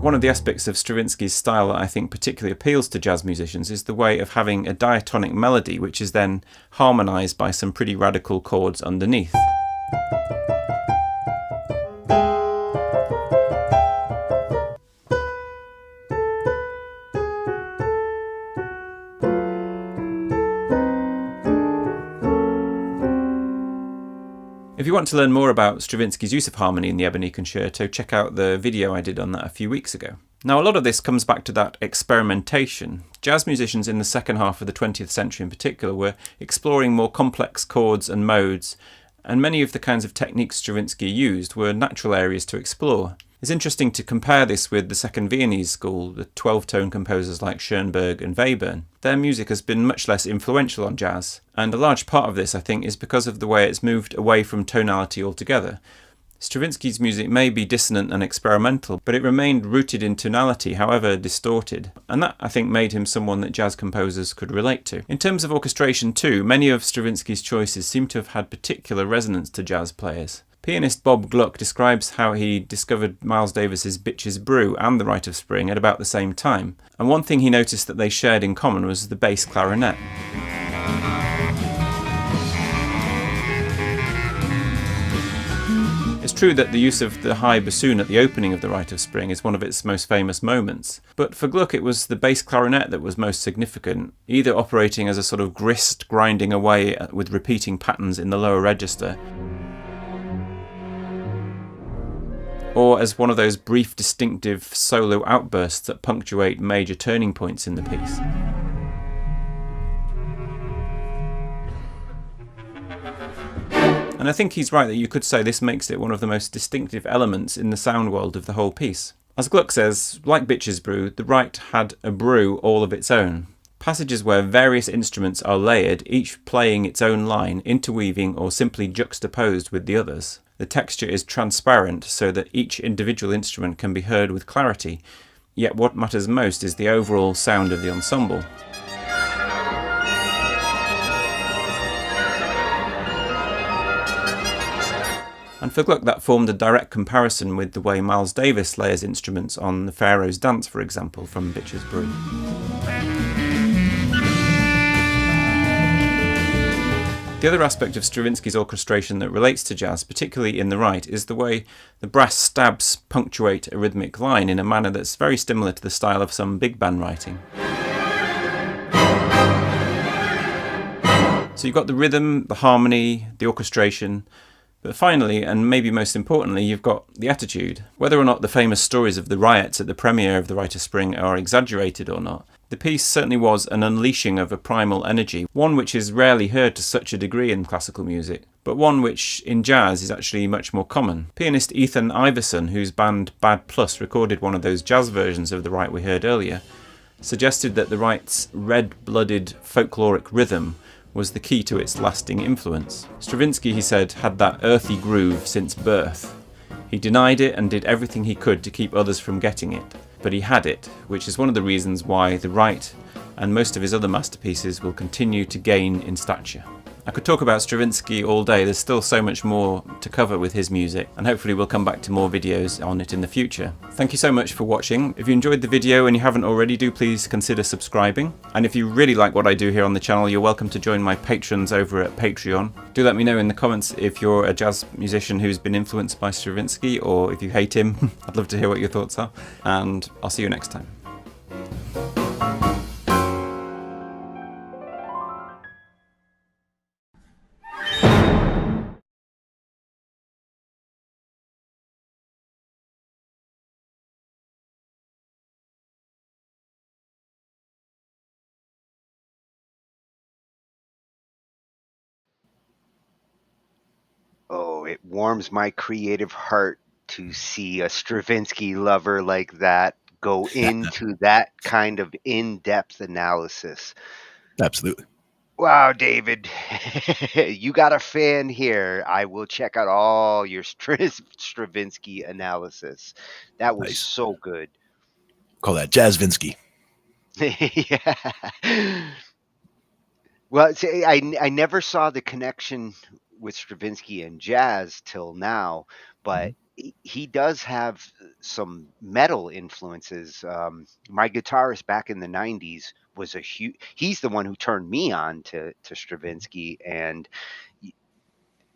One of the aspects of Stravinsky's style that I think particularly appeals to jazz musicians is the way of having a diatonic melody which is then harmonised by some pretty radical chords underneath. If you want to learn more about Stravinsky's use of harmony in the Ebony Concerto, check out the video I did on that a few weeks ago. Now a lot of this comes back to that experimentation. Jazz musicians in the second half of the 20th century in particular were exploring more complex chords and modes, and many of the kinds of techniques Stravinsky used were natural areas to explore. It's interesting to compare this with the second Viennese school, the 12-tone composers like Schoenberg and Webern. Their music has been much less influential on jazz, and a large part of this I think is because of the way it's moved away from tonality altogether. Stravinsky's music may be dissonant and experimental, but it remained rooted in tonality, however distorted, and that I think made him someone that jazz composers could relate to. In terms of orchestration too, many of Stravinsky's choices seem to have had particular resonance to jazz players. Pianist Bob Gluck describes how he discovered Miles Davis's Bitches Brew and The Rite of Spring at about the same time, and one thing he noticed that they shared in common was the bass clarinet. It's true that the use of the high bassoon at the opening of The Rite of Spring is one of its most famous moments, but for Gluck it was the bass clarinet that was most significant, either operating as a sort of grist grinding away with repeating patterns in the lower register, or as one of those brief distinctive solo outbursts that punctuate major turning points in the piece. And I think he's right that you could say this makes it one of the most distinctive elements in the sound world of the whole piece. As Gluck says, like Bitches Brew, the Rite had a brew all of its own. Passages where various instruments are layered, each playing its own line, interweaving or simply juxtaposed with the others. The texture is transparent so that each individual instrument can be heard with clarity, yet what matters most is the overall sound of the ensemble. And for Gluck that formed a direct comparison with the way Miles Davis layers instruments on The Pharaoh's Dance, for example, from Bitches Brew. The other aspect of Stravinsky's orchestration that relates to jazz, particularly in the Rite, is the way the brass stabs punctuate a rhythmic line in a manner that's very similar to the style of some big band writing. So you've got the rhythm, the harmony, the orchestration, but finally, and maybe most importantly, you've got the attitude. Whether or not the famous stories of the riots at the premiere of The Rite of Spring are exaggerated or not, the piece certainly was an unleashing of a primal energy, one which is rarely heard to such a degree in classical music, but one which in jazz is actually much more common. Pianist Ethan Iverson, whose band Bad Plus recorded one of those jazz versions of The Rite we heard earlier, suggested that the Rite's red-blooded folkloric rhythm was the key to its lasting influence. Stravinsky, he said, had that earthy groove since birth. He denied it and did everything he could to keep others from getting it, but he had it, which is one of the reasons why the Rite and most of his other masterpieces will continue to gain in stature. I could talk about Stravinsky all day. There's still so much more to cover with his music, and hopefully we'll come back to more videos on it in the future. Thank you so much for watching. If you enjoyed the video and you haven't already, do please consider subscribing. And if you really like what I do here on the channel, you're welcome to join my patrons over at Patreon. Do let me know in the comments if you're a jazz musician who's been influenced by Stravinsky, or if you hate him. I'd love to hear what your thoughts are, and I'll see you next time. Oh, it warms my creative heart to see a Stravinsky lover like that go into that kind of in-depth analysis. Absolutely. Wow, David, you got a fan here. I will check out all your Stravinsky analysis. That was Nice. so good. Call that Jazzvinsky. Yeah. Well, see, I never saw the connection with Stravinsky and jazz till now, but he does have some metal influences. My guitarist back in the 90s was a huge, he's the one who turned me on to Stravinsky. And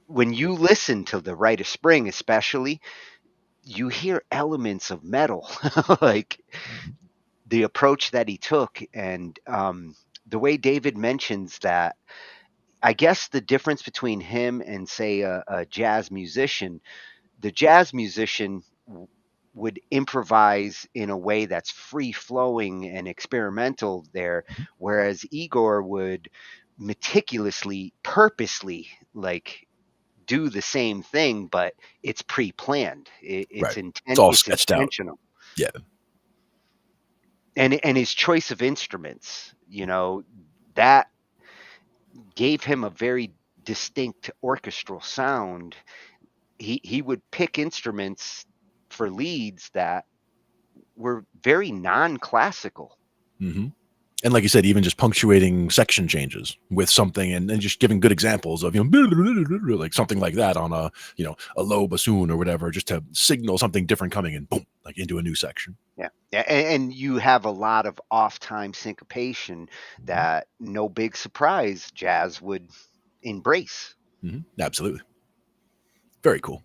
when you listen to The Rite of Spring, especially, you hear elements of metal, like the approach that he took. And the way David mentions that, I guess the difference between him and, say, a jazz musician, the jazz musician would improvise in a way that's free flowing and experimental there, whereas Igor would meticulously, purposely, like, do the same thing, but it's pre-planned. Right. It's all It's sketched out. intentional. Yeah. And his choice of instruments, that gave him a very distinct orchestral sound. He would pick instruments for leads that were very non-classical. hmm And like you said, even just punctuating section changes with something, and just giving good examples of, like something like that on a low bassoon or whatever, just to signal something different coming in, boom, like into a new section. Yeah. And you have a lot of off-time syncopation that, no big surprise, jazz would embrace. Absolutely. Very cool.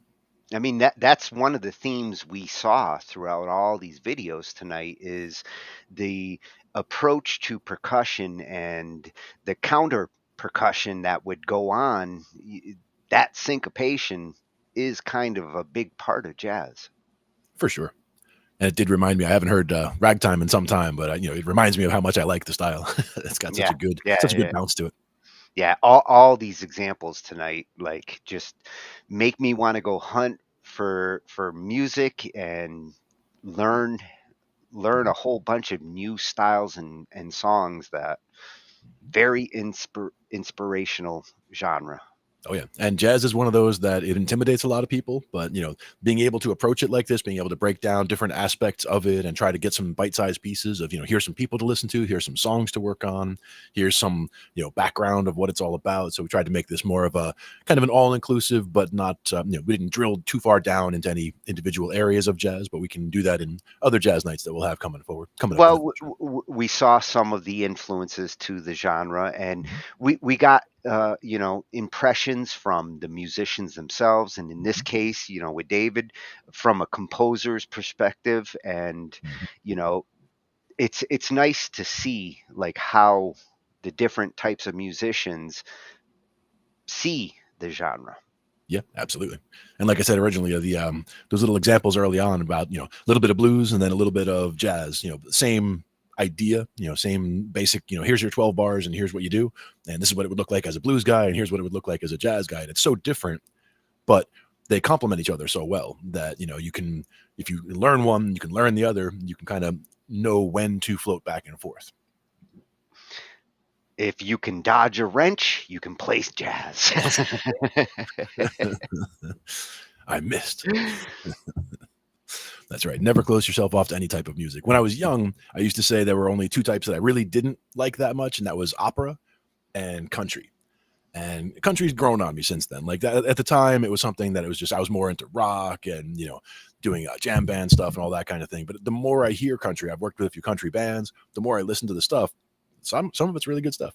I mean, that's one of the themes we saw throughout all these videos tonight, is the approach to percussion and the counter percussion that would go on. That syncopation is kind of a big part of jazz. For sure. And it did remind me, I haven't heard ragtime in some time, but it reminds me of how much I like the style. It's got such a good bounce to it. Yeah, all these examples tonight, like, just make me want to go hunt for music and learn a whole bunch of new styles and songs. That very inspirational genre. Oh yeah, and jazz is one of those that it intimidates a lot of people, but being able to approach it like this, being able to break down different aspects of it and try to get some bite-sized pieces of, here's some people to listen to, here's some songs to work on, here's some background of what it's all about. So we tried to make this more of a kind of an all-inclusive, but not we didn't drill too far down into any individual areas of jazz, but we can do that in other jazz nights that we'll have coming up. Well, we saw some of the influences to the genre, and we got impressions from the musicians themselves, and in this case, with David, from a composer's perspective. And it's nice to see, like, how the different types of musicians see the genre. Yeah, absolutely. And like I said originally, those little examples early on about, a little bit of blues and then a little bit of jazz, same idea, same basic, here's your 12 bars and here's what you do. And this is what it would look like as a blues guy. And here's what it would look like as a jazz guy. And it's so different, but they complement each other so well that, you can, if you learn one, you can learn the other, you can kind of know when to float back and forth. If you can dodge a wrench, you can place jazz. I missed. That's right. Never close yourself off to any type of music. When I was young, I used to say there were only two types that I really didn't like that much, and that was opera and country. And country's grown on me since then. Like that, at the time, it was something that it was just, I was more into rock and, doing jam band stuff and all that kind of thing. But the more I hear country, I've worked with a few country bands, the more I listen to the stuff. Some of it's really good stuff.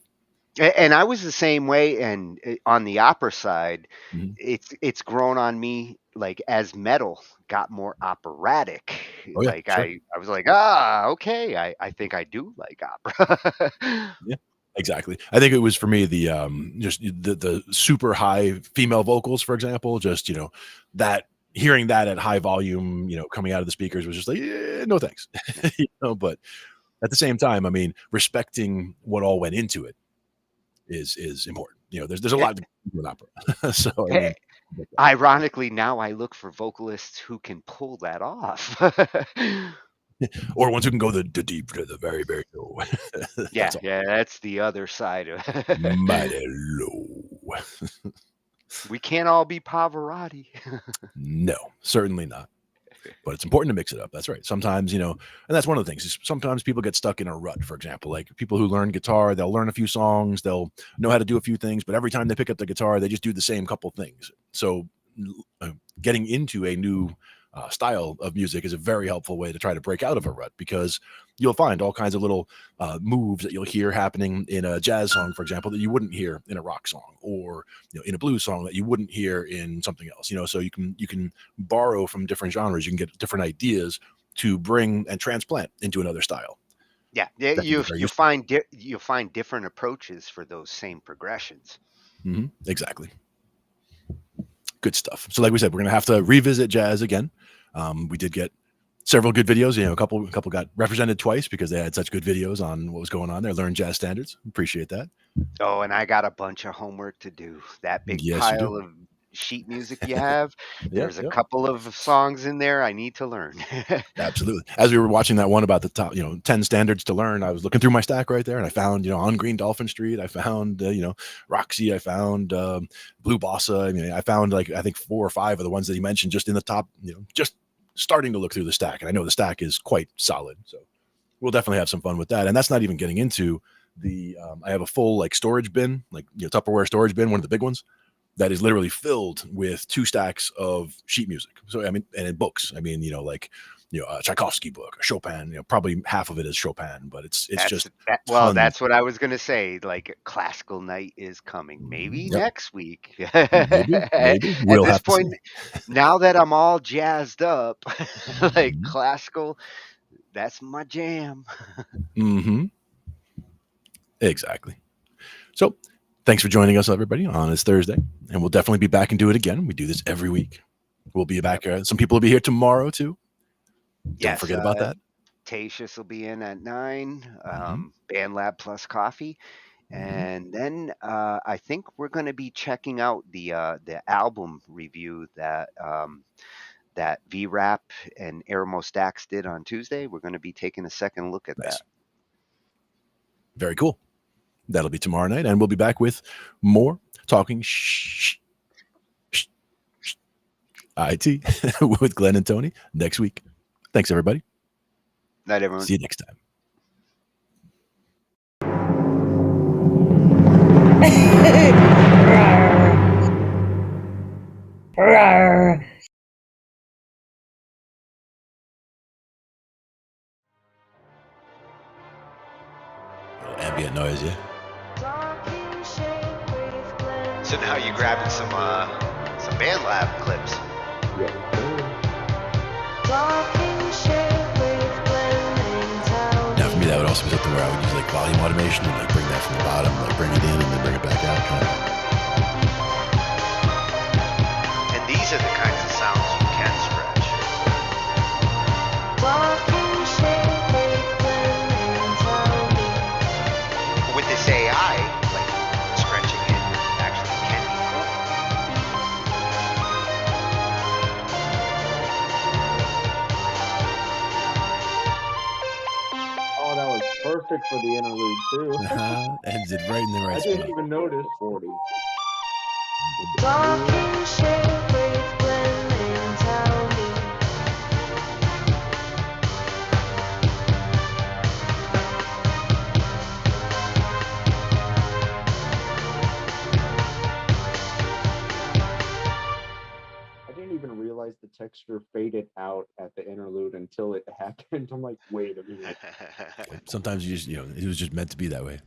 And I was the same way. And on the opera side, it's grown on me, like as metal got more operatic. Oh, yeah, like sure. I was like, okay, I think I do like opera. Yeah, exactly. I think it was for me the just the super high female vocals, for example, just that hearing that at high volume, coming out of the speakers was just like, no thanks. But at the same time, I mean, respecting what all went into it is important. There's a lot to do with opera. So I mean, Ironically, now I look for vocalists who can pull that off. Or ones who can go the deep to the very, very low. Yeah, that's the other side of mighty low. We can't all be Pavarotti. No, certainly not. But it's important to mix it up. That's right. Sometimes, and that's one of the things is sometimes people get stuck in a rut, for example, like people who learn guitar, they'll learn a few songs, they'll know how to do a few things, but every time they pick up the guitar, they just do the same couple things. So getting into a new style of music is a very helpful way to try to break out of a rut, because you'll find all kinds of little moves that you'll hear happening in a jazz song, for example, that you wouldn't hear in a rock song, or in a blues song that you wouldn't hear in something else. So you can borrow from different genres, you can get different ideas to bring and transplant into another style. Yeah, you find different approaches for those same progressions. Exactly. Good stuff. So like we said, we're going to have to revisit jazz again. We did get several good videos. A couple got represented twice because they had such good videos on what was going on there. Learn jazz standards. Appreciate that. Oh, and I got a bunch of homework to do. That big pile of sheet music you have. There's a couple of songs in there I need to learn. Absolutely. As we were watching that one about the top, 10 standards to learn, I was looking through my stack right there, and I found, On Green Dolphin Street. I found, Roxy. I found Blue Bossa. I mean, I found I think 4 or 5 of the ones that he mentioned just in the top, just starting to look through the stack. And I know the stack is quite solid. So we'll definitely have some fun with that. And that's not even getting into the, I have a full storage bin, Tupperware storage bin, one of the big ones, that is literally filled with 2 stacks of sheet music. So, I mean, and in books, I mean, a Tchaikovsky book, a Chopin, probably half of it is Chopin, but it's just, that's what I was going to say. Like, classical night is coming, maybe next week. Maybe. We'll at this point, now that I'm all jazzed up, classical, that's my jam. Exactly. So, thanks for joining us, everybody, on this Thursday. And we'll definitely be back and do it again. We do this every week. We'll be back. Some people will be here tomorrow, too. Don't forget about that. Tatius will be in at 9, Band Lab plus coffee. And then I think we're going to be checking out the album review that that V-Rap and Aeramo Stax did on Tuesday. We're going to be taking a second look at that. Very cool. That'll be tomorrow night, and we'll be back with more Talking Shh I.T with Glenn and Tony next week. Thanks, everybody. Night, everyone. See you next time. Ambient noise, yeah. So now you're grabbing some Band Lab clips. Now for me, that would also be something where I would use volume automation and bring that from the bottom, bring it in and then bring it back out. perfect for the interlude too. Ends it right in the right I didn't spot. even notice 40. Talking shit with Glenn and Tony. I didn't even realize the texture faded out at the interlude until it happened. I'm like, wait a minute. Sometimes you just, it was just meant to be that way.